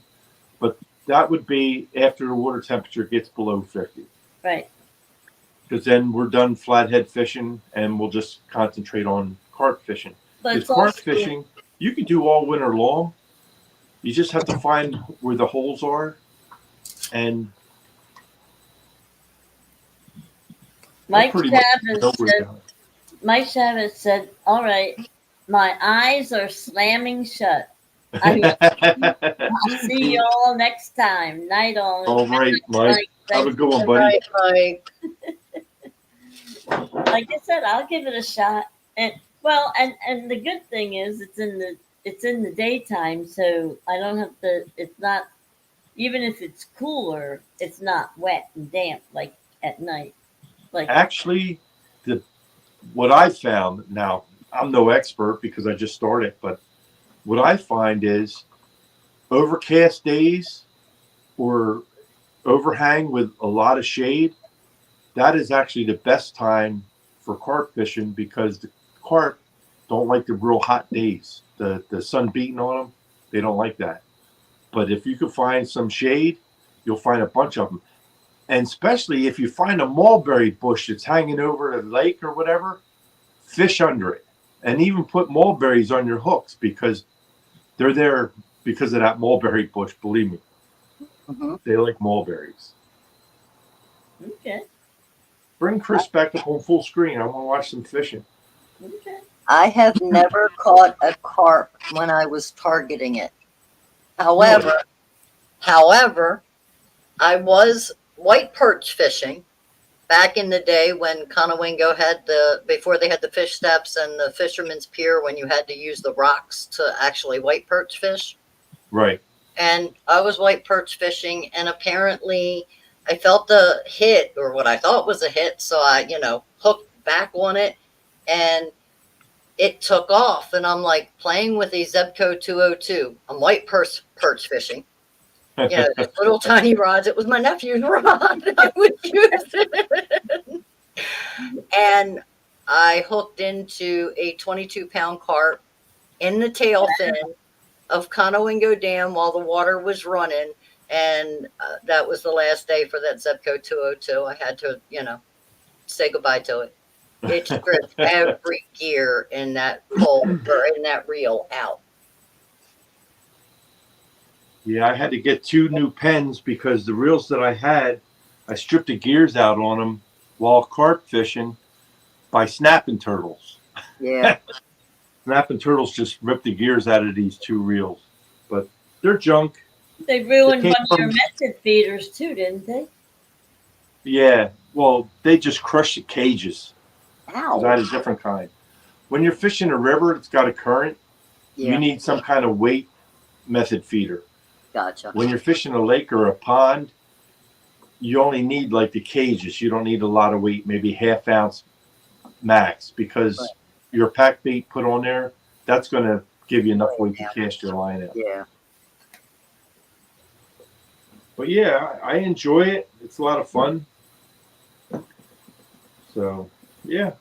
But that would be after the water temperature gets below 50. Right. Because then we're done flathead fishing and we'll just concentrate on carp fishing. But Because it's carp also fishing, you can do all winter long. You just have to find where the holes are. And Mike pretty much Chavez know where said, to go. Mike Chavez said, "All right, my eyes are slamming shut. I'll see you all next time. Night all." All right, Mike. Have a good one, buddy. Right. Like I said, I'll give it a shot. And and the good thing is it's in the daytime, so I don't have to. It's not, even if it's cooler, it's not wet and damp like at night. Like Actually, what I found, now I'm no expert because I just started, but what I find is overcast days or overhang with a lot of shade, that is actually the best time for carp fishing, because the carp don't like the real hot days. The sun beating on them, they don't like that. But if you can find some shade, you'll find a bunch of them. And especially if you find a mulberry bush that's hanging over a lake or whatever, fish under it. And even put mulberries on your hooks, because they're there because of that mulberry bush, believe me. Mm-hmm. They like mulberries. okay, Bring Chris back up on full screen. I want to watch some fishing. okay. I have never caught a carp when I was targeting it. However, I was white perch fishing back in the day when Conowingo had before they had the fish steps and the fisherman's pier, when you had to use the rocks to actually white perch fish. Right. and I was white perch fishing, and apparently I felt the hit, or what I thought was a hit, so I, hooked back on it, and it took off, and I'm like playing with a Zebco 202. I'm white perch fishing. Those little tiny rods. It was my nephew's rod. I would use it. And I hooked into a 22-pound carp in the tail fin of Conowingo Dam while the water was running. And that was the last day for that Zebco 202. I had to, say goodbye to it. It stripped every gear in that pole or in that reel out. Yeah, I had to get 2 new pens because the reels that I had, I stripped the gears out on them while carp fishing by snapping turtles. Yeah. Snapping turtles just ripped the gears out of these 2 reels, but they're junk. They ruined They one came of your from- method feeders too, didn't they? Yeah, well, they just crushed the cages. Ow. 'Cause I had a different kind. When you're fishing a river that's got a current, Yeah. you need some kind of weight method feeder. Gotcha. When you're fishing a lake or a pond, you only need like the cages. You don't need a lot of weight, maybe ½ ounce max, because Right. your pack bait put on there, that's going to give you enough weight to cast your line out. Yeah. But yeah, I enjoy it. It's a lot of fun. So yeah,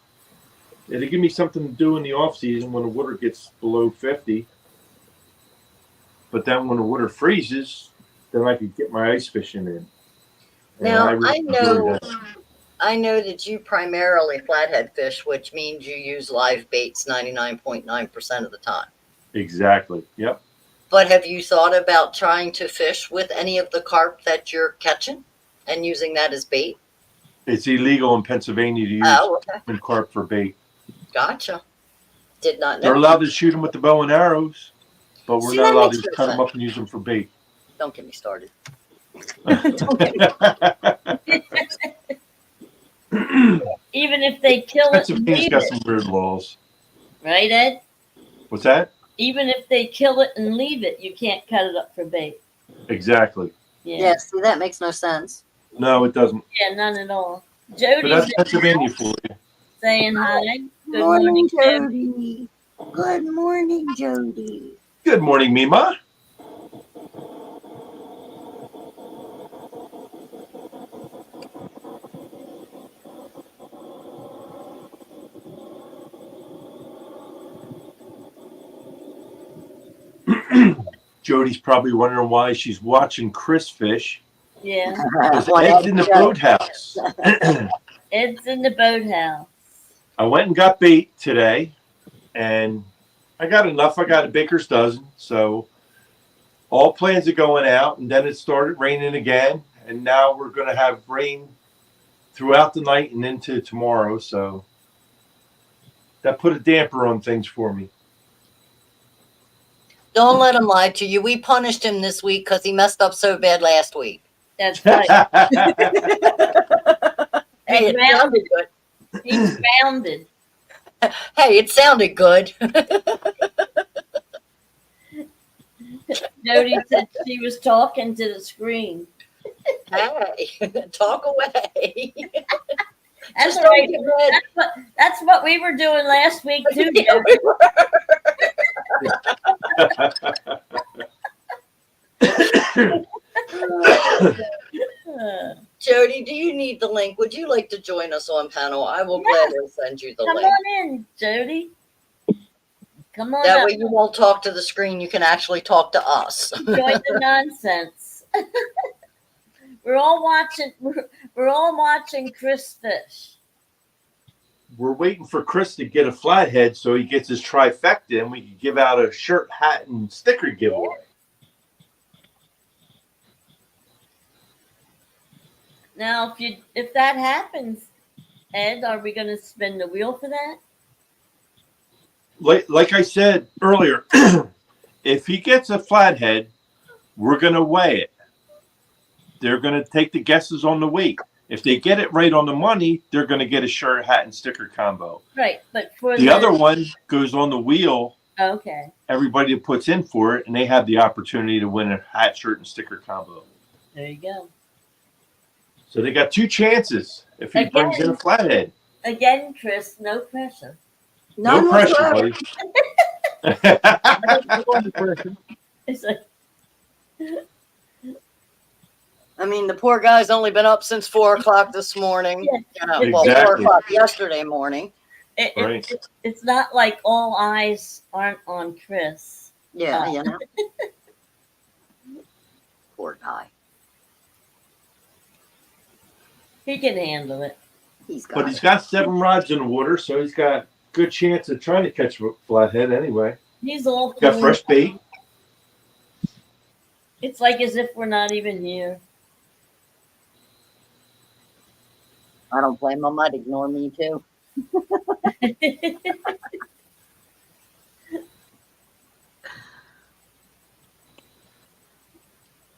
it'll give me something to do in the off season when the water gets below 50. But then when the water freezes, then I could get my ice fishing in. And Now, really I enjoy know that. I know that you primarily flathead fish, which means you use live baits 99.9% of the time. Exactly. Yep. But have you thought about trying to fish with any of the carp that you're catching and using that as bait? It's illegal in Pennsylvania to use Oh, okay. open carp for bait. Gotcha. Did not They're know. allowed to shoot them with the bow and arrows, but we're See, not that allowed makes to no cut them sense. up and use them for bait. Don't get me started. Don't get me Even if they kill it and Pennsylvania's leave got it, some weird laws. right, Ed? What's that? Even if they kill it and leave it, you can't cut it up for bait. Exactly. Yeah, see, that makes no sense. No, it doesn't. yeah, none at all. But Jody's that's Pennsylvania for you. saying hi. Good morning, Jody. Jody. Good morning, Jody. Good morning, Mima. Jody's probably wondering why she's watching Chris fish. Yeah, Because Ed's in the boathouse. Ed's in the boathouse. I went and got bait today, and I got enough. I got a baker's dozen. So all plans are going out, and then it started raining again. And now we're going to have rain throughout the night and into tomorrow. So that put a damper on things for me. Don't let him lie to you. We punished him this week because he messed up so bad last week. That's right. Hey, it sounded good. He's grounded. Hey, it sounded good. Jody said she was talking to the screen. Hey, talk away. That's Just all right. don't get red. That's what we were doing last week too. Yeah, Jody. we were. Jody, do you need the link? Would you like to join us on panel? I will gladly send you the Come link. on in, Jody. Come on That up. way you won't talk to the screen. You can actually talk to us. Join the nonsense. We're all watching. We're all watching Chris fish. We're waiting for Chris to get a flathead so he gets his trifecta and we can give out a shirt, hat, and sticker giveaway. Now, if that happens, Ed, are we going to spin the wheel for that? Like I said earlier, if he gets a flathead, we're going to weigh it. They're going to take the guesses on the weight. If they get it right on the money, they're going to get a shirt, hat, and sticker combo. Right, but for The other one goes on the wheel Okay. everybody that puts in for it, and they have the opportunity to win a hat, shirt, and sticker combo. There you go. So they got 2 chances if he brings in a flathead. Again, Chris, no pressure. None No pressure, whatsoever. buddy. I don't feel any pressure. It's like, I mean, the poor guy's only been up since 4 o'clock this morning. Yeah. You know, well, 4 Exactly. o'clock yesterday morning. Right. it's not like all eyes aren't on Chris. Yeah, you know. Poor guy. He can handle it. He's got But it. he's got 7 rods in the water, so he's got good chance of trying to catch a flathead anyway. He's all Got cool. fresh bait. It's like as if we're not even here. I don't blame him. I'd ignore me too.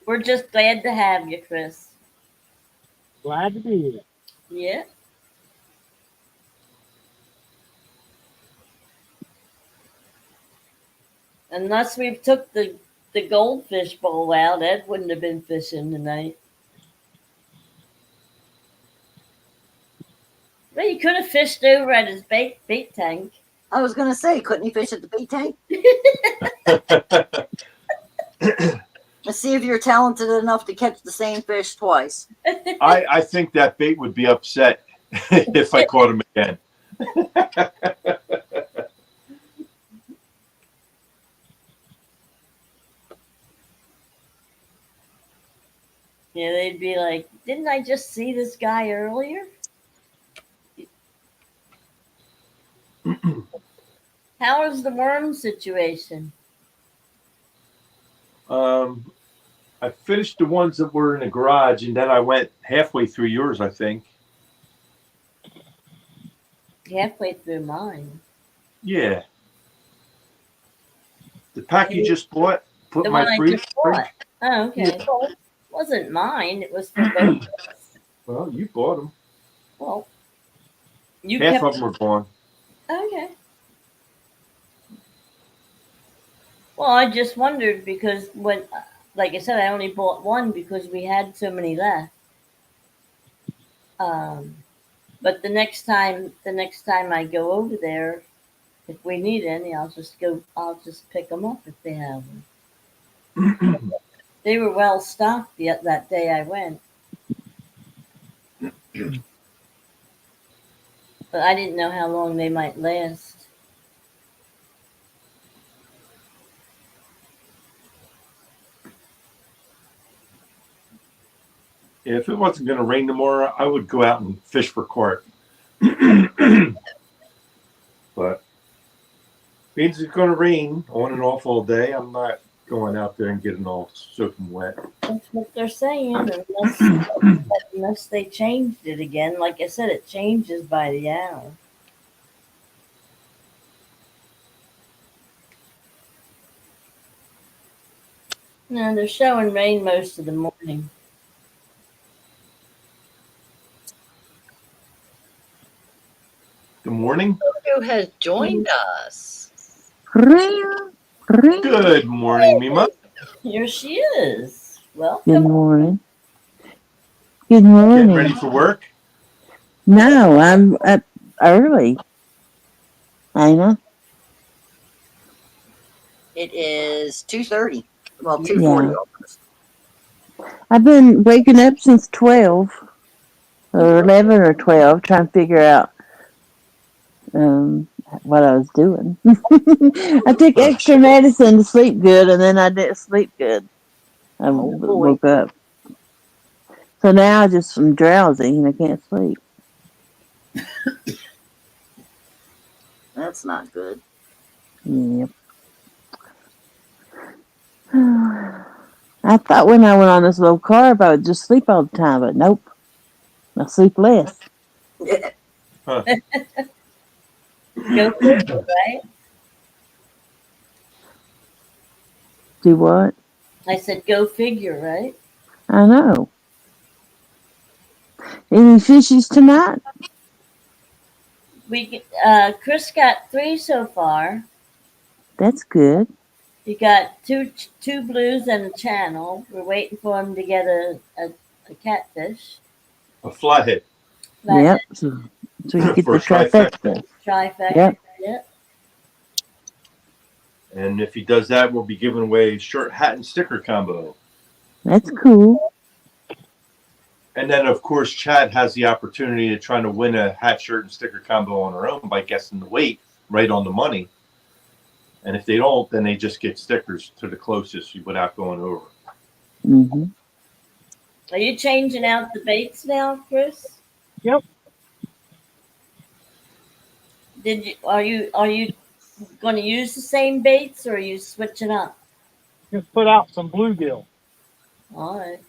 We're just glad to have you, Chris. Glad to be here. Yeah. Unless we've took the goldfish bowl out, Ed wouldn't have been fishing tonight. Well, you could have fished over at his bait tank. I was going to say, couldn't he fish at the bait tank? Let's see if you're talented enough to catch the same fish twice. I think that bait would be upset if I caught him again. Yeah, they'd be like, didn't I just see this guy earlier? How is the worm situation? I finished the ones that were in the garage, and then I went halfway through yours, I think. Halfway through mine. Yeah. The pack you just bought, put The my one I freezer. just bought. Oh, okay. Well, it wasn't mine. It was for both of us. Well, you bought them. Well, you Half kept of them were gone. Okay. Well, I just wondered because when, like I said, I only bought one because we had so many left. But the next time I go over there, if we need any, I'll just pick them up if they have them. They were well stocked that day I went. But I didn't know how long they might last. If it wasn't going to rain tomorrow, I would go out and fish for carp. But means it's going to rain on and off all day. I'm not going out there and getting all soaking wet. That's what they're saying, unless they changed it again. Like I said, it changes by the hour. No, they're showing rain most of the morning. Good morning. Who has joined us? Good morning, Mima. Here she is. Good Welcome. morning. Good Getting morning. ready for work? No, I'm up early. Ain't It is 2:30. Well, 2:40 Yeah. almost. I've been waking up since 12 or 11 or 12 trying to figure out what I was doing. I took extra medicine to sleep good, and then I didn't sleep good. I woke up. So now I just am drowsy and I can't sleep. That's not good. Yep. I thought when I went on this low carb, I would just sleep all the time, but nope. I sleep less. Go figure, right? Do what? I said, go figure, right? I know. Any fishes tonight? Chris got 3 so far. That's good. You got two blues and a channel. We're waiting for him to get a catfish. A flathead Yep. So you get for the a trifecta. trifecta. Trifecta. Yep. Yep. And if he does that, we'll be giving away shirt, hat, and sticker combo. That's cool. And then, of course, Chad has the opportunity to try to win a hat, shirt, and sticker combo on her own by guessing the weight right on the money. And if they don't, then they just get stickers to the closest without going over. Hmm. Are you changing out the baits now, Chris? Yep. Are you going to use the same baits, or are you switching up? Just put out some bluegill. All right.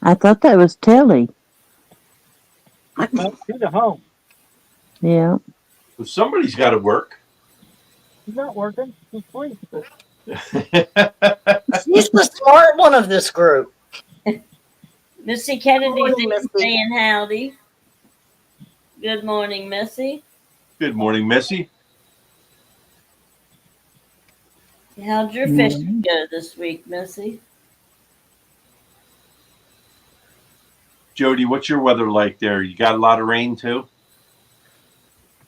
I thought that was Telly. He's at home. Yeah. So somebody's got to work. He's not working. He's asleep. He's the smart one of this group. Missy Kennedy's Morning, Missy. saying howdy. Good morning, Missy. Good morning, Missy. How'd your fishing go this week, Missy? Jody, what's your weather like there? You got a lot of rain too?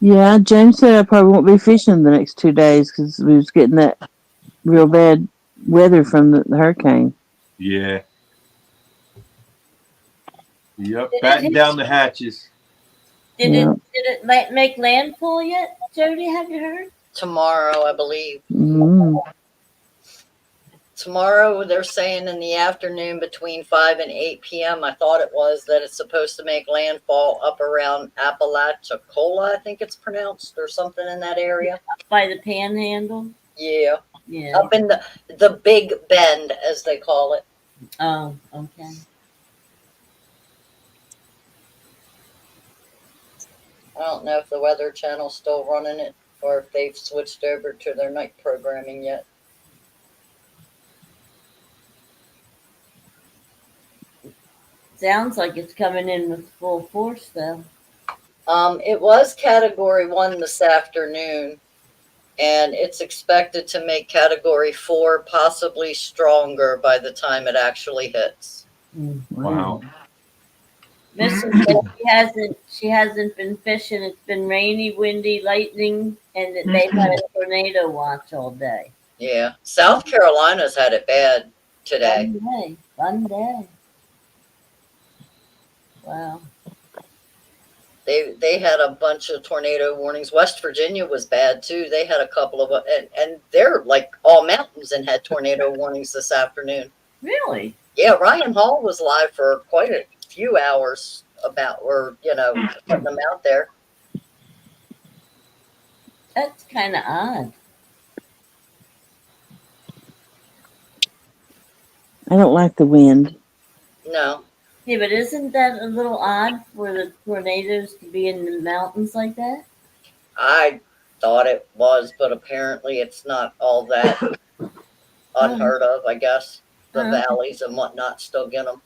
Yeah, James said I probably won't be fishing the next 2 days because we was getting that real bad weather from the hurricane. Yeah. Yep, Did it batten hit down the hatches. Yeah. Did it make landfall yet, Jody? Have you heard? Tomorrow, I believe. Mm. Tomorrow, they're saying in the afternoon between 5 and 8 p.m. I thought it was that it's supposed to make landfall up around Apalachicola, I think it's pronounced, or something in that area. By the Panhandle. Yeah, Yeah. up in the Big Bend, as they call it. Oh, okay. I don't know if the Weather Channel's still running it or if they've switched over to their night programming yet. Sounds like it's coming in with full force, though. It was Category 1 this afternoon, and it's expected to make Category 4 possibly stronger by the time it actually hits. Wow. Missy said she hasn't been fishing. It's been rainy, windy, lightning, and they've had a tornado watch all day. Yeah, South Carolina's had it bad today. One day. Wow. They had a bunch of tornado warnings. West Virginia was bad too. They had a couple of, and they're like all mountains and had tornado warnings this afternoon. Really? Yeah, Ryan Hall was live for quite a few hours putting them out there. That's kind of odd. I don't like the wind. No, Yeah, but isn't that a little odd for the tornadoes to be in the mountains like that? I thought it was, but apparently it's not all that unheard of, I guess. The valleys and whatnot still get them.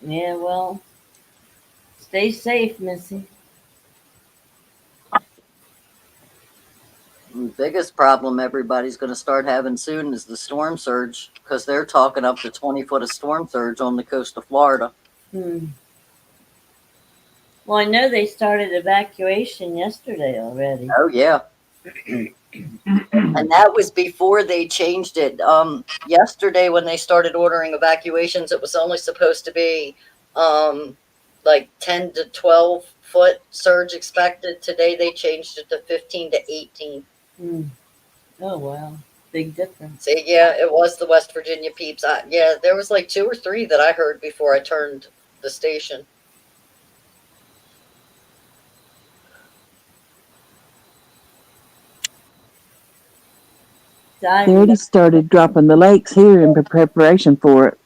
Yeah, well, stay safe, Missy. The biggest problem everybody's going to start having soon is the storm surge, because they're talking up to 20 foot of storm surge on the coast of Florida. Well, I know they started evacuation yesterday already. Oh, yeah. And that was before they changed it. Yesterday, when they started ordering evacuations, it was only supposed to be like 10 to 12 foot surge expected. Today, they changed it to 15 to 18. Oh, wow. Big difference. See, yeah, it was the West Virginia peeps. There was like 2 or 3 that I heard before I turned the station. They already started dropping the lakes here in preparation for it.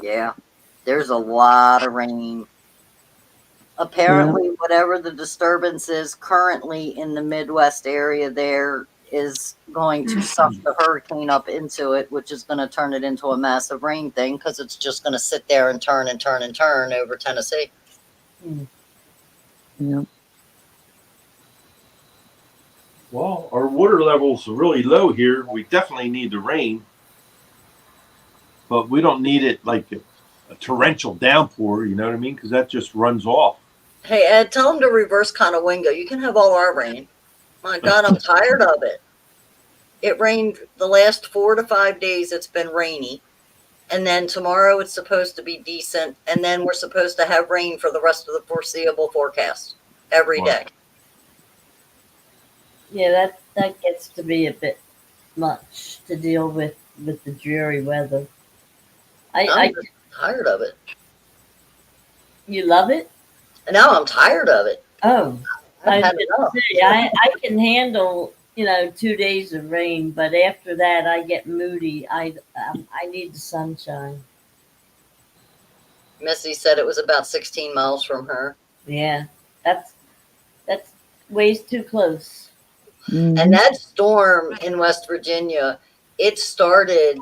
Yeah, there's a lot of rain. Apparently, whatever the disturbance is currently in the Midwest area there is going to suck the hurricane up into it, which is going to turn it into a massive rain thing because it's just going to sit there and turn and turn and turn over Tennessee. Yep. Well, our water level's really low here. We definitely need the rain, but we don't need it like a torrential downpour. You know what I mean? Because that just runs off. Hey, Ed, tell them to reverse Conowingo. You can have all our rain. My God, I'm tired of it. It rained the last 4 to 5 days. It's been rainy. And then tomorrow it's supposed to be decent. And then we're supposed to have rain for the rest of the foreseeable forecast every day. Yeah, that gets to be a bit much to deal with the dreary weather. I'm just tired of it. You love it? No, I'm tired of it. Oh, I've had enough. I can handle 2 days of rain, but after that I get moody. I need the sunshine. Missy said it was about 16 miles from her. Yeah, that's ways too close. And that storm in West Virginia, it started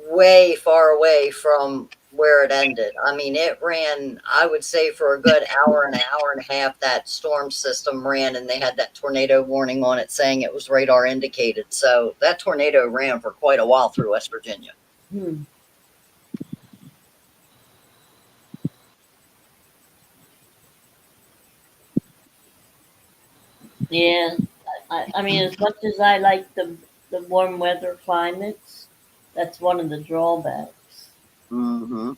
way far away from where it ended. I mean, it ran, I would say, for a good hour and a half, that storm system ran, and they had that tornado warning on it saying it was radar indicated. So that tornado ran for quite a while through West Virginia. Yeah, I mean, as much as I like the warm weather climates, that's one of the drawbacks. Mm-hmm.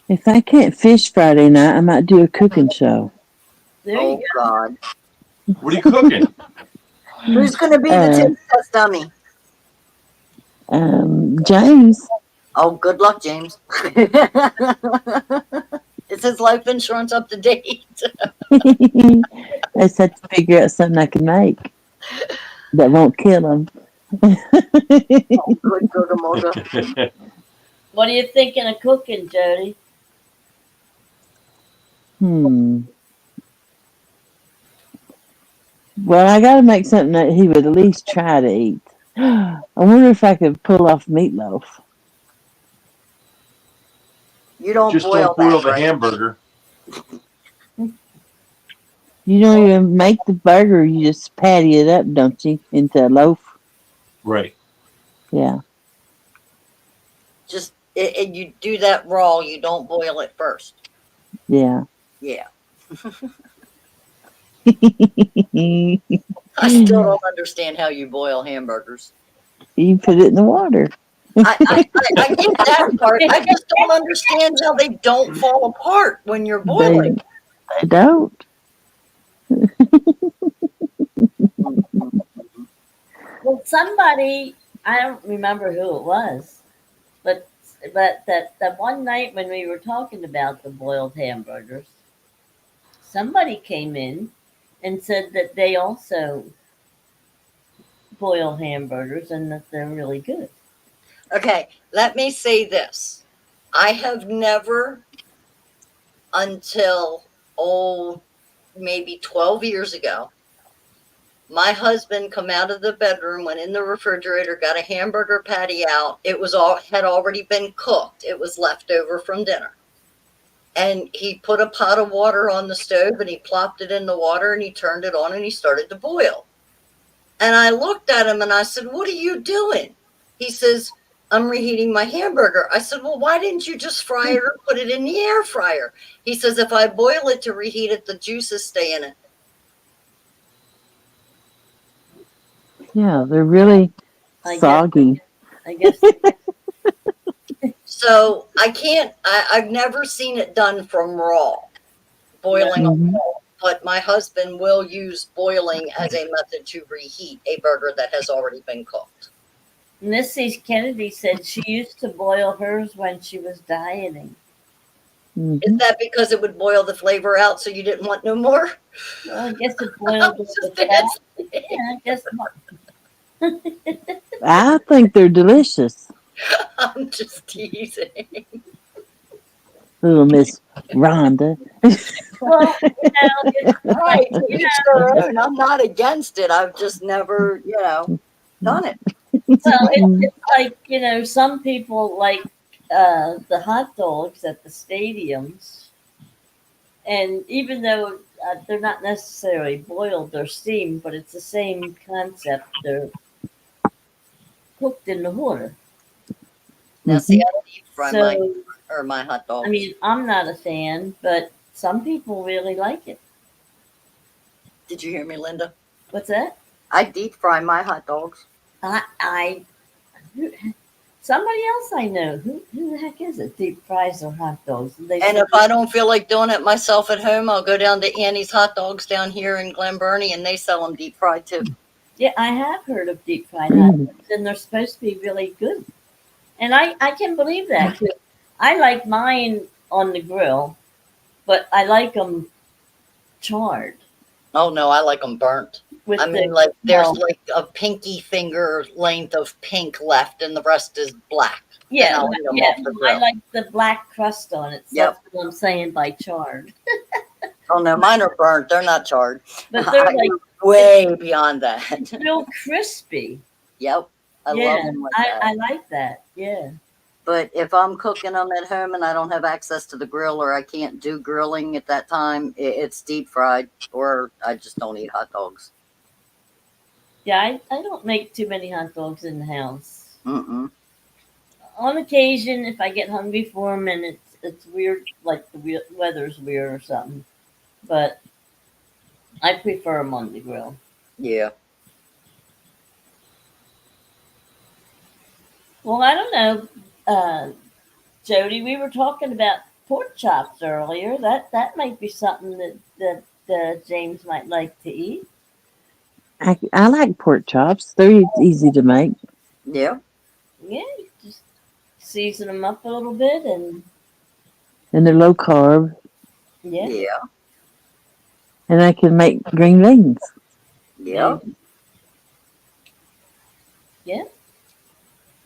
If I can't fish Friday night, I might do a cooking show. There you go. God. What are you cooking? Who's going to be the taste test dummy? James. Oh, good luck, James. Is his life insurance up to date? I just have to figure out something I can make that won't kill him. Good. What are you thinking of cooking, Jody? Well, I got to make something that he would at least try to eat. I wonder if I could pull off meatloaf. You don't Just boil don't boil that, the right? hamburger. You don't even make the burger, you just patty it up, don't you, into a loaf? Right. Yeah. Just you do that raw. You don't boil it first. Yeah. Yeah. I still don't understand how you boil hamburgers. You put it in the water. I get that part. I just don't understand how they don't fall apart when you're boiling. They don't. Well, somebody, I don't remember who it was, but that one night when we were talking about the boiled hamburgers, somebody came in and said that they also boil hamburgers and that they're really good. Okay, let me say this. I have never, until, maybe 12 years ago, my husband come out of the bedroom, went in the refrigerator, got a hamburger patty out. It had already been cooked. It was left over from dinner. And he put a pot of water on the stove and he plopped it in the water and he turned it on and he started to boil. And I looked at him and I said, "What are you doing?" He says, "I'm reheating my hamburger." I said, "Well, why didn't you just fry it or put it in the air fryer?" He says, "If I boil it to reheat it, the juices stay in it." Yeah, they're really soggy. I guess. So I've never seen it done from raw, boiling raw, but my husband will use boiling as a method to reheat a burger that has already been cooked. Mrs. Kennedy said she used to boil hers when she was dieting. Is that because it would boil the flavor out so you didn't want no more? Well, I guess it boiled the fat. Yeah, I guess not. I think they're delicious. I'm just teasing. Little Miss Rhonda. Well, it's Right, like, to each their own. I'm not against it. I've just never, done it. well, it's like, some people like the hot dogs at the stadiums. And even though they're not necessarily boiled or steamed, but it's the same concept. They're cooked in the water. Now, see, I deep fry So, my hot dogs. I mean, I'm not a fan, but some people really like it. Did you hear me, Linda? What's that? I deep fry my hot dogs. Somebody else I know. Who the heck is it? Deep fries or hot dogs? And if I don't feel like doing it myself at home, I'll go down to Annie's Hot Dogs down here in Glen Burnie, and they sell them deep fried too. Yeah, I have heard of deep fried hot dogs, and they're supposed to be really good. And I can believe that. 'Cause I like mine on the grill, but I like them charred. Oh no, I like them burnt. With I mean, like there's like a pinky finger length of pink left, and the rest is black. yeah, I'll eat 'em yeah. off the grill. I like the black crust on it. So Yep. that's what I'm saying by charred. Oh no, mine are burnt. They're not charred. But they're like Way beyond that. real crispy. Yep, I love them like that. I like that. Yeah. But if I'm cooking them at home and I don't have access to the grill, or I can't do grilling at that time, it's deep fried, or I just don't eat hot dogs. Yeah, I don't make too many hot dogs in the house. Mm-mm. On occasion, if I get hungry for them and it's weird, like the weather's weird or something, but I prefer them on the grill. Yeah. Well, I don't know, Jody. We were talking about pork chops earlier. That might be something that James might like to eat. I like pork chops. They're easy to make. Yeah. Yeah, you just season them up a little bit, and And they're low carb. yeah. Yeah. And I can make green beans. Yeah.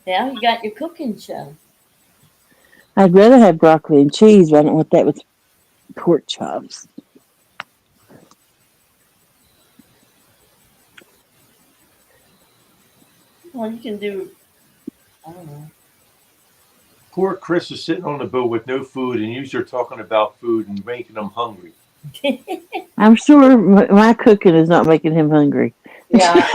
Now you got your cooking show. I'd rather have broccoli and cheese, but I don't want that with pork chops. Well, you can do. I don't know. Poor Chris is sitting on the boat with no food, and you're talking about food and making him hungry. I'm sure my cooking is not making him hungry. Yeah.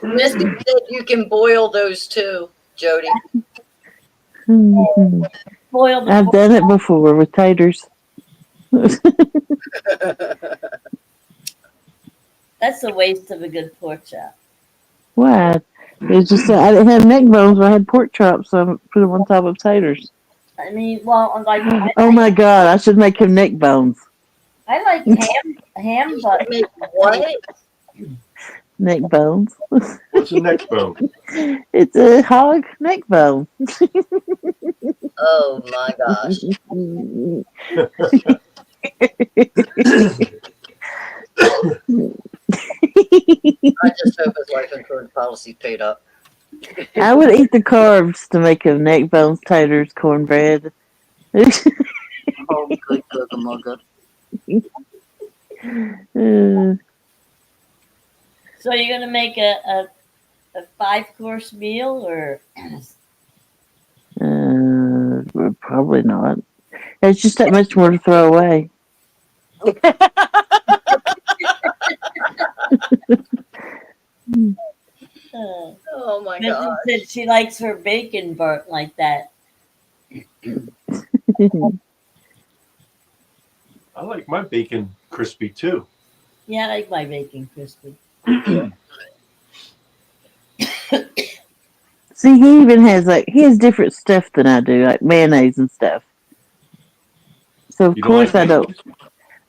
Misty said you can boil those too, Jody. Mhm. Boil the I've pork. done it before with taters. That's a waste of a good pork chop. Why? It's just I didn't have neck bones, but I had pork chops, so I put them on top of taters. I mean, well, like Oh my God! I should make him neck bones. I like ham, but Make what? Neck bones. What's the next bone? It's a hog neck bone. Oh my gosh. I just hope his life insurance policy paid up. I would eat the carbs to make him neck bones, taters, cornbread. Oh, good mugga. so you're gonna make a 5-course meal, or Probably not. It's just that much more to throw away. Oh my Mrs. god. said she likes her bacon burnt like that. I like my bacon crispy too. Yeah, I like my bacon crispy. See, he even has he has different stuff than I do, like mayonnaise and stuff. So of You don't course like I don't.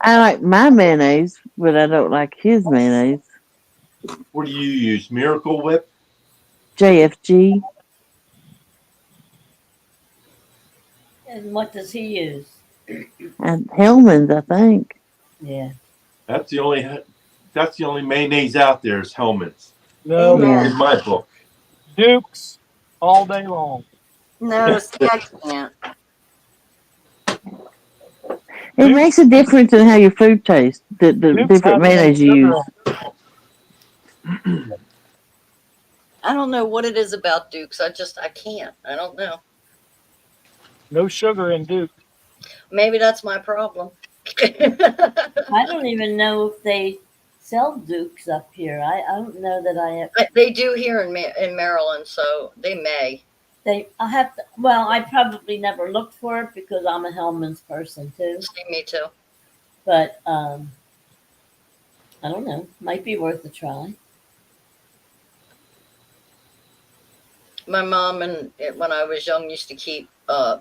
I like my mayonnaise, but I don't like his mayonnaise. What do you use? Miracle Whip? JFG. And what does he use? And Hellman's, I think. Yeah. That's the only mayonnaise out there is Hellman's No, Yeah. in my book. Dukes all day long. No, see, I can't. It makes a difference in how your food tastes. The Dukes different have no mayonnaise you sugar use. I don't know what it is about Dukes. I can't. I don't know. No sugar in Duke. Maybe that's my problem. I don't even know if they sell Dukes up here. I don't know that I have. They do here in Maryland, so they may. I have to. Well, I probably never looked for it because I'm a Hellman's person too. See, me too. But I don't know. Might be worth a try. My mom and when I was young used to keep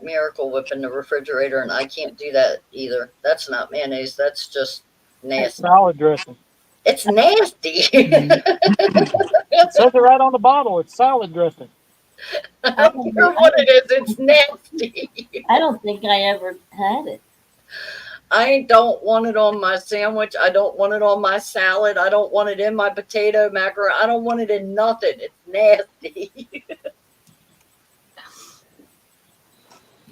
Miracle Whip in the refrigerator, and I can't do that either. That's not mayonnaise. That's just nasty. Salad dressing. It's nasty. It says it right on the bottle. It's salad dressing. I don't care what it is. It's nasty. I don't think I ever had it. I don't want it on my sandwich. I don't want it on my salad. I don't want it in my potato macaroni. I don't want it in nothing. It's nasty.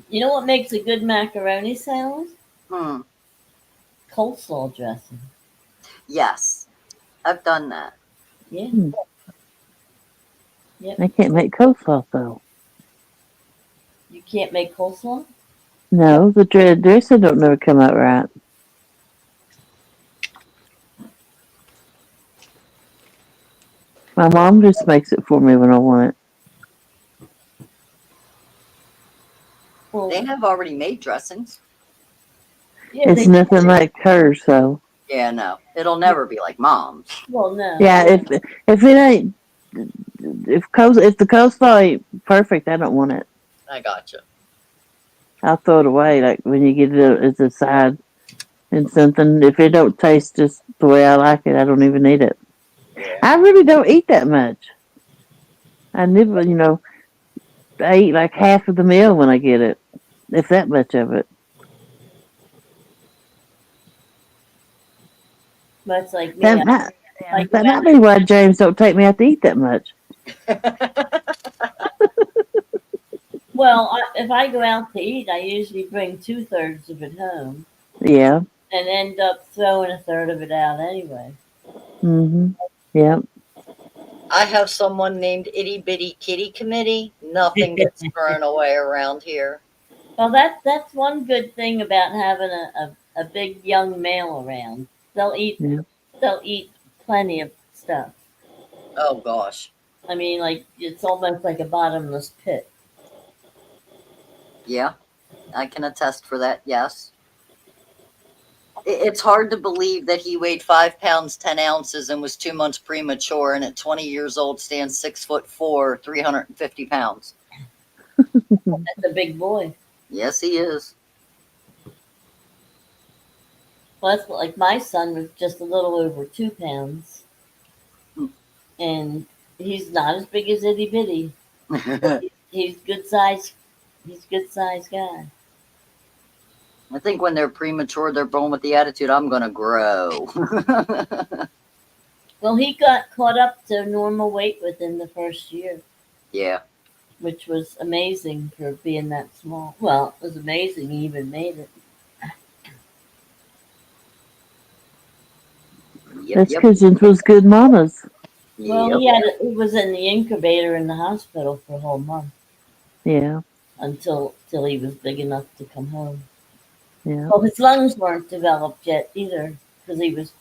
You know what makes a good macaroni salad? Coleslaw dressing. Yes, I've done that. Yeah. I can't make coleslaw though. You can't make coleslaw? No, the dressing don't never come out right. My mom just makes it for me when I want it. Well, They have already made dressings. yeah, It's nothing like hers, though. Yeah, no, it'll never be like Mom's. Well, no. Yeah, if it ain't if the coleslaw ain't perfect, I don't want it. I gotcha. I'll throw it away. Like when you get it as a side and something. If it don't taste just the way I like it, I don't even eat it. Yeah. I really don't eat that much. I never, I eat like half of the meal when I get it, if that much of it. That's like me. That might be why James don't take me out to eat that much. Well, if I go out to eat, I usually bring 2/3 of it home Yeah. and end up throwing 1/3 of it out anyway. Mhm. Yep. I have someone named Itty Bitty Kitty Committee. Nothing gets thrown away around here. Well, that's one good thing about having a big young male around. They'll eat plenty of stuff. Oh gosh. I mean, like it's almost like a bottomless pit. Yeah, I can attest for that. Yes. It's hard to believe that he weighed 5 pounds 10 ounces and was 2 months premature, and at 20 years old stands 6'4", 350 pounds. That's a big boy. Yes, he is. Well, that's like my son was just a little over 2 pounds, and he's not as big as Itty Bitty. He's good size. He's a good size guy. I think when they're premature, they're born with the attitude, I'm going to grow. Well, he got caught up to normal weight within the first year. Yeah. Which was amazing for being that small. Well, it was amazing he even made it. That's because it was good mamas. Well, he was in the incubator in the hospital for a whole month. Yeah. Until he was big enough to come home. Yeah. Well, his lungs weren't developed yet either, because he was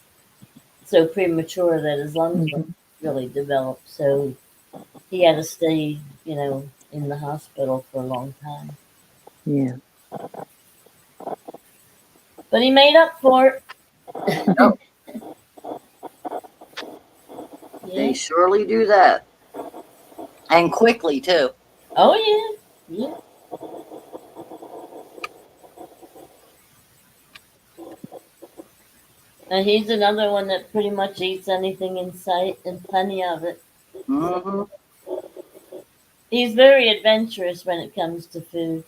so premature that his lungs weren't really developed. So he had to stay, in the hospital for a long time. Yeah. But he made up for it. Oh. They surely do that. And quickly, too. Oh, yeah. Yeah. And he's another one that pretty much eats anything in sight and plenty of it. Mm-hmm. He's very adventurous when it comes to food.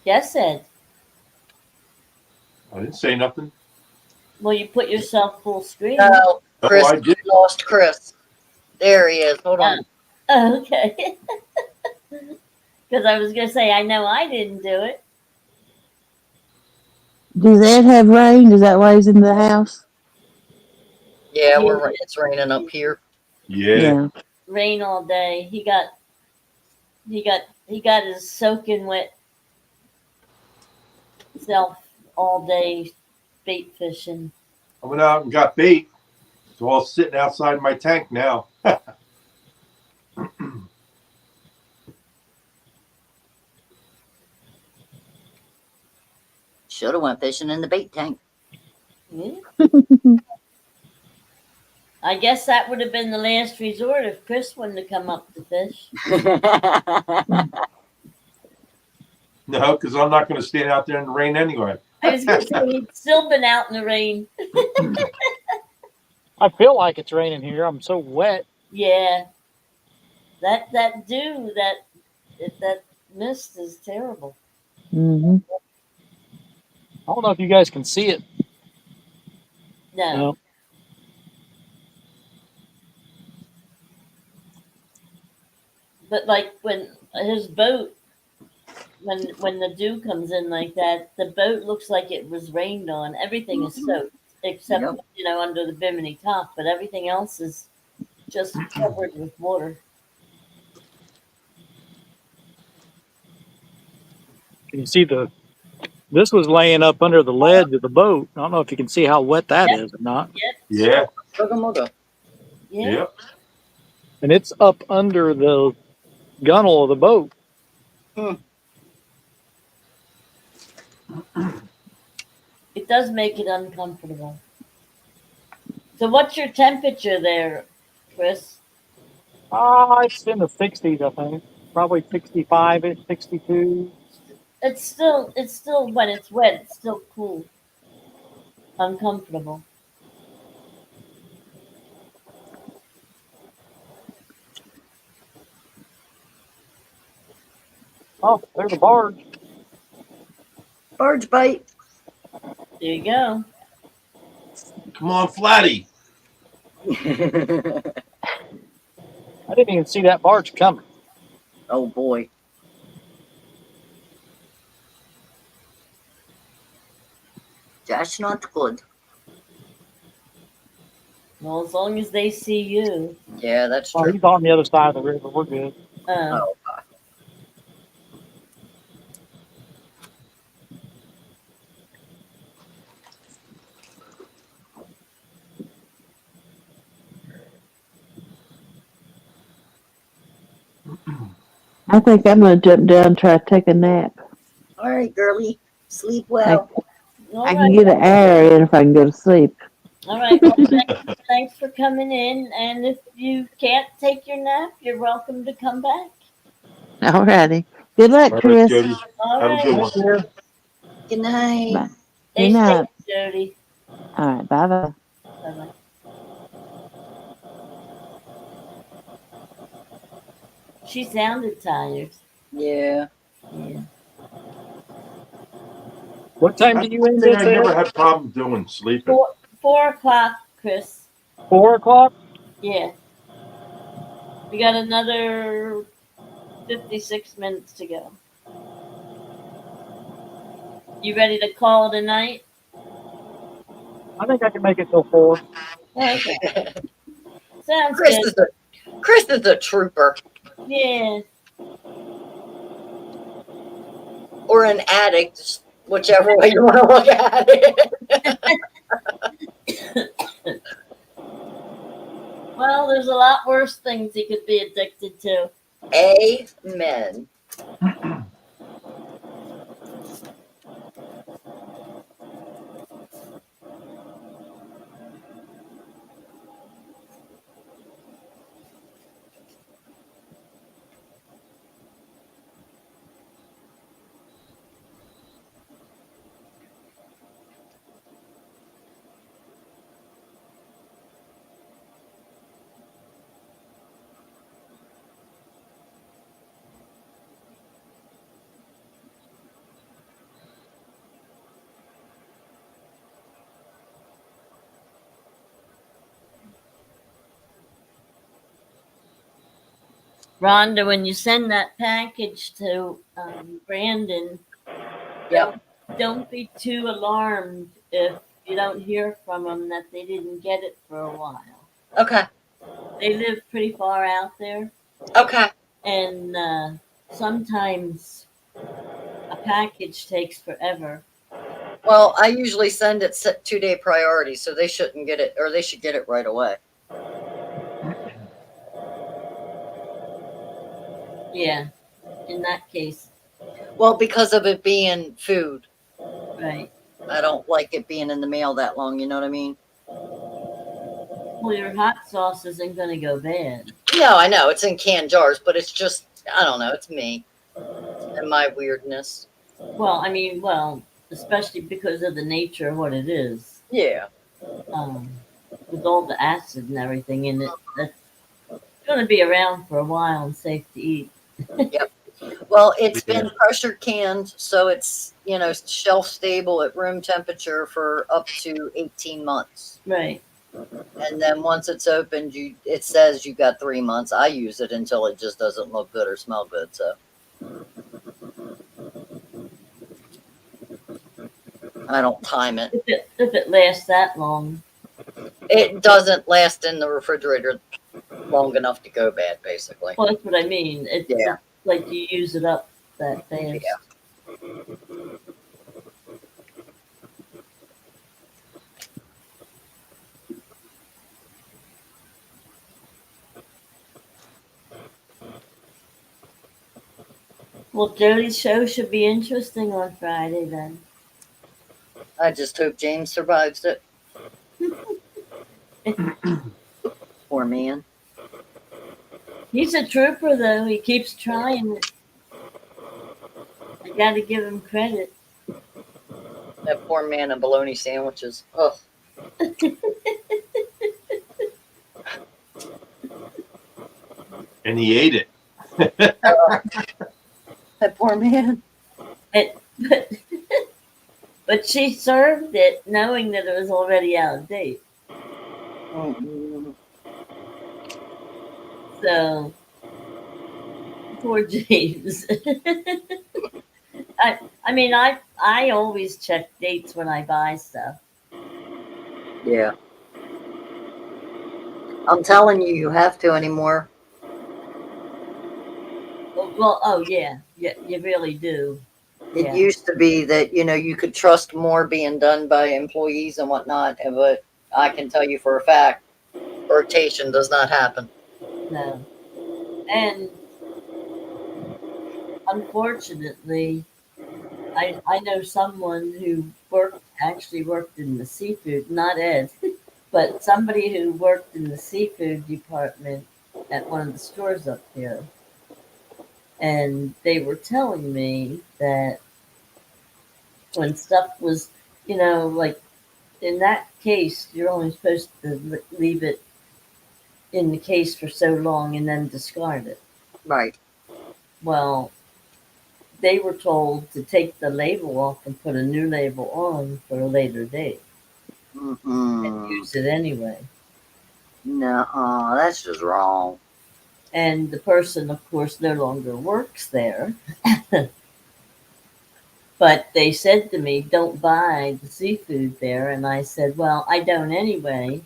Yes, Ed? I didn't say nothing. Well, you put yourself full screen. No, Chris, I did. lost Chris. There he is. Hold on. Oh, okay. Because I was going to say, I know I didn't do it. Does Ed have rain? Is that why he's in the house? Yeah, Yeah. it's raining up here. Yeah. Rain all day. He got his soaking wet self all day bait fishing. I went out and got bait. It's all sitting outside my tank now. Should have went fishing in the bait tank. Yeah. I guess that would have been the last resort if Chris wouldn't have come up to fish. No, because I'm not going to stand out there in the rain anyway. I was going to say he'd still been out in the rain. I feel like it's raining here. I'm so wet. Yeah, that dew, that mist is terrible. Mm-hmm. I don't know if you guys can see it. No, No. but like when his boat, when the dew comes in like that, the boat looks like it was rained on. Everything is soaked except Yep. under the bimini top, but everything else is just covered with water. Can you see this was laying up under the ledge of the boat. I don't know if you can see how wet that Yep. is or not. Yep. Yeah. Yeah. Yep. And it's up under the gunnel of the boat. It does make it uncomfortable. So what's your temperature there, Chris? It's in the 60s, I think. Probably 65-ish, 62. It's still when it's wet, it's still cool. Uncomfortable. Oh, there's a barge. Barge bite. There you go. Come on, Flatty. I didn't even see that barge coming. Oh boy. That's not good. Well, as long as they see you. Yeah, that's Oh, true. he's on the other side of the river. We're good. Oh. I think I'm going to jump down and try to take a nap. All right, girlie. Sleep well. All I right. can get an hour in if I can go to sleep. All right. Well, thanks for coming in. And if you can't take your nap, you're welcome to come back. All righty. Good luck, All right, Chris. Jody. All Have a right. good one. Here. Good night. Bye. Stay Good safe, night. Jody. All right. Bye-bye. Bye-bye. She sounded tired. Yeah. Yeah. What time That's do you one end thing this I never at? had problem doing, sleeping. 4 o'clock, Chris. 4 o'clock? Yeah. We got another 56 minutes to go. You ready to call tonight? I think I can make it till 4. Okay. Sounds Chris good. is a trooper. Yeah. Or an addict, whichever way you want to look at it. Well, there's a lot worse things you could be addicted to. Amen. Rhonda, when you send that package to Brandon, Yep. don't be too alarmed if you don't hear from them that they didn't get it for a while. Okay. They live pretty far out there, Okay. and sometimes a package takes forever. Well, I usually send it 2-day priority, so they shouldn't get it, or they should get it right away. Yeah, in that case, Well, because of it being food, right. I don't like it being in the mail that long. You know what I mean? Well, your hot sauce isn't going to go bad. No, I know it's in canned jars, but it's just, I don't know. It's me and my weirdness. Well, I mean, especially because of the nature of what it is. Yeah. With all the acid and everything in it, that's going to be around for a while and safe to eat. Yep. Well, it's Yeah. been pressure canned, so it's, shelf stable at room temperature for up to 18 months. Right. And then once it's opened, it says you got 3 months. I use it until it just doesn't look good or smell good. So I don't time it. If it lasts that long. It doesn't last in the refrigerator long enough to go bad, basically. Well, that's what I mean. It's like you use it up that fast. Yeah. Well, Jody's show should be interesting on Friday then. I just hope James survives it. Poor man. He's a trooper, though. He keeps trying. I got to give him credit. That poor man and bologna sandwiches. Ugh. And he ate it. That poor man. But she served it knowing that it was already out of date. Mm-hmm. So, poor James. I mean, I always check dates when I buy stuff. Yeah. I'm telling you, you have to anymore. Well, oh yeah, you really do. It used to be that, you could trust more being done by employees and whatnot, but I can tell you for a fact, rotation does not happen. No. And unfortunately, I know someone who actually worked in the seafood, not Ed, but somebody who worked in the seafood department at one of the stores up here. And they were telling me that when stuff was, like in that case, you're only supposed to leave it in the case for so long and then discard it. Right. Well, they were told to take the label off and put a new label on for a later date and use it anyway. No, that's just wrong. And the person, of course, no longer works there. But they said to me, don't buy the seafood there. And I said, well, I don't anyway,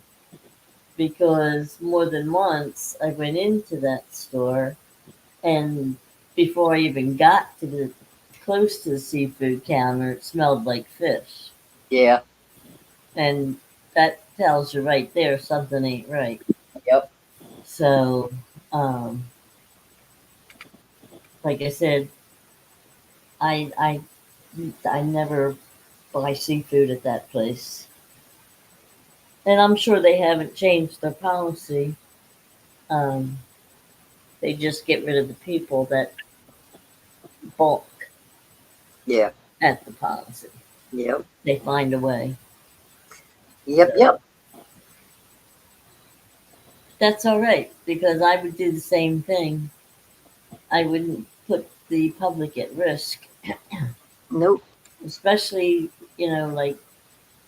because more than once I went into that store and before I even got to close to the seafood counter, it smelled like fish. Yeah. And that tells you right there something ain't right. Yep. So, like I said, I never buy seafood at that place. And I'm sure they haven't changed their policy. They just get rid of the people that balk at the policy. Yep. They find a way. Yep. That's all right, because I would do the same thing. I wouldn't put the public at risk. Nope. Especially, like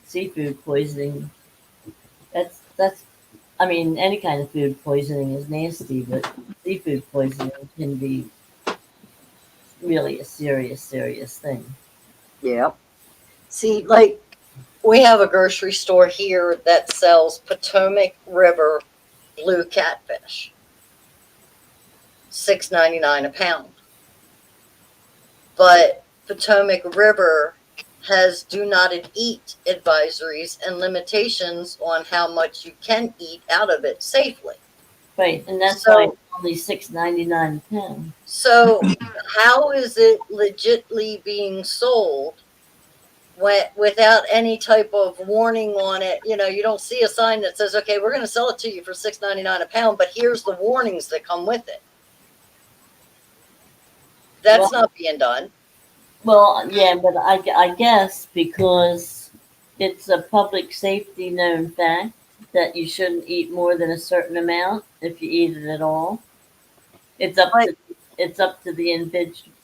seafood poisoning. That's I mean, any kind of food poisoning is nasty, but seafood poisoning can be really a serious thing. Yeah. See, like, we have a grocery store here that sells Potomac River blue catfish. $6.99 a pound. But Potomac River has do not eat advisories and limitations on how much you can eat out of it safely. Right, and that's So- why it's only $6.99 a pound. So how is it legitly being sold without any type of warning on it? You know, you don't see a sign that says, okay, we're going to sell it to you for $6.99 a pound, but here's the warnings that come with it. That's Well- not being done. Well, yeah, but I guess because it's a public safety known fact that you shouldn't eat more than a certain amount if you eat it at all. It's up Right. to the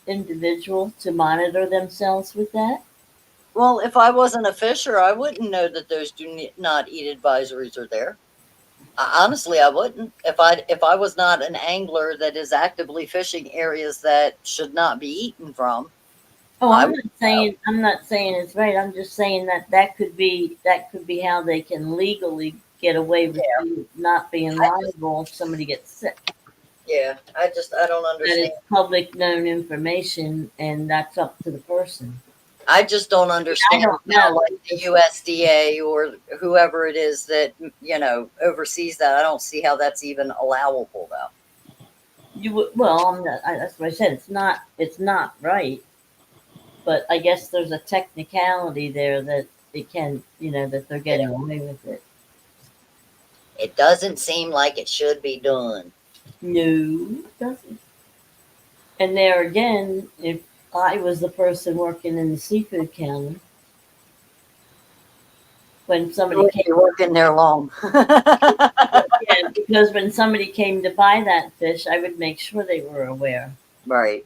individual to monitor themselves with that. Well, if I wasn't a fisher, I wouldn't know that those do not eat advisories are there. Honestly, I wouldn't. If I was not an angler that is actively fishing areas that should not be eaten from. Oh, I I'm not saying it's right. I'm just saying that could be how they can legally get away with you not being liable if somebody gets sick. Yeah, I don't That understand. is public known information, and that's up to the person. I just don't understand I don't how, know. like, the USDA or whoever it is that, you know, oversees that. I don't see how that's even allowable, though. You would, well, that's what I said. It's not right, but I guess there's a technicality there that it can, that they're getting away with it. It doesn't seem like it should be done. No, it doesn't. And there again, if I was the person working in the seafood counter, when somebody You're came, working there long. yeah, because when somebody came to buy that fish, I would make sure they were aware. Right.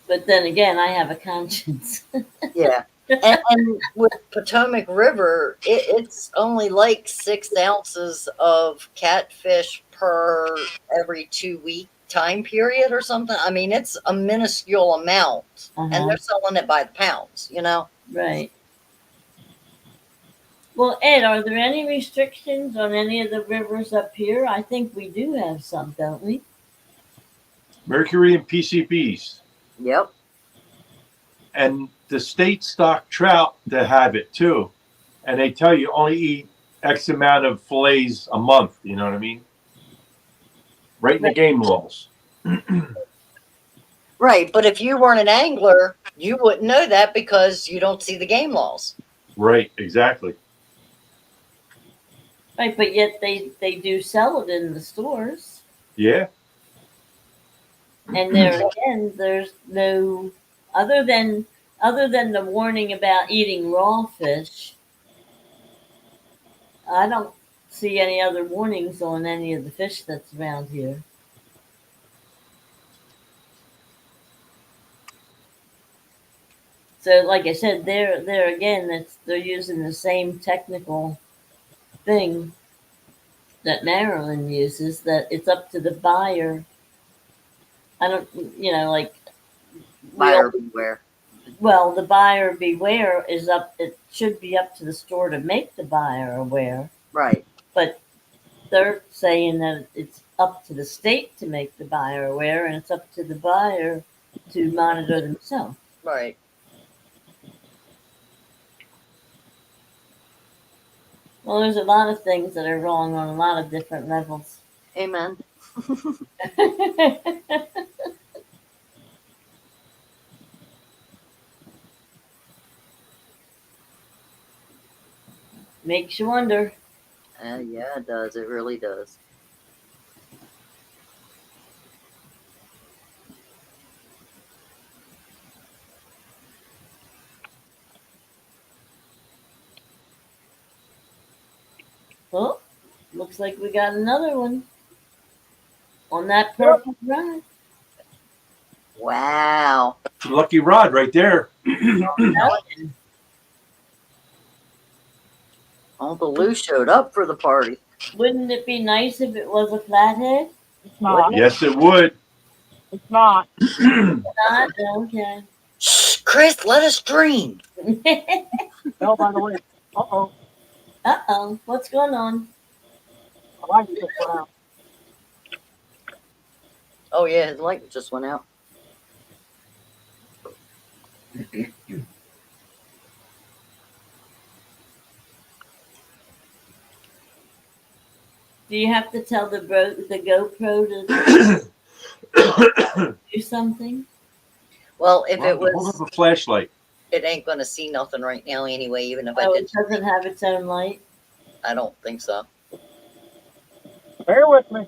But then again, I have a conscience. Yeah. And with Potomac River, it's only like 6 ounces of catfish per every 2-week time period or something. I mean, it's a minuscule amount, and Uh-huh. they're selling it by the pounds, you know? Right. Well, Ed, are there any restrictions on any of the rivers up here? I think we do have some, don't we? Mercury and PCBs. Yep. And the state stock trout that have it too. And they tell you only eat X amount of fillets a month. You know what I mean? Right in the game laws. Right. But if you weren't an angler, you wouldn't know that because you don't see the game laws. Right, exactly. Right, but yet they do sell it in the stores. Yeah. And there again, there's no other than the warning about eating raw fish. I don't see any other warnings on any of the fish that's around here. So, like I said, there again, they're using the same technical thing that Maryland uses. That it's up to the buyer. I don't, like Buyer beware. well, the buyer beware is up. It should be up to the store to make the buyer aware. Right. But they're saying that it's up to the state to make the buyer aware, and it's up to the buyer to monitor themselves. Right. Well, there's a lot of things that are wrong on a lot of different levels. Amen. Makes you wonder. Yeah, it does. It really does. Oh, looks like we got another one on that purple rod. Wow. Lucky rod right there. Uncle Lou showed up for the party. Wouldn't it be nice if it was a flathead? It's not. Yes, it would. It's not. Not? Okay. Shh, Chris, let us dream. Oh, by the way, uh-oh, Uh-oh. What's going on? the light just went out. Oh yeah, his light just went out. Do you have to tell the GoPro to do something? Well, if it Hold was, up a flashlight. it ain't gonna see nothing right now anyway. Even if I Oh, did, it doesn't have its own light? I don't think so. Bear with me.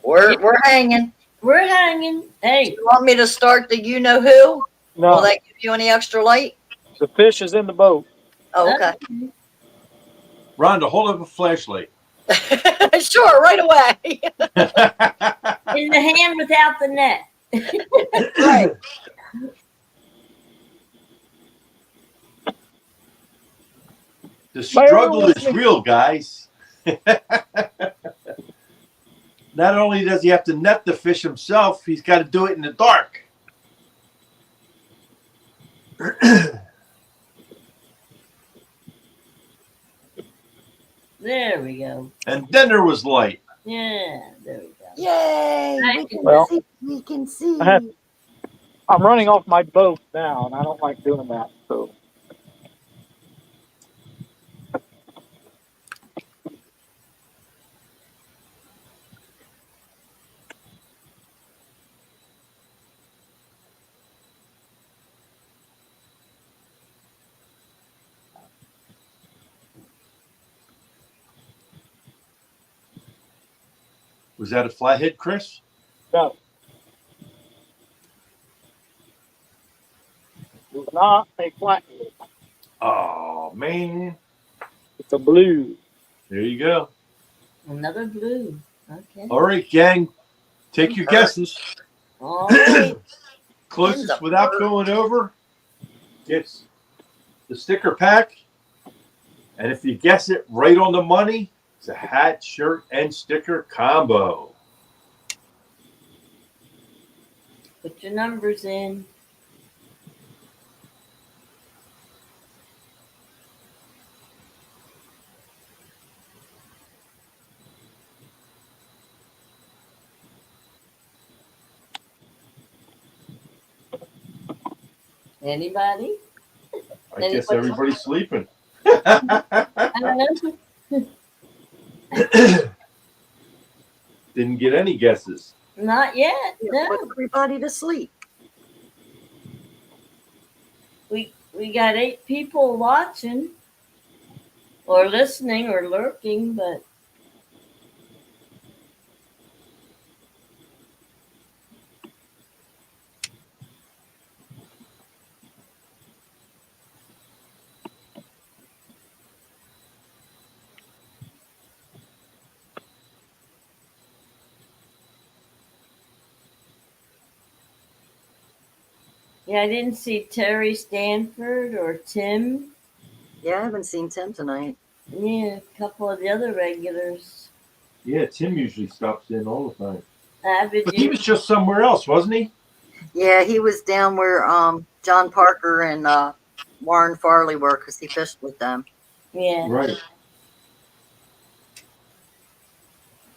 We're hanging. We're hanging. Hey, You want me to start the you know who? No, Will that give you any extra light? the fish is in the boat. Oh, okay. Rhonda, hold up a flashlight. Sure, right away. in the hand without the net. Right. The struggle is me. real, guys. Not only does he have to net the fish himself, he's got to do it in the dark. There we go. And then there was light. Yeah, there we go. Yay! Right. Well, We can see. I'm running off my boat now, and I don't like doing that. So Was that a flathead, Chris? no, it's not a flathead. Oh, man. It's a blue. There you go. Another blue. Okay. All right, gang. Take your guesses. All right. Closest without going over gets the sticker pack. And if you guess it right on the money, it's a hat, shirt, and sticker combo. Put your numbers in. Anybody? I guess Anybody? everybody's sleeping. I don't know. Didn't get any guesses. Not yet. Put No. everybody to sleep. We got 8 people watching or listening or lurking, but yeah, I didn't see Terry Stanford or Tim. Yeah, I haven't seen Tim tonight. Yeah, a couple of the other regulars. Yeah, Tim usually stops in all the time. Avid, But he was just somewhere else, wasn't he? Yeah, he was down where John Parker and Warren Farley were because he fished with them. yeah. Right.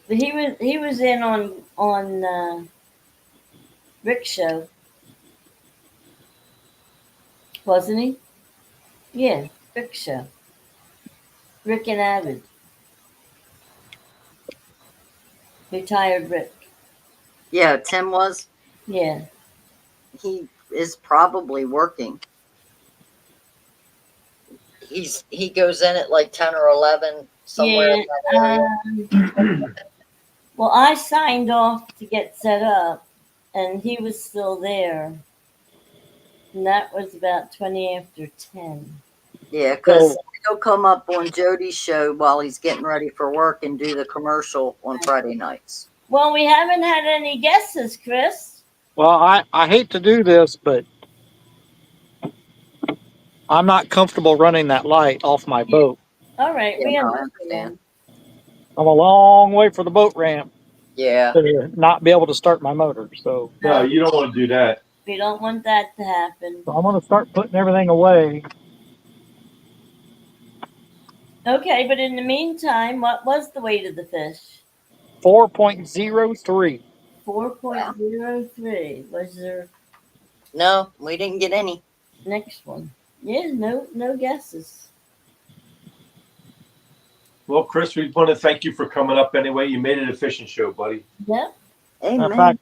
But he was in on Rick's show, wasn't he? Yeah, Rick's show. Rick and Avid. Retired Rick. Yeah, Tim was. Yeah. He is probably working. He goes in at like 10 or 11 somewhere in that area. Well, I signed off to get set up, and he was still there. And that was about 20 after 10. Yeah, because he'll come up on Jody's show while he's getting ready for work and do the commercial on Friday nights. Well, we haven't had any guesses, Chris. Well, I hate to do this, but I'm not comfortable running that light off my boat. All right, we Yeah, no, I understand. I'm a long way for the boat ramp Yeah. to not be able to start my motor. So No, you don't want to do that. We don't want that to happen. I'm going to start putting everything away. Okay, but in the meantime, what was the weight of the fish? 4.03. 4.03. Was there No, we didn't get any. next one? Yeah, no guesses. Well, Chris, we want to thank you for coming up anyway. You made it a fishing show, buddy. Yep. In Amen. fact,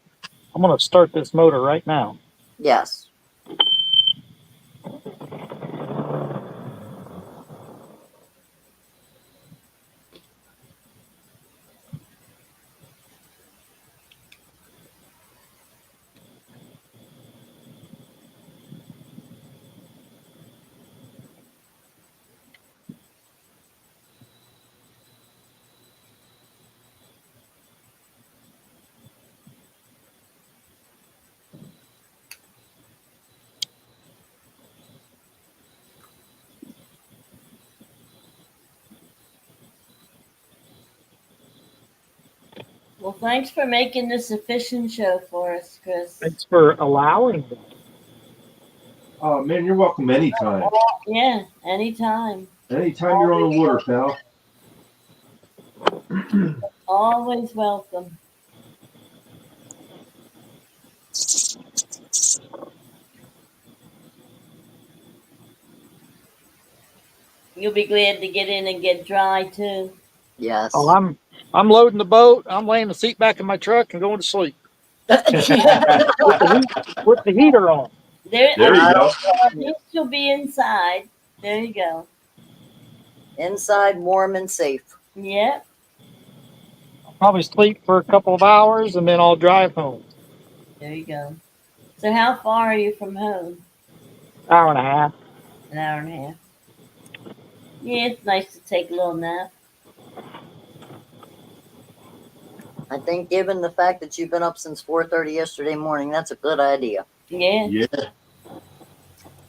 I'm going to start this motor right now. Yes. Well, thanks for making this a fishing show for us, Chris. Thanks for allowing me. Oh, man, you're welcome anytime. Yeah, anytime. Anytime you're on the water, pal. Always welcome. You'll be glad to get in and get dry too. Yes. Oh, I'm loading the boat. I'm laying the seat back in my truck and going to sleep with the heater on. There There you go. At least you'll be inside. There you go. Inside, warm and safe. Yep. I'll probably sleep for a couple of hours and then I'll drive home. There you go. So how far are you from home? Hour and a half. An hour and a half. Yeah, it's nice to take a little nap. I think given the fact that you've been up since 4:30 yesterday morning, that's a good idea. Yeah. Yeah.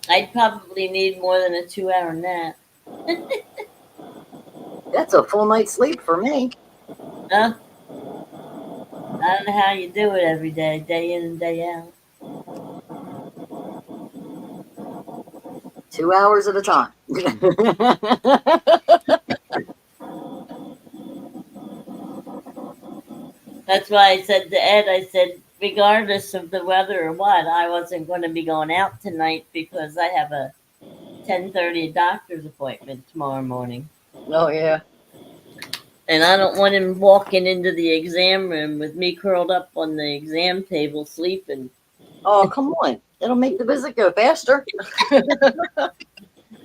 I'd probably need more than a 2-hour nap. That's a full night's sleep for me. I don't know how you do it every day, day in and day out. 2 hours at a time. That's why I said to Ed, I said, regardless of the weather or what, I wasn't going to be going out tonight because I have a 10:30 doctor's appointment tomorrow morning. Oh, yeah. And I don't want him walking into the exam room with me curled up on the exam table sleeping. Oh, come on. It'll make the visit go faster.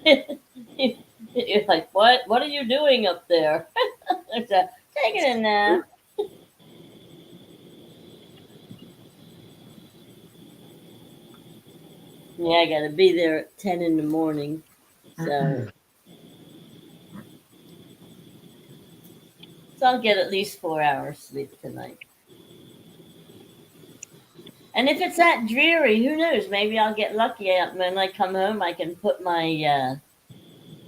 You're like, what? What are you doing up there? I said, taking a nap. Yeah, I got to be there at 10 in the morning. So I'll get at least 4 hours sleep tonight. And if it's that dreary, who knows? Maybe I'll get lucky. When I come home, I can put my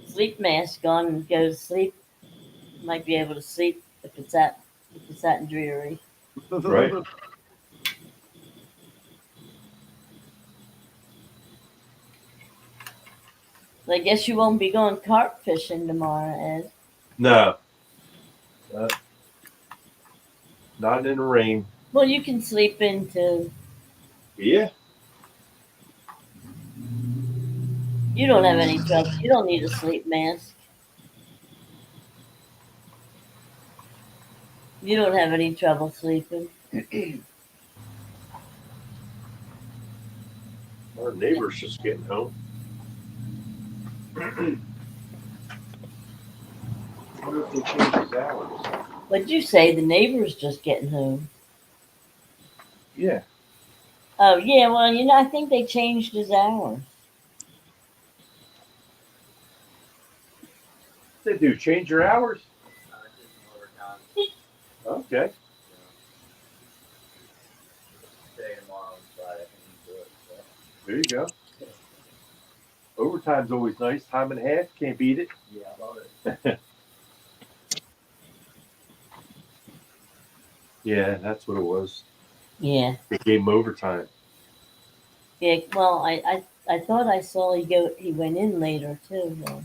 sleep mask on and go to sleep. Might be able to sleep if it's that dreary. Right. I guess you won't be going carp fishing tomorrow, Ed. No. Not in the rain. Well, you can sleep in too. Yeah. You don't have any trouble. You don't need a sleep mask. You don't have any trouble sleeping. Our neighbor's just getting home. I wonder if they changed his hours. What'd you say? The neighbor's just getting home. Yeah. Oh, yeah. Well, I think they changed his hours. They do change your hours? Okay. There you go. Overtime's always nice. Time and a half, can't beat it. Yeah, I love it. Yeah, that's what it was. Yeah. They gave him overtime. Yeah. Well, I thought I saw he went in later too. Though.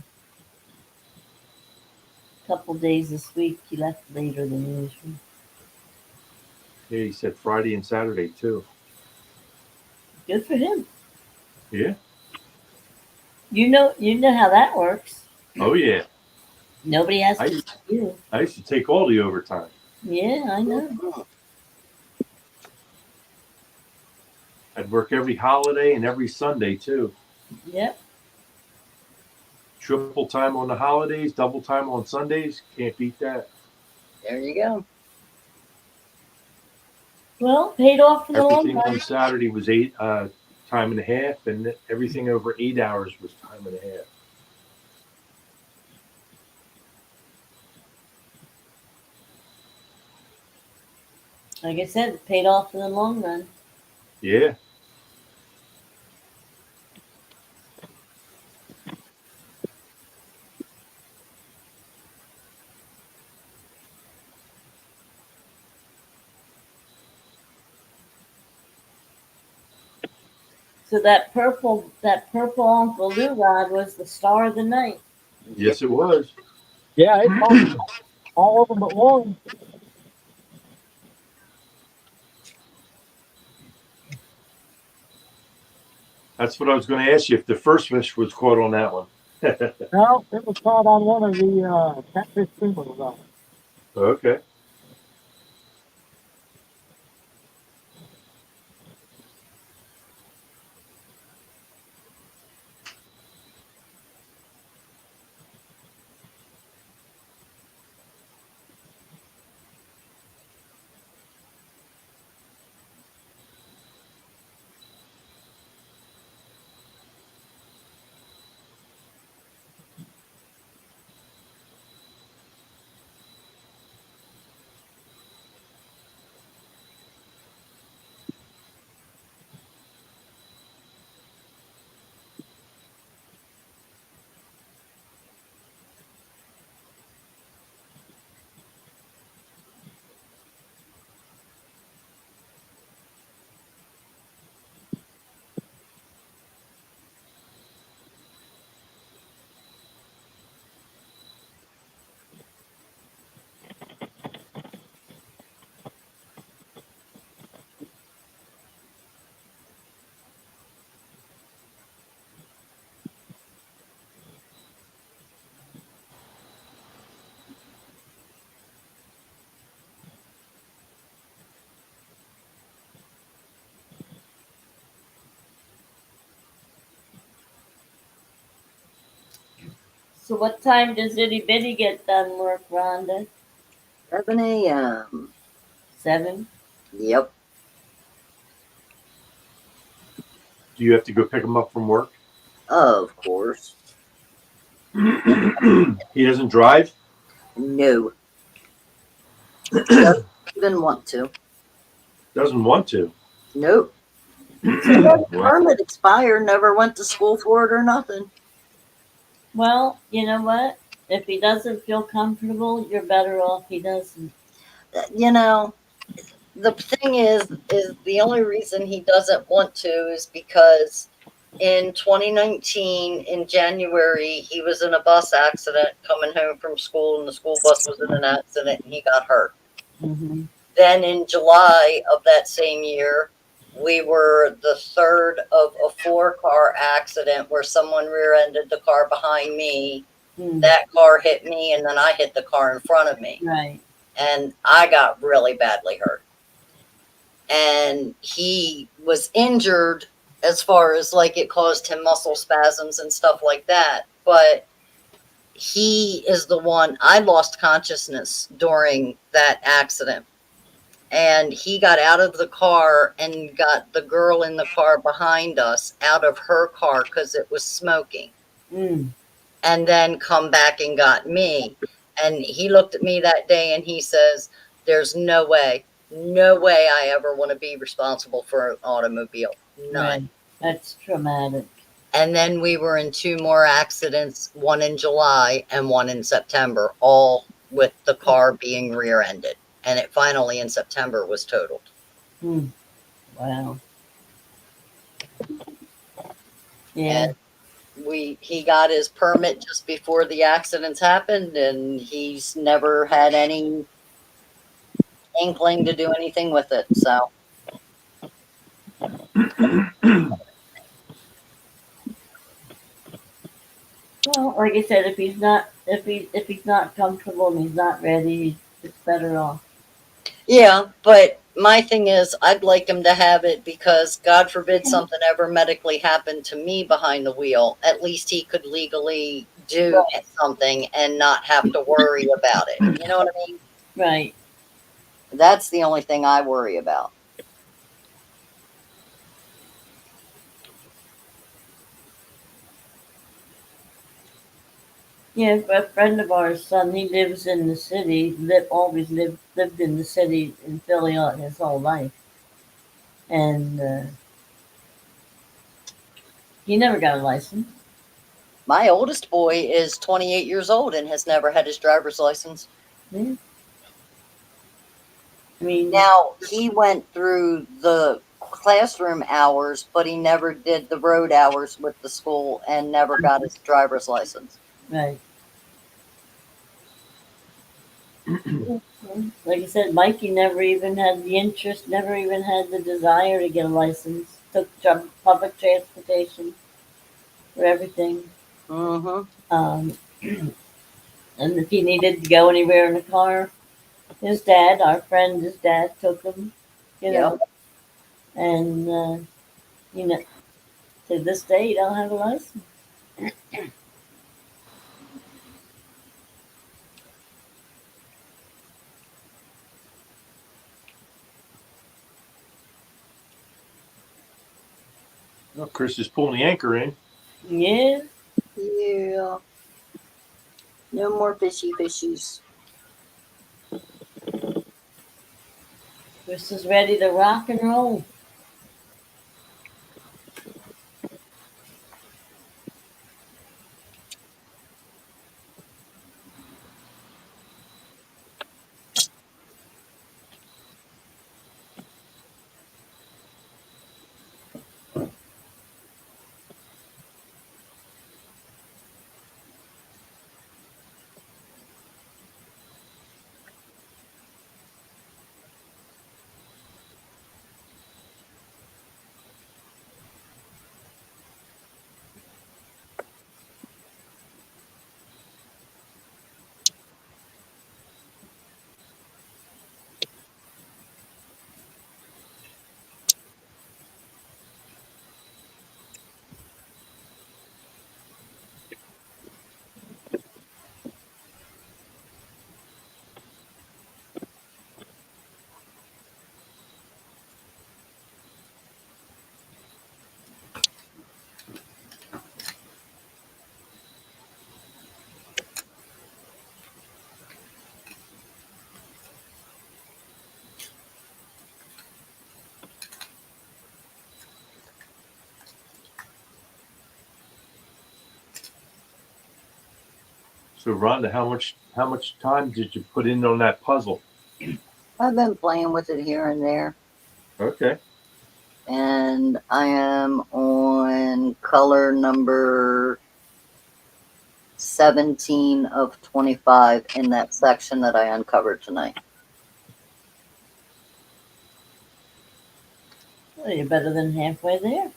A couple days this week he left later than usual. Yeah, he said Friday and Saturday too. Good for him. Yeah. You know how that works. Oh yeah. Nobody has I to used, you. I used to take all the overtime. Yeah, I know. I'd work every holiday and every Sunday too. Yep. Triple time on the holidays, double time on Sundays. Can't beat that. There you go. Well, paid off for the long Everything run. on Saturday was time and a half, and everything over 8 hours was time and a half. Like I said, it paid off in the long run. Yeah. So that purple Uncle Lou rod was the star of the night. Yes, it was. Yeah, it's all of them but one. That's what I was going to ask you if the first fish was caught on that one. No, it was caught on one of the catfish singles on it. Okay. So what time does Itty Bitty get done work, Rhonda? 7 a.m. 7? Yep. Do you have to go pick him up from work? Of course. He doesn't drive? No. Doesn't even want to. Doesn't want to. Nope. Permit expired, never went to school for it or nothing. Well, you know what? If he doesn't feel comfortable, you're better off he doesn't. You know, the thing is the only reason he doesn't want to is because in 2019 in January he was in a bus accident coming home from school, and the school bus was in an accident and he got hurt. Mm-hmm. Then in July of that same year, we were the third of a 4-car accident where someone rear-ended the car behind me. That car hit me, and then I hit the car in front of me. Right. And I got really badly hurt. And he was injured as far as like it caused him muscle spasms and stuff like that. But he is the one, I lost consciousness during that accident. And he got out of the car and got the girl in the car behind us out of her car because it was smoking. Mm. And then come back and got me. And he looked at me that day and he says, there's no way I ever want to be responsible for an automobile. None. Right. That's traumatic. And then we were in 2 more accidents, one in July and one in September, all with the car being rear-ended. And it finally in September was totaled. Wow. Yeah. And he got his permit just before the accidents happened, and he's never had any inkling to do anything with it. So Well, like I said, if he's not comfortable and he's not ready, it's better off. yeah, but my thing is, I'd like him to have it because, God forbid, something ever medically happened to me behind the wheel. At least he could legally do something and not have to worry about it. You know what I mean? Right. That's the only thing I worry about. Yeah, a friend of ours, son, he lives in the city. Always lived in the city in Philly his whole life, and he never got a license. My oldest boy is 28 years old and has never had his driver's license. Yeah. I mean, Now, he went through the classroom hours, but he never did the road hours with the school and never got his driver's license. right. Like I said, Mikey never even had the interest, never even had the desire to get a license. Took public transportation for everything. Mm-hmm. And if he needed to go anywhere in a car, his dad, our friend, his dad took him, you know, and, you know, to this day, he don't have a license. Well, Chris is pulling the anchor in. Yeah. Yeah. No more fishies. Chris is ready to rock and roll. So Rhonda, how much time did you put in on that puzzle? I've been playing with it here and there. Okay. And I am on color number 17 of 25 in that section that I uncovered tonight. Well, you're better than halfway there.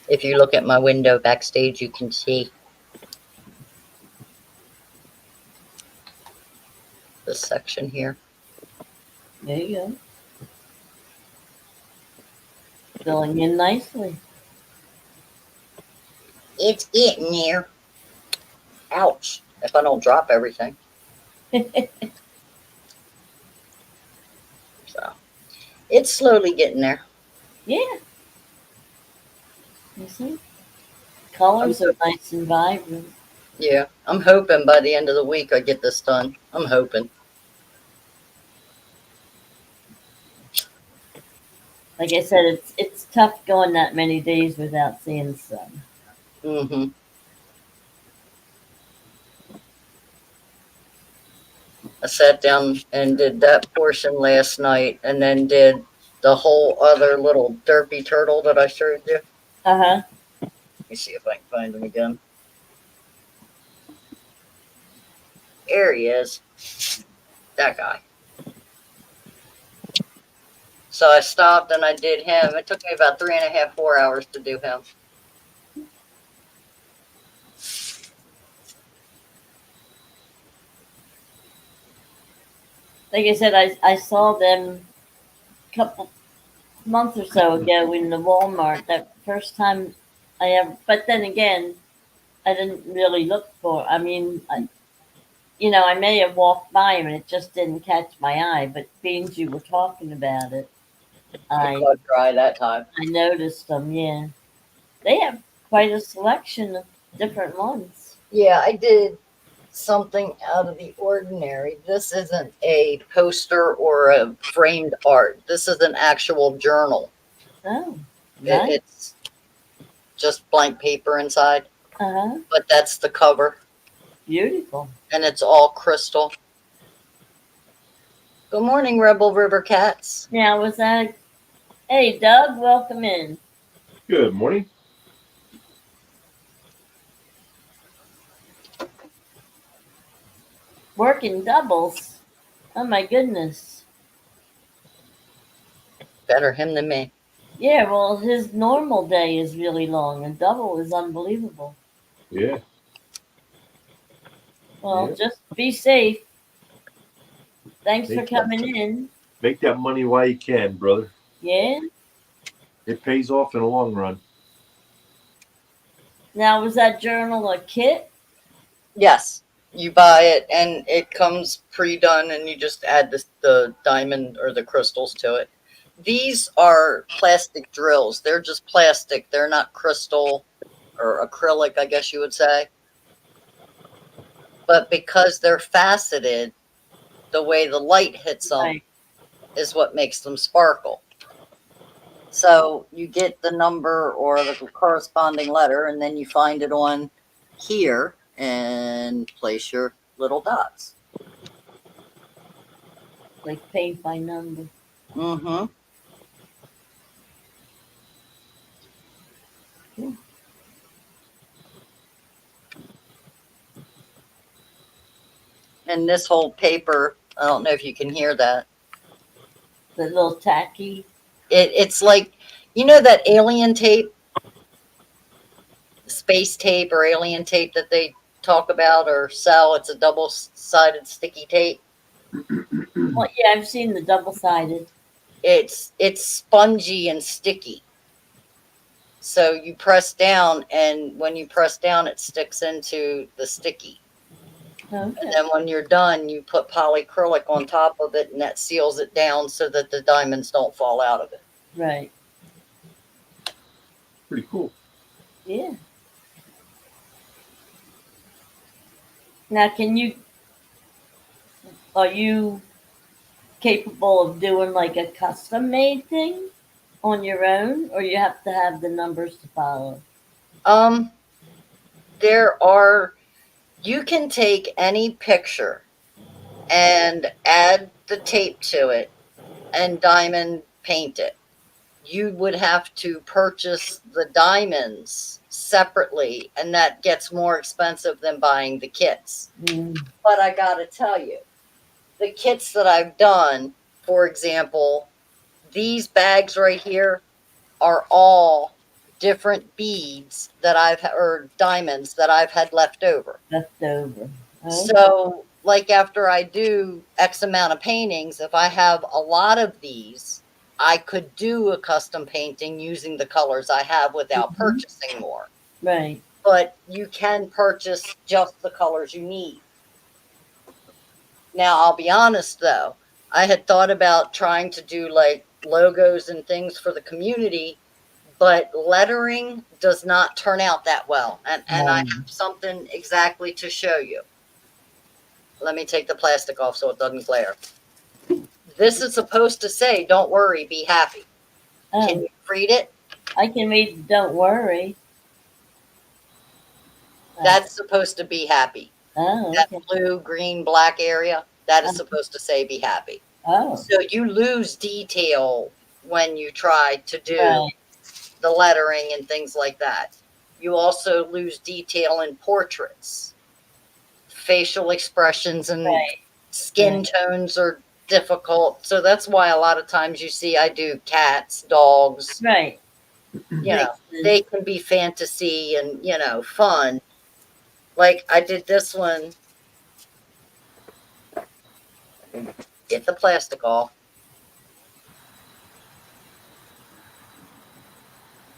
If you look at my window backstage, you can see this section here. There you go. Filling in nicely. It's getting there. Ouch. If I don't drop everything. So it's slowly getting there. Yeah. You see? Colors are nice and vibrant. Yeah. I'm hoping by the end of the week I get this done. I'm hoping. Like I said, it's tough going that many days without seeing the sun. Mm-hmm. I sat down and did that portion last night and then did the whole other little derpy turtle that I showed you. Uh huh. Let me see if I can find him again. There he is. That guy. So I stopped and I did him. It took me about 3.5, 4 hours to do him. Like I said, I saw them a couple months or so ago in the Walmart. That first time I ever. But then again, I didn't really look for. I mean, I may have walked by him and it just didn't catch my eye. But being you were talking about it, It I caught dry that time. I noticed them. Yeah, they have quite a selection of different ones. Yeah, I did something out of the ordinary. This isn't a poster or a framed art. This is an actual journal. Oh, It, nice. it's just blank paper inside, Uh huh. but that's the cover, Beautiful. and it's all crystal. Good morning, Rebel River Cats. Now was that? Hey, Doug, welcome in. Good morning. Working doubles. Oh my goodness. Better him than me. Yeah, well, his normal day is really long, and double is unbelievable. Yeah. Well, Yeah. just be safe. Thanks for Make that, coming in. make that money while you can, brother. Yeah. It pays off in the long run. Now, was that journal a kit? Yes, you buy it, and it comes pre-done, and you just add the diamond or the crystals to it. These are plastic drills. They're just plastic. They're not crystal or acrylic, I guess you would say. But because they're faceted, the way the light hits them Right. is what makes them sparkle. So you get the number or the corresponding letter, and then you find it on here and place your little dots. Like paint by number. Mm-hmm. And this whole paper, I don't know if you can hear that. The little tacky. It's like, you know that alien tape, space tape or alien tape that they talk about or sell? It's a double-sided sticky tape. Well, yeah, I've seen the double sided. It's spongy and sticky. So you press down, and when you press down, it sticks into the sticky. Okay. And then when you're done, you put polyacrylic on top of it, and that seals it down so that the diamonds don't fall out of it. Right. Pretty cool. Yeah. Now, are you capable of doing like a custom made thing on your own, or you have to have the numbers to follow? You can take any picture and add the tape to it and diamond paint it. You would have to purchase the diamonds separately, and that gets more expensive than buying the kits. Mm. But I gotta tell you, the kits that I've done, for example, these bags right here are all different beads that or diamonds that I've had left over. Left over. Okay. So, like after I do X amount of paintings, if I have a lot of these, I could do a custom painting using the colors I have without purchasing more. Right. But you can purchase just the colors you need. Now, I'll be honest though, I had thought about trying to do like logos and things for the community, but lettering does not turn out that well. And I have something exactly to show you. Let me take the plastic off so it doesn't glare. This is supposed to say, don't worry, be happy. Can Oh, you read it? I can read Don't Worry. That's supposed to be happy. Oh, That okay. blue, green, black area, that is Uh, supposed to say be happy. Oh, So you lose detail when you try to do right, the lettering and things like that. You also lose detail in portraits. Facial expressions and right, skin tones are difficult. So that's why a lot of times you see I do cats, dogs, right. you know, Makes sense. they can be fantasy and, you know, fun. Like I did this one, get the plastic off.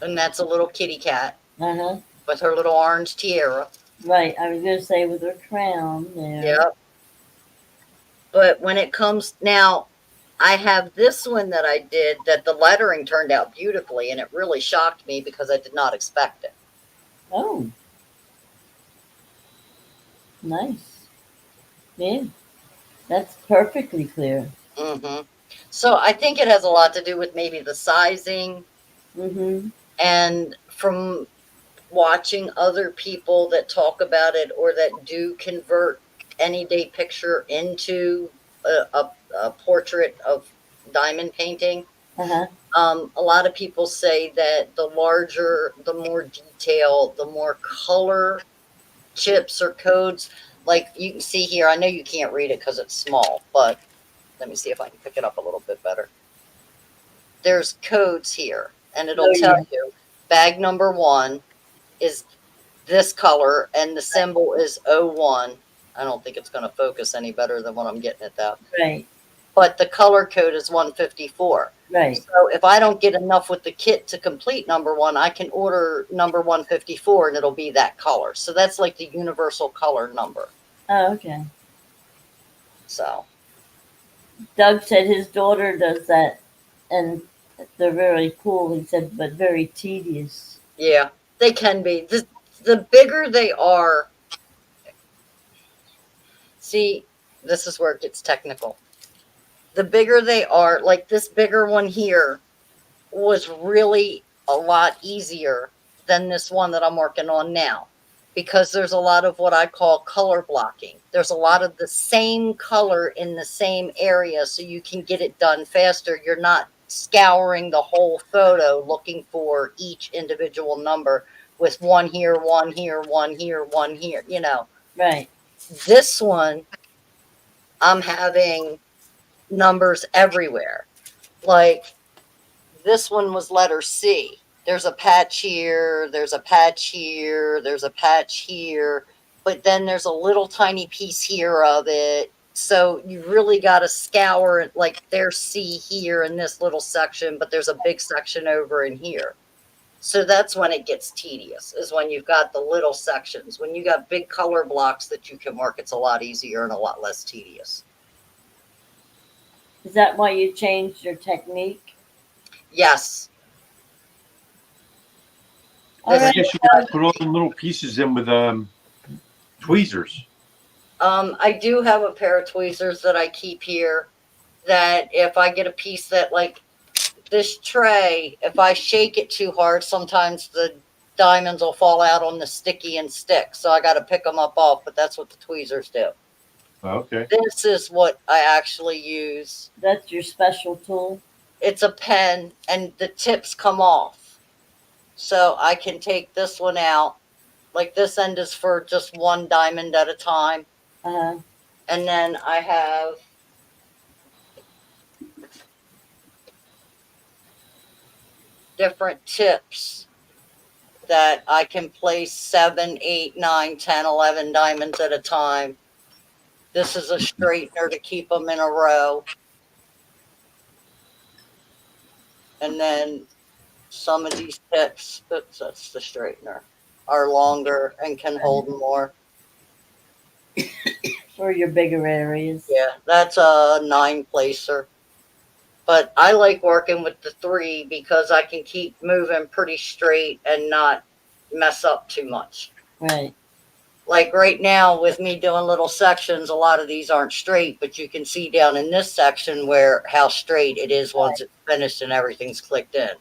And that's a little kitty cat Uh-huh. with her little orange tiara. Right. I was gonna say with her crown there. Yep. But when it comes now, I have this one that I did that the lettering turned out beautifully, and it really shocked me because I did not expect it. Oh, nice. Yeah, that's perfectly clear. Hmm. So I think it has a lot to do with maybe the sizing, Mm-hmm. and from watching other people that talk about it or that do convert any day picture into a portrait of diamond painting. Uh-huh. A lot of people say that the larger, the more detail, the more color chips or codes. Like you can see here, I know you can't read it because it's small, but let me see if I can pick it up a little bit better. There's codes here, and it'll Oh, tell yeah. you bag number 1 is this color, and the symbol is 01. I don't think it's going to focus any better than what I'm getting at that. Right. But the color code is 154. Right. So if I don't get enough with the kit to complete number 1, I can order number 154 and it'll be that color. So that's like the universal color number. Oh, okay. So Doug said his daughter does that, and they're very cool. He said, but very tedious. yeah, they can be. The bigger they are, see, this is where it gets technical. The bigger they are, like this bigger one here was really a lot easier than this one that I'm working on now, because there's a lot of what I call color blocking. There's a lot of the same color in the same area, so you can get it done faster. You're not scouring the whole photo looking for each individual number with one here, one here, one here, one here, you know. Right. This one, I'm having numbers everywhere. Like this one was letter C. There's a patch here, there's a patch here, there's a patch here, but then there's a little tiny piece here of it. So you really got to scour it. Like there's C here in this little section, but there's a big section over in here. So that's when it gets tedious, is when you've got the little sections. When you got big color blocks that you can work, it's a lot easier and a lot less tedious. Is that why you changed your technique? Yes. All I This right. guess you could put all the little pieces in with tweezers. I do have a pair of tweezers that I keep here, that if I get a piece that, like this tray, if I shake it too hard, sometimes the diamonds will fall out on the sticky and stick. So I got to pick them up off, but that's what the tweezers do. Okay. This is what I actually use. That's your special tool. It's a pen and the tips come off. So I can take this one out. Like this end is for just one diamond at a time. Uh-huh. And then I have different tips that I can place 7, 8, 9, 10, 11 diamonds at a time. This is a straightener to keep them in a row. And then some of these tips, oops, that's the straightener, are longer and can hold more. For your bigger areas. Yeah, that's a 9 placer. But I like working with the 3 because I can keep moving pretty straight and not mess up too much. Right. Like right now with me doing little sections, a lot of these aren't straight, but you can see down in this section where how straight it is once it's finished and everything's clicked in.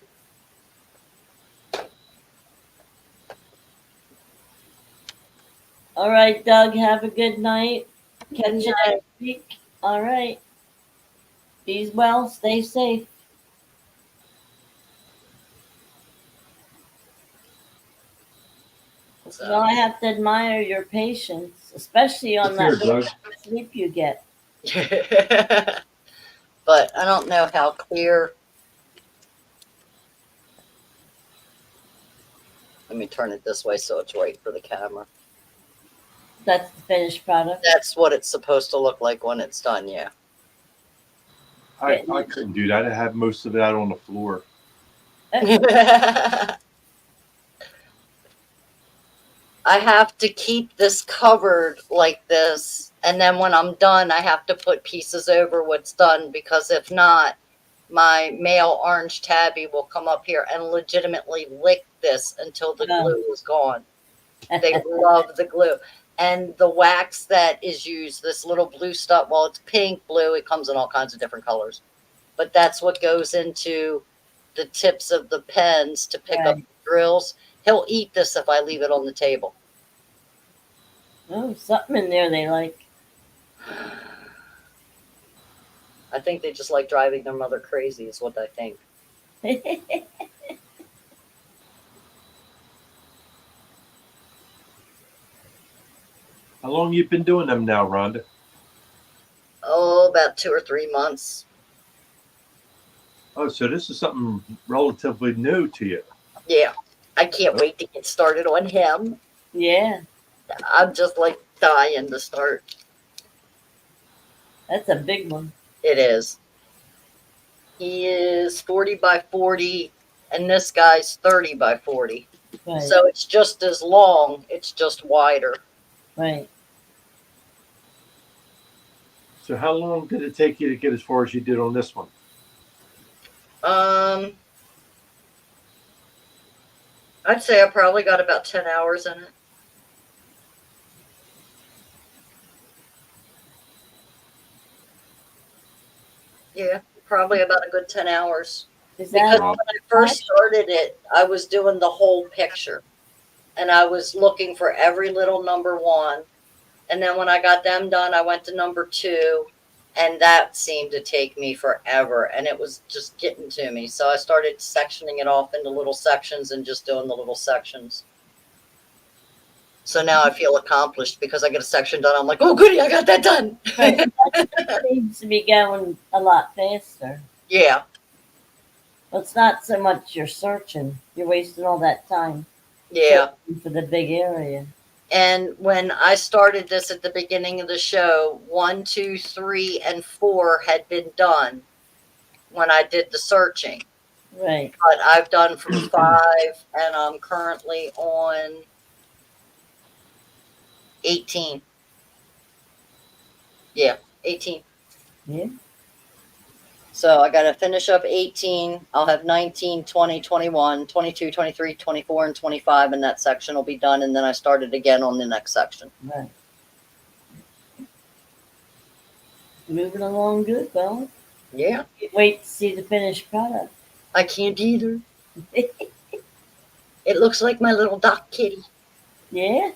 All right, Doug, have a good night. Catch Good you night. next week. All right. Be well, stay safe. So, Well, I have to admire your patience, especially on Here, that little Doug. sleep you get. but I don't know how clear. Let me turn it this way so it's right for the camera. That's the finished product. That's what it's supposed to look like when it's done, yeah. I couldn't do that. I had most of that on the floor. I have to keep this covered like this, and then when I'm done, I have to put pieces over what's done, because if not, my male orange tabby will come up here and legitimately lick this until the Oh. glue is gone. They love the glue. And the wax that is used, this little blue stuff, well, it's pink, blue, it comes in all kinds of different colors. But that's what goes into the tips of the pens to pick up Right. the drills. He'll eat this if I leave it on the table. Oh, something in there they like. I think they just like driving their mother crazy, is what I think. How long you been doing them now, Rhonda? Oh, about 2 or 3 months. Oh, so this is something relatively new to you. Yeah. I can't wait to get started on him. Yeah, I'm just like dying to start. that's a big one. It is. He is 40 by 40, and this guy's 30 by 40. Right, So it's just as long, it's just wider. right. So how long did it take you to get as far as you did on this one? I'd say I probably got about 10 hours in it. Yeah, probably about a good 10 hours. Is Because that Wow. when I first started it, I was doing the whole picture. And I was looking for every little number one. And then when I got them done, I went to number 2. And that seemed to take me forever. And it was just getting to me. So I started sectioning it off into little sections and just doing the little sections. So now I feel accomplished because I get a section done. I'm like, oh, goody, I got that done. right? That seems to be going a lot faster. Yeah. Well, it's not so much you're searching; you're wasting all that time Yeah. searching for the big area. And when I started this at the beginning of the show, 1, 2, 3, and 4 had been done when I did the searching. Right. But I've done from 5, and I'm currently on 18. Yeah, 18. Yeah. So I got to finish up 18. I'll have 19, 20, 21, 22, 23, 24, and 25, and that section will be done. And then I started again on the next section. Right. Moving along good, well. Yeah, Can't wait to see the finished product. I can't either. It looks like my little Doc Kitty. Yeah.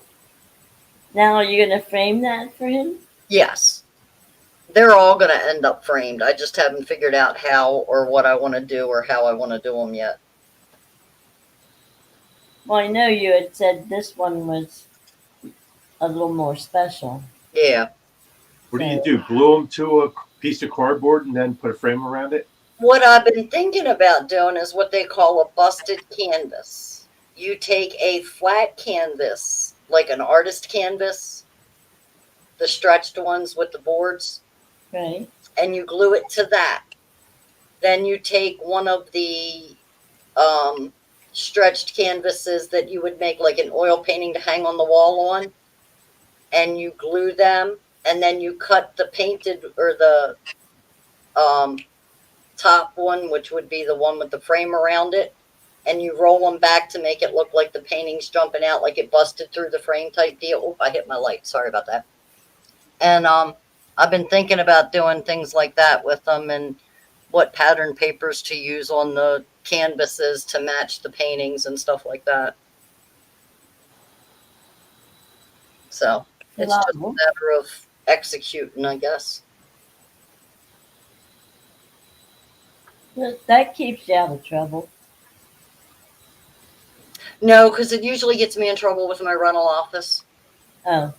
Now, are you going to frame that for him? Yes. They're all going to end up framed. I just haven't figured out how or what I want to do or how I want to do them yet. Well, I know you had said this one was a little more special. Yeah. What do you do? Glue them to a piece of cardboard and then put a frame around it? What I've been thinking about doing is what they call a busted canvas. You take a flat canvas, like an artist canvas, the stretched ones with the boards, Right. and you glue it to that. Then you take one of the stretched canvases that you would make like an oil painting to hang on the wall on, and you glue them, and then you cut the painted or the top one, which would be the one with the frame around it, and you roll them back to make it look like the painting's jumping out, like it busted through the frame type deal. Oh, I hit my light. Sorry about that. And I've been thinking about doing things like that with them, and what pattern papers to use on the canvases to match the paintings and stuff like that. So it's just a Wow. matter of executing, I guess. That keeps you out of trouble. No, because it usually gets me in trouble with my rental office. Oh,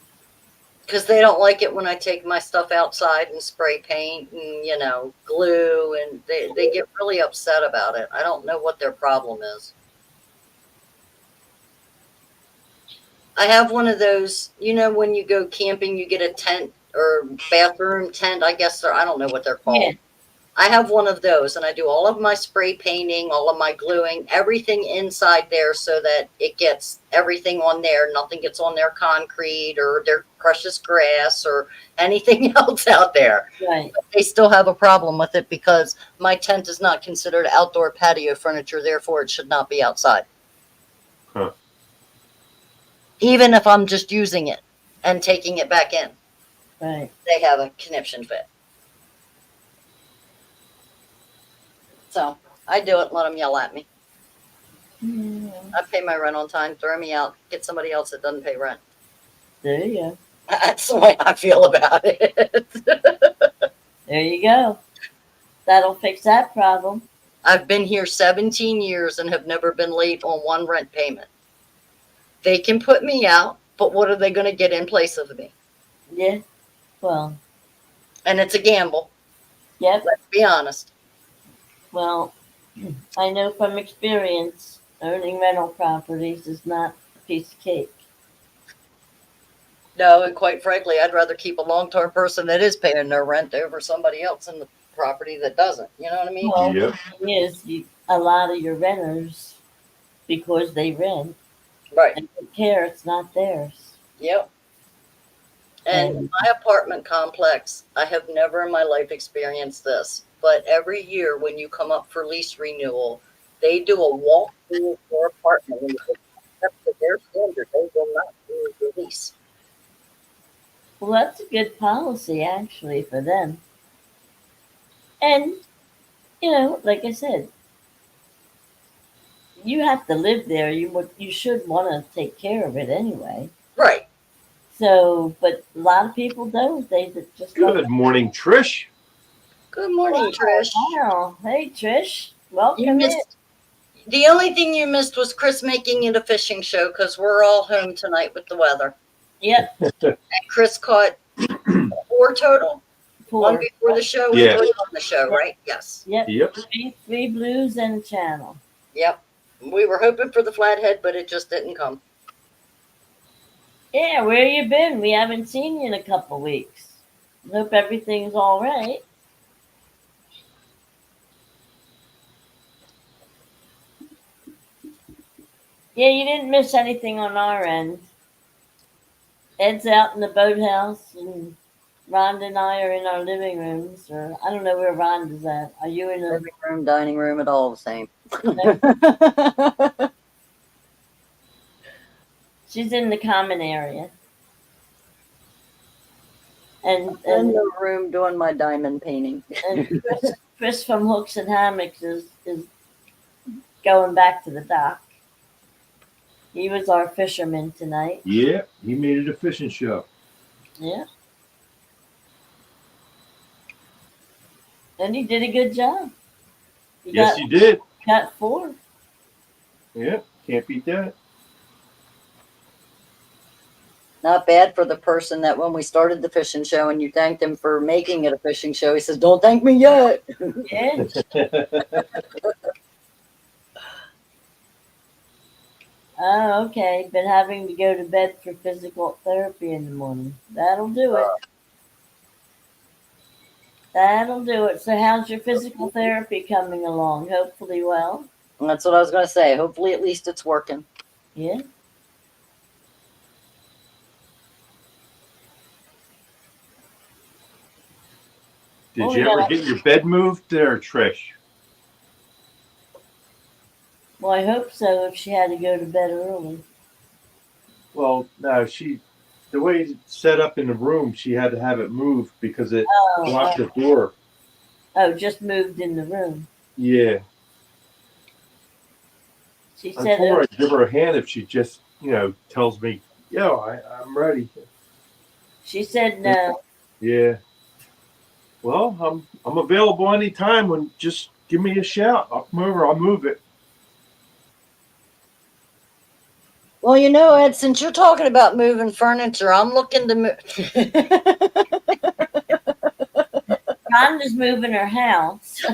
Because they don't like it when I take my stuff outside and spray paint and, glue, and they get really upset about it. I don't know what their problem is. I have one of those, when you go camping, you get a tent or bathroom tent, I guess I don't know what they're called. yeah. I have one of those, and I do all of my spray painting, all of my gluing, everything inside there so that it gets everything on there. Nothing gets on their concrete or their precious grass or anything else out there. Right. But they still have a problem with it because my tent is not considered outdoor patio furniture, therefore it should not be outside. Huh. Even if I'm just using it and taking it back in, Right. they have a conniption fit. So I do it, let them yell at me. I pay my rent on time, throw me out, get somebody else that doesn't pay rent. There you go. That's the way I feel about it. There you go. That'll fix that problem. I've been here 17 years and have never been late on one rent payment. They can put me out, but what are they going to get in place of me? Yeah. Well, And it's a gamble. yep. Let's be honest. Well, I know from experience, owning rental properties is not a piece of cake. No, and quite frankly, I'd rather keep a long-term person that is paying their rent over somebody else in the property that doesn't. You know what I mean? Well, Yep. the thing is, a lot of your renters, because they rent Right. and don't care, it's not theirs. Yep. And And- my apartment complex, I have never in my life experienced this, but every year when you come up for lease renewal, they do a walkthrough of your apartment. And if it's up to their standard, they will not do the lease. Well, that's a good policy, actually, for them. And, like I said, you have to live there. You should want to take care of it anyway. Right. So, but a lot of people don't. They just don't. Good morning, Trish. Good morning, Trish. Wow. Hey, Trish. Welcome You in. missed. The only thing you missed was Chris making it a fishing show because we're all home tonight with the weather. Yep. And Chris caught 4 total. One Four. before the show, and Yeah. 3 on the show, right? Yes. Yep. Yep. Three blues and a channel. Yep. We were hoping for the flathead, but it just didn't come. Yeah, where you been? We haven't seen you in a couple weeks. Hope everything's all right. Yeah, you didn't miss anything on our end. Ed's out in the boathouse, and Rhonda and I are in our living rooms, or I don't know where Rhonda's at. Are you in the? Living room, dining room, it all the same. She's in the common area. And In and, the room doing my diamond painting. and Chris from Hooks and Hammocks is going back to the dock. He was our fisherman tonight. Yeah, he made it a fishing show. Yeah. And he did a good job. Yes, he did. Got 4. Yeah, can't beat that. Not bad for the person that when we started the fishing show and you thanked him for making it a fishing show, he says, "Don't thank me yet." Yeah. Oh, okay. Been having to go to bed for physical therapy in the morning. That'll do it. That'll do it. So how's your physical therapy coming along? Hopefully well. And that's what I was going to say. Hopefully, at least it's working. Yeah. Did Oh, you yeah. ever get your bed moved there, Trish? Well, I hope so if she had to go to bed early. Well, no, the way it's set up in the room, she had to have it moved because it blocked the door. Just moved in the room. Yeah. She I said, told her I'd give her a hand if she just, tells me Yeah, I'm ready. She said no. Yeah. Well, I'm available anytime. When just give me a shout. I'll come over. I'll move it. Well, you know, Ed, since you're talking about moving furniture, I'm looking to move. Rhonda's moving her house.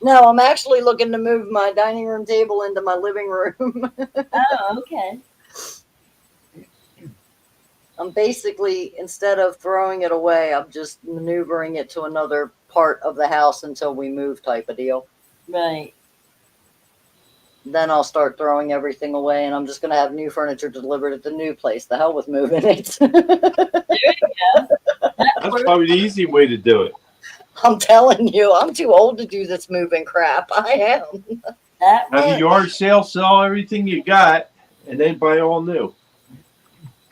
No, I'm actually looking to move my dining room table into my living room. Oh, okay. I'm basically, instead of throwing it away, I'm just maneuvering it to another part of the house until we move, type of deal. Right. Then I'll start throwing everything away, and I'm just going to have new furniture delivered at the new place. The hell with moving it. There you go. That's probably the easy way to do it. I'm telling you, I'm too old to do this moving crap. I am. That Have a works. yard sale, sell everything you got, and then buy all new.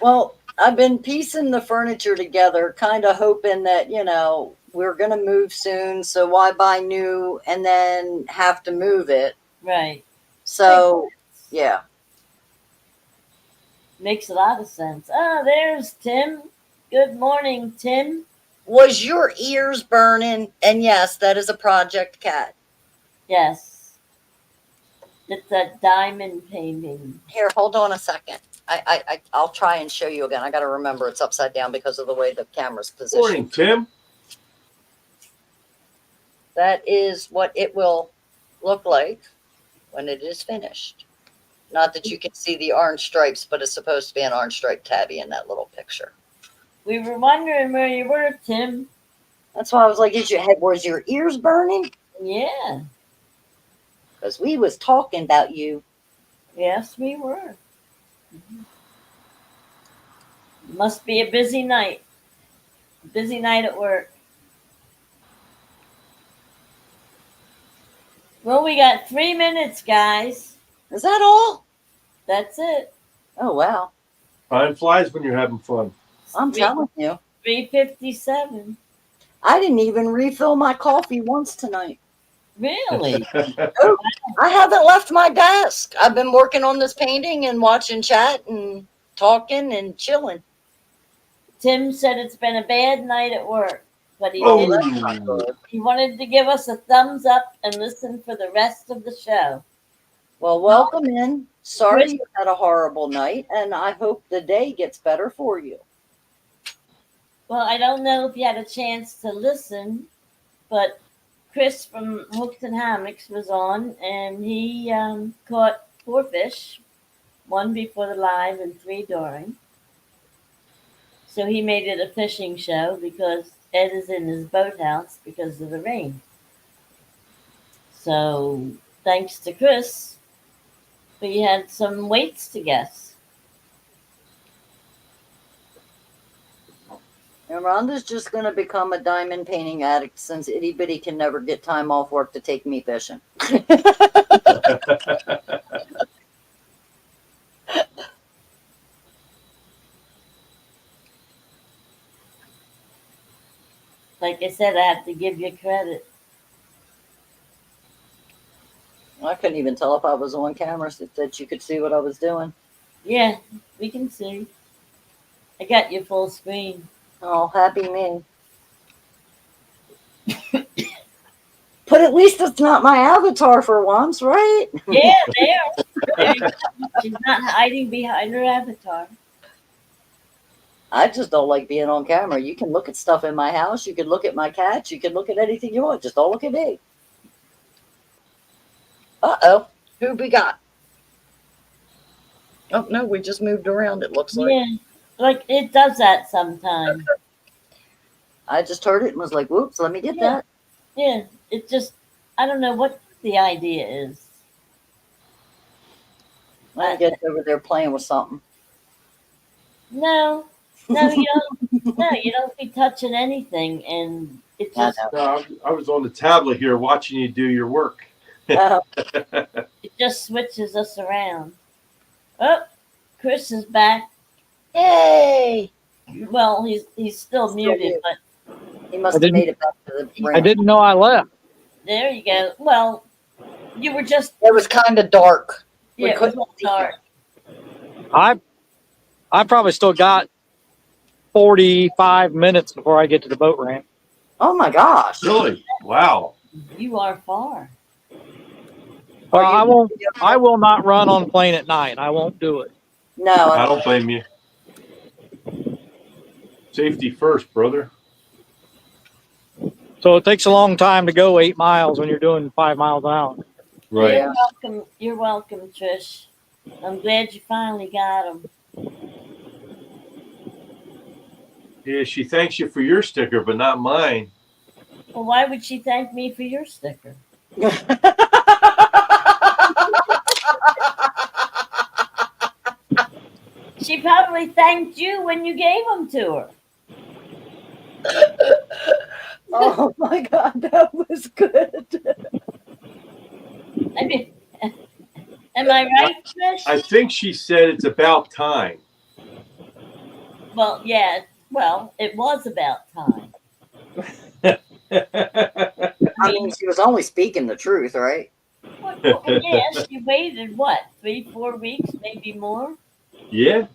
Well, I've been piecing the furniture together, kind of hoping that, you know, we're going to move soon. So why buy new and then have to move it? Right. So, yeah. Makes a lot of sense. Oh, there's Tim. Good morning, Tim. Was your ears burning? And yes, that is a Project Cat. Yes. It's a diamond painting. Here, hold on a second. I'll try and show you again. I got to remember it's upside down because of the way the camera's positioned. Morning, Tim. That is what it will look like when it is finished. Not that you can see the orange stripes, but it's supposed to be an orange striped tabby in that little picture. We were wondering where you were, Tim. That's why I was like, was your ears burning? Yeah. Because we was talking about you. Yes, we were. Must be a busy night. Busy night at work. Well, we got 3 minutes, guys. Is that all? That's it. Oh, wow. Time flies when you're having fun. I'm telling you. 3:57. I didn't even refill my coffee once tonight. Really? I haven't left my desk. I've been working on this painting and watching chat and talking and chilling. Tim said it's been a bad night at work, but he Oh. did. He wanted to give us a thumbs up and listen for the rest of the show. Well, welcome in. Sorry you had a horrible night, and I hope the day gets better for you. Well, I don't know if you had a chance to listen, but Chris from Hooks and Hammocks was on, and he caught 4 fish, 1 before the live and 3 during. So he made it a fishing show because Ed is in his boathouse because of the rain. So thanks to Chris, we had some weights to guess. And Rhonda's just going to become a diamond painting addict since itty bitty can never get time off work to take me fishing. Like I said, I have to give you credit. I couldn't even tell if I was on camera so that you could see what I was doing. Yeah, we can see. I got you full screen. Oh, happy me. But at least it's not my avatar for once, right? Yeah, there. She's not hiding behind her avatar. I just don't like being on camera. You can look at stuff in my house. You can look at my cats. You can look at anything you want. Just don't look at me. Uh-oh. Who we got? Oh, no, we just moved around, it looks like. Yeah, like it does that sometimes. I just heard it and was like, whoops, let me get that. Yeah, it just, I don't know what the idea is. I get over there playing with something. No, you don't. No, you don't be touching anything, and it just No, I was on the tablet here watching you do your work. it just switches us around. Oh, Chris is back. Yay! Well, he's still muted, but He must have made it back to the I ramp. didn't know I left. there you go. Well, you were just It was kind of dark. We yeah, it was couldn't all see dark. I probably still got 45 minutes before I get to the boat ramp. Oh my gosh. Really? Wow. You are far. Well, I will not run on plane at night. I won't do it. No, I don't blame you. Safety first, brother. So it takes a long time to go 8 miles when you're doing 5 miles an hour. Right. You're welcome. You're welcome, Trish. I'm glad you finally got them. Yeah, she thanks you for your sticker, but not mine. Well, why would she thank me for your sticker? She probably thanked you when you gave them to her. oh my God, that was good. I mean, am I right, Trish? I think she said it's about time. Well, yeah. Well, it was about time. I mean, she was only speaking the truth, right? Well, yes, you waited, what, 3-4 weeks, maybe more? Yeah.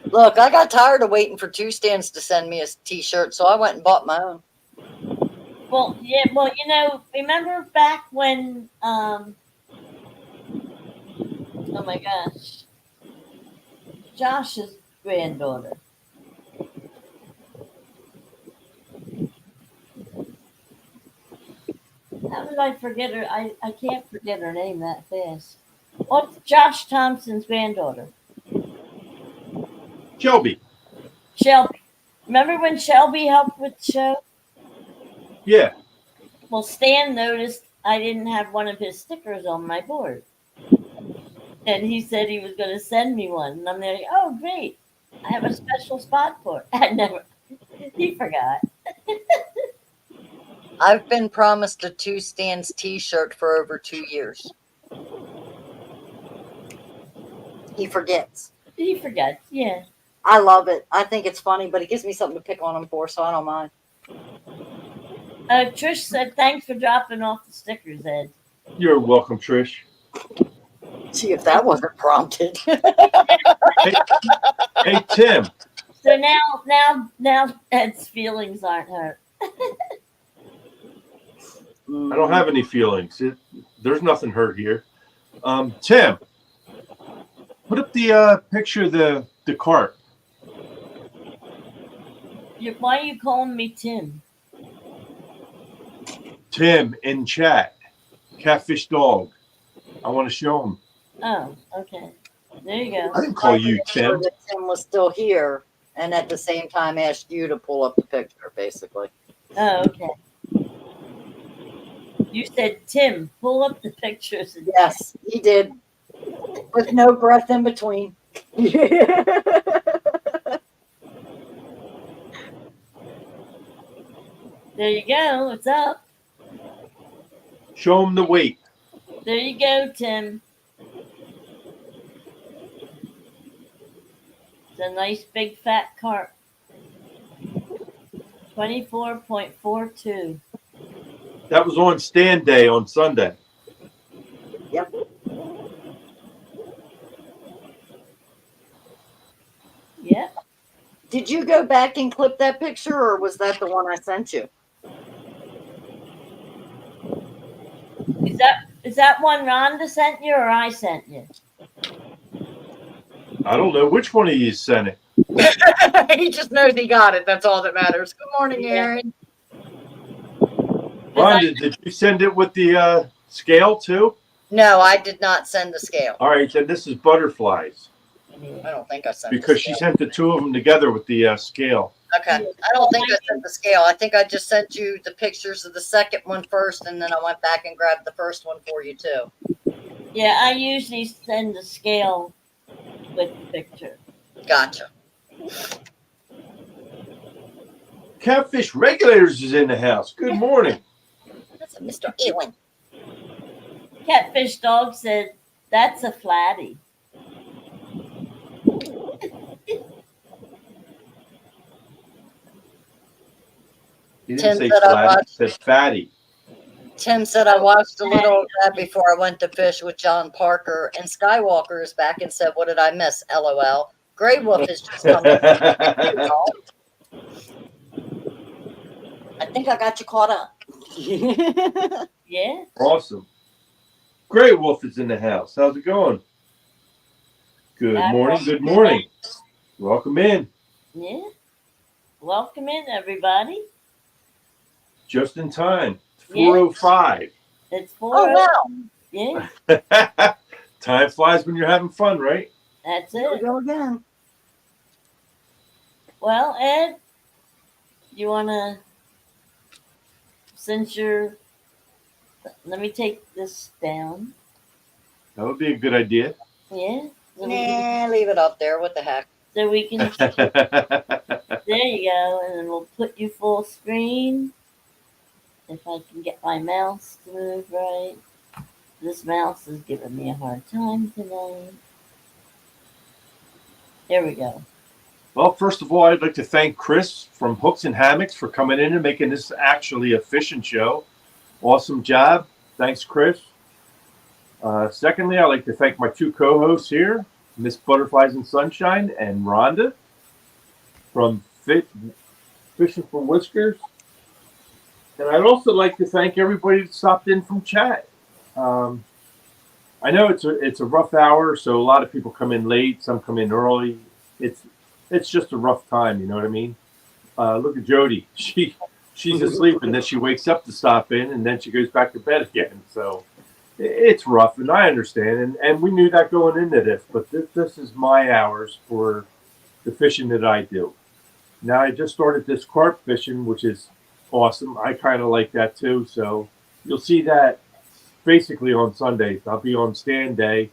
Look, I got tired of waiting for Two Stands to send me a t-shirt, so I went and bought my own. Well, yeah, well, remember back when, oh my gosh, Josh's granddaughter. How did I forget her? I can't forget her name that fast. What's Josh Thompson's granddaughter? Shelby. Shelby. Remember when Shelby helped with the show? Yeah. Well, Stan noticed I didn't have one of his stickers on my board. And he said he was going to send me one. And I'm there, like, oh, great. I have a special spot for it. He forgot. I've been promised a Two Stands t-shirt for over 2 years. He forgets. He forgot, yeah. I love it. I think it's funny, but it gives me something to pick on him for, so I don't mind. Trish said, thanks for dropping off the stickers, Ed. You're welcome, Trish. See if that wasn't prompted. Hey, Tim. So now Ed's feelings aren't hurt. I don't have any feelings. There's nothing hurt here. Tim, put up the picture of the cart. Why are you calling me Tim? Tim in chat. Catfish dog. I want to show him. Oh, okay. There you go. I didn't call you Make sure Tim. that Tim was still here, and at the same time asked you to pull up the picture, basically. Oh, okay. You said, Tim, pull up the pictures. Yes, he did, with no breath in between. There you go. It's up. Show him the weight. There you go, Tim. It's a nice big fat cart. 24.42. That was on stand day on Sunday. Yep. Yep. Did you go back and clip that picture, or was that the one I sent you? Is that one Rhonda sent you or I sent you? I don't know which one of you sent it. He just knows he got it. That's all that matters. Good morning, Aaron. Rhonda, did you send it with the scale too? No, I did not send the scale. All right, then this is butterflies I don't think I sent because the she scale. sent the two of them together with the scale. Okay. I don't think I sent the scale. I think I just sent you the pictures of the second one first, and then I went back and grabbed the first one for you, too. Yeah, I usually send the scale with the picture. Gotcha. Catfish Regulators is in the house. Good morning. That's a Mr. Ewan. Catfish Dog said, that's a flatty. He didn't Tim say said I flat, he watched- said fatty. Tim said I watched a little of that before I went to fish with John Parker, and Skywalker is back and said, "What did I miss?" LOL. Gray Wolf is just coming. I think I got you caught up. Yeah. Awesome. Gray Wolf is in the house. How's it going? Good morning. Good morning. Welcome in. Yeah. Welcome in, everybody. Just in time. Yeah. 4:05. It's 4. Oh wow! Yeah, Time flies when you're having fun, right? that's Here we it. go again. Well, Ed, you want to, since you're, let me take this down. That would be a good idea. Yeah. So Nah, leave it up there. What the heck? we can, there you go. And then we'll put you full screen. If I can get my mouse to move right. This mouse is giving me a hard time tonight. There we go. Well, first of all, I'd like to thank Chris from Hooks and Hammocks for coming in and making this actually a fishing show. Awesome job. Thanks, Chris. Secondly, I'd like to thank my two co-hosts here, Miss Butterflies and Sunshine and Rhonda from Fishing for Whiskers. And I'd also like to thank everybody that stopped in from chat. I know it's a rough hour, so a lot of people come in late, some come in early. It's just a rough time, you know what I mean? Look at Jody. She's asleep, and then she wakes up to stop in, and then she goes back to bed again. So it's rough, and I understand. And we knew that going into this, but this is my hours for the fishing that I do. Now, I just started this carp fishing, which is awesome. I kind of like that too. So you'll see that basically on Sundays. I'll be on stand day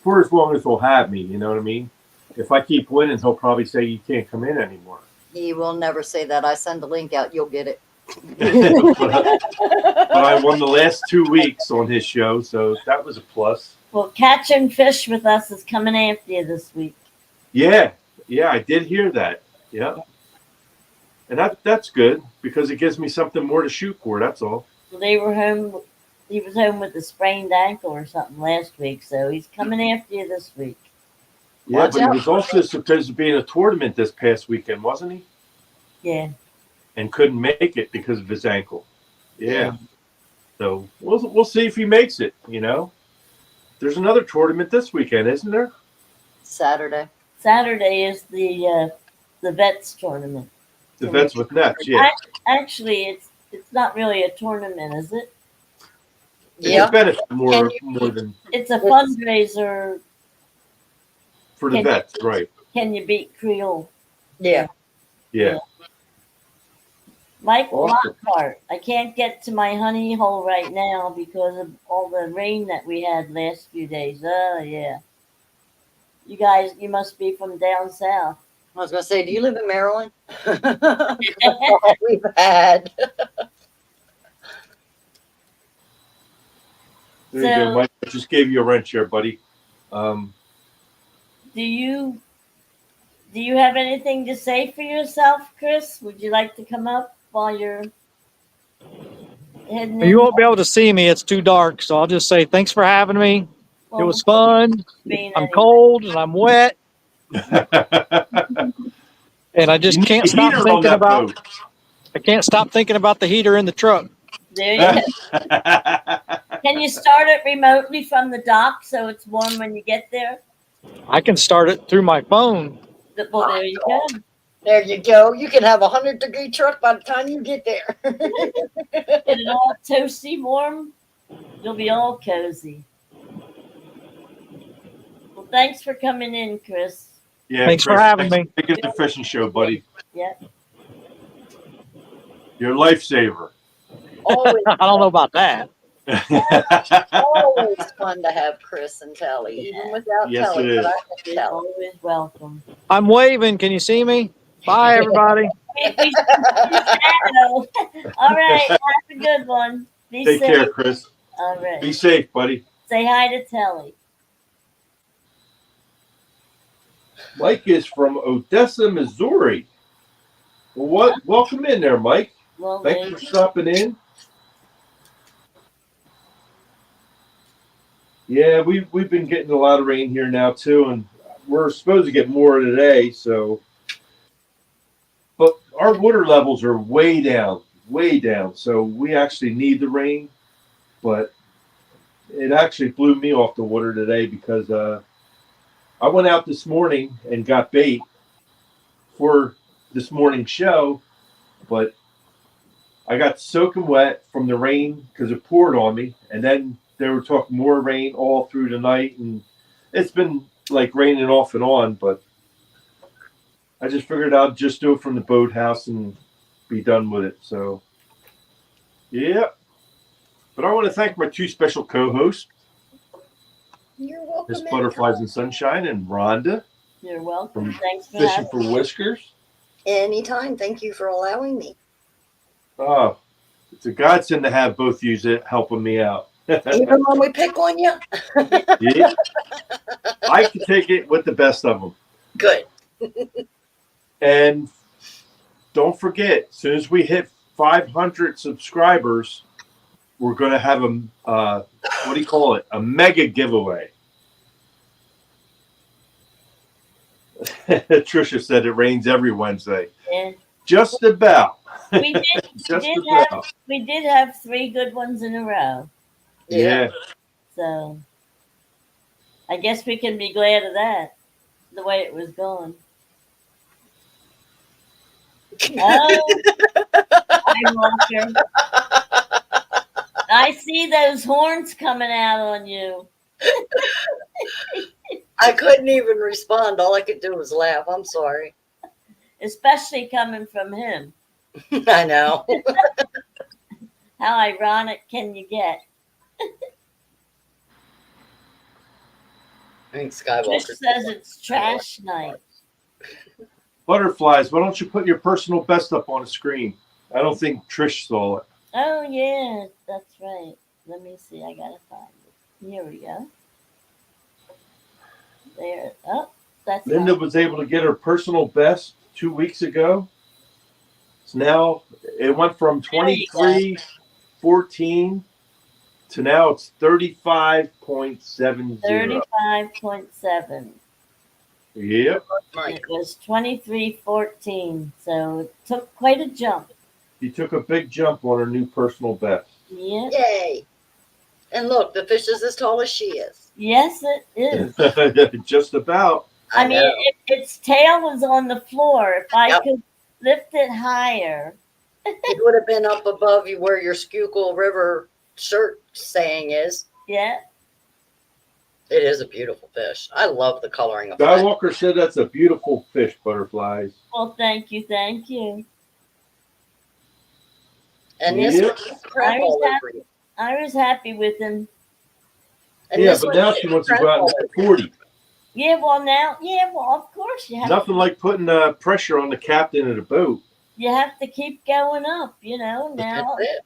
for as long as they'll have me. You know what I mean? If I keep winning, he'll probably say you can't come in anymore. He will never say that. I send the link out. You'll get it. but I won the last 2 weeks on his show, so that was a plus. Well, Catch and Fish with Us is coming after you this week. Yeah, I did hear that. Yeah. And that's good because it gives me something more to shoot for. That's all. Well, they were home. He was home with a sprained ankle or something last week, so he's coming after you this week. Yeah, but he was also supposed to be in a tournament this past weekend, wasn't he? Yeah. And couldn't make it because of his ankle. Yeah. So we'll see if he makes it. You know, there's another tournament this weekend, isn't there? Saturday. Saturday is the vets tournament. The vets with nets. Yeah. Actually, it's not really a tournament, is it? Yeah. It's a benefit more than It's a fundraiser. for the vets, right? Can you beat Creole? Yeah. Yeah. Mike Awesome. Lockhart. I can't get to my honey hole right now because of all the rain that we had last few days. Oh, yeah. You guys, you must be from down south. I was going to say, do you live in Maryland? That's all we've had. There you go, Mike. I just gave you a wrench here, buddy. Do you have anything to say for yourself, Chris? Would you like to come up while you're heading in? You won't be able to see me. It's too dark. So I'll just say thanks for having me. Well, It was fun. being I'm anyway. cold and I'm wet. And I just can't stop thinking about. I can't stop thinking about the heater in the truck. There you go. Can you start it remotely from the dock so it's warm when you get there? I can start it through my phone. Well, there you go. There you go. You can have a 100-degree truck by the time you get there. Get it all toasty warm. You'll be all cozy. Well, thanks for coming in, Chris. Yeah, Thanks for Chris, having me. Take it to the fishing show, buddy. Yep. You're a lifesaver. Always, I don't know about that. always fun to have Chris and Telly, even without Yes, Telly. it is. But I can You're tell. always welcome. I'm waving. Can you see me? Bye, everybody. All right. Have a good one. Be Take safe. care, Chris. All right. Be safe, buddy. Say hi to Telly. Mike is from Odessa, Missouri. Well, welcome in there, Mike. Well, Thanks for stopping in. Yeah, we've been getting a lot of rain here now too, and we're supposed to get more today. So, but our water levels are way down, way down. So we actually need the rain, but it actually blew me off the water today because I went out this morning and got bait for this morning's show, but I got soaking wet from the rain because it poured on me, and then they were talking more rain all through the night, and it's been like raining off and on. But I just figured I'd just do it from the boathouse and be done with it. So, yeah. But I want to thank my two special co-hosts, You're welcome. Miss Butterflies and Sunshine and Rhonda You're welcome. from Thanks for Fishing having for me. Whiskers. Anytime. Thank you for allowing me. Oh, it's a godsend to have both of you helping me out. Even when we pick on you. Yeah. I can take it with the best of them. Good. And don't forget, as soon as we hit 500 subscribers, we're going to have a, what do you call it? A mega giveaway. Trisha said it rains every Wednesday. Yeah. Just about. We did, Just about. we did have 3 good ones in a row. Yeah. So I guess we can be glad of that, the way it was going. Oh, hi, Walker. I see those horns coming out on you. I couldn't even respond. All I could do was laugh. I'm sorry. Especially coming from him. I know. How ironic can you get? Thanks, Trish Skywalker. says it's trash night. Butterflies, why don't you put your personal best up on the screen? I don't think Trish saw it. Oh, yeah, that's right. Let me see. I got to find it. Here we go. There. Oh, that's Linda was able to get her personal best 2 weeks ago. So now it went from 23.14 to now it's 35.70. 35.7. Yep. It was 23.14. So it took quite a jump. She took a big jump on her new personal best. Yeah. Yay. And look, the fish is as tall as she is. Yes, it is. Just about. I mean, know. its tail was on the floor. If I Yep. could lift it higher. It would have been up above you where your Schuylkill River shirt saying is. Yeah. It is a beautiful fish. I love the coloring of it. Skywalker said that's a beautiful fish, Butterflies. Well, thank you. Thank you. And this Yep. one is crap all over you. I was happy with him. And Yeah, this but one now is she wants to crap go out all and over get you. 40. Yeah, well, of course you have Nothing like putting pressure on the captain of the boat. you have to keep going up, Now That's it.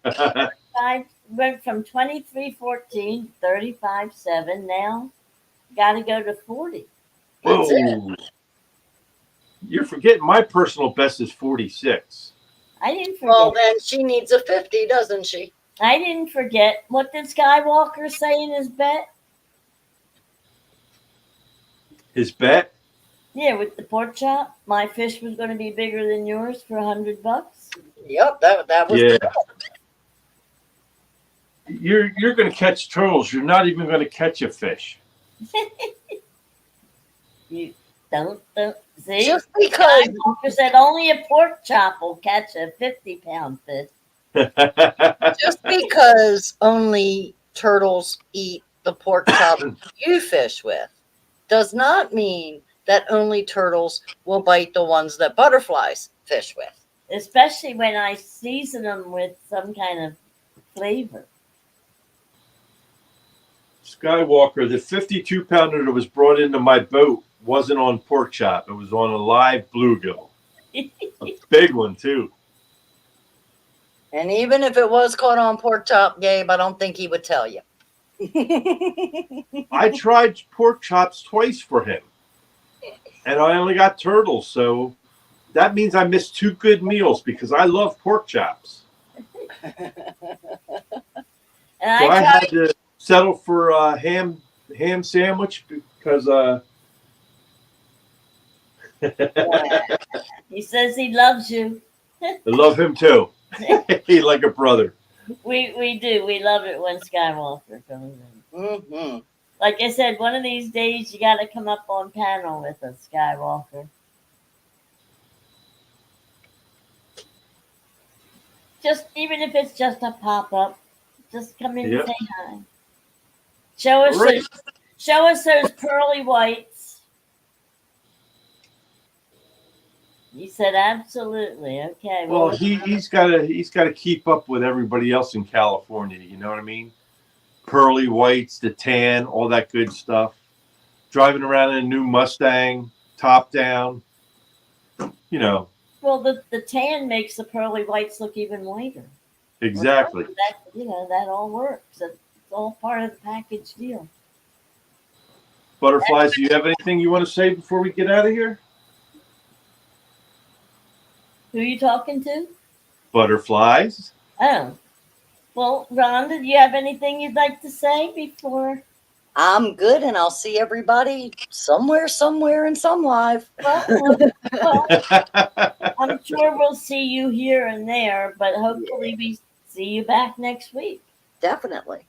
I went from 23.14 to 35.7. Now got to go to 40. That's it. Whoa. You're forgetting my personal best is 46. I didn't forget. Well, then she needs a 50, doesn't she? I didn't forget. What did Skywalker say in his bet? His bet? Yeah, with the pork chop, my fish was going to be bigger than yours for $100. Yep, that was Yeah. You're going to catch turtles. You're not even going to catch a fish. You don't see. just because Skywalker said only a pork chop will catch a 50-pound fish. just because only turtles eat the pork chop you fish with does not mean that only turtles will bite the ones that butterflies fish with. Especially when I season them with some kind of flavor. Skywalker, the 52-pounder that was brought into my boat wasn't on pork chop. It was on a live bluegill. A big one, too. And even if it was caught on pork chop, Gabe, I don't think he would tell you. I tried pork chops twice for him, and I only got turtles. So that means I missed 2 good meals because I love pork chops. And So I had to settle for ham ham sandwich because He says he loves you. I love him too. He like a brother. We do. We love it when Skywalker comes in. Mm-hmm. Like I said, one of these days you got to come up on panel with us, Skywalker. Just even if it's just a pop up, just come in Yep. and say hi. Show us Right. show us those pearly whites. You said absolutely. Okay. Well, he's gotta keep up with everybody else in California. You know what I mean? Pearly whites, the tan, all that good stuff. Driving around in a new Mustang, top down. You know, well, the tan makes the pearly whites look even whiter. exactly. That that all works. It's all part of the package deal. Butterflies, do you have anything you want to say before we get out of here? Who are you talking to? Butterflies. Oh, well, Rhonda, do you have anything you'd like to say before? I'm good, and I'll see everybody somewhere, in some live. Well, I'm sure we'll see you here and there, but hopefully we see you back next week. Definitely.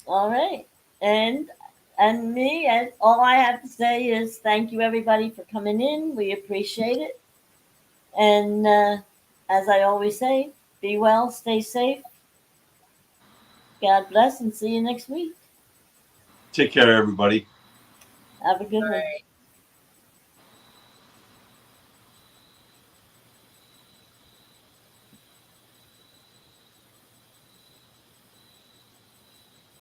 All right, and me, and all I have to say is thank you everybody for coming in. We appreciate it, and as I always say, be well, stay safe. God bless, and see you next week. Take care, everybody. Have a good All one. right.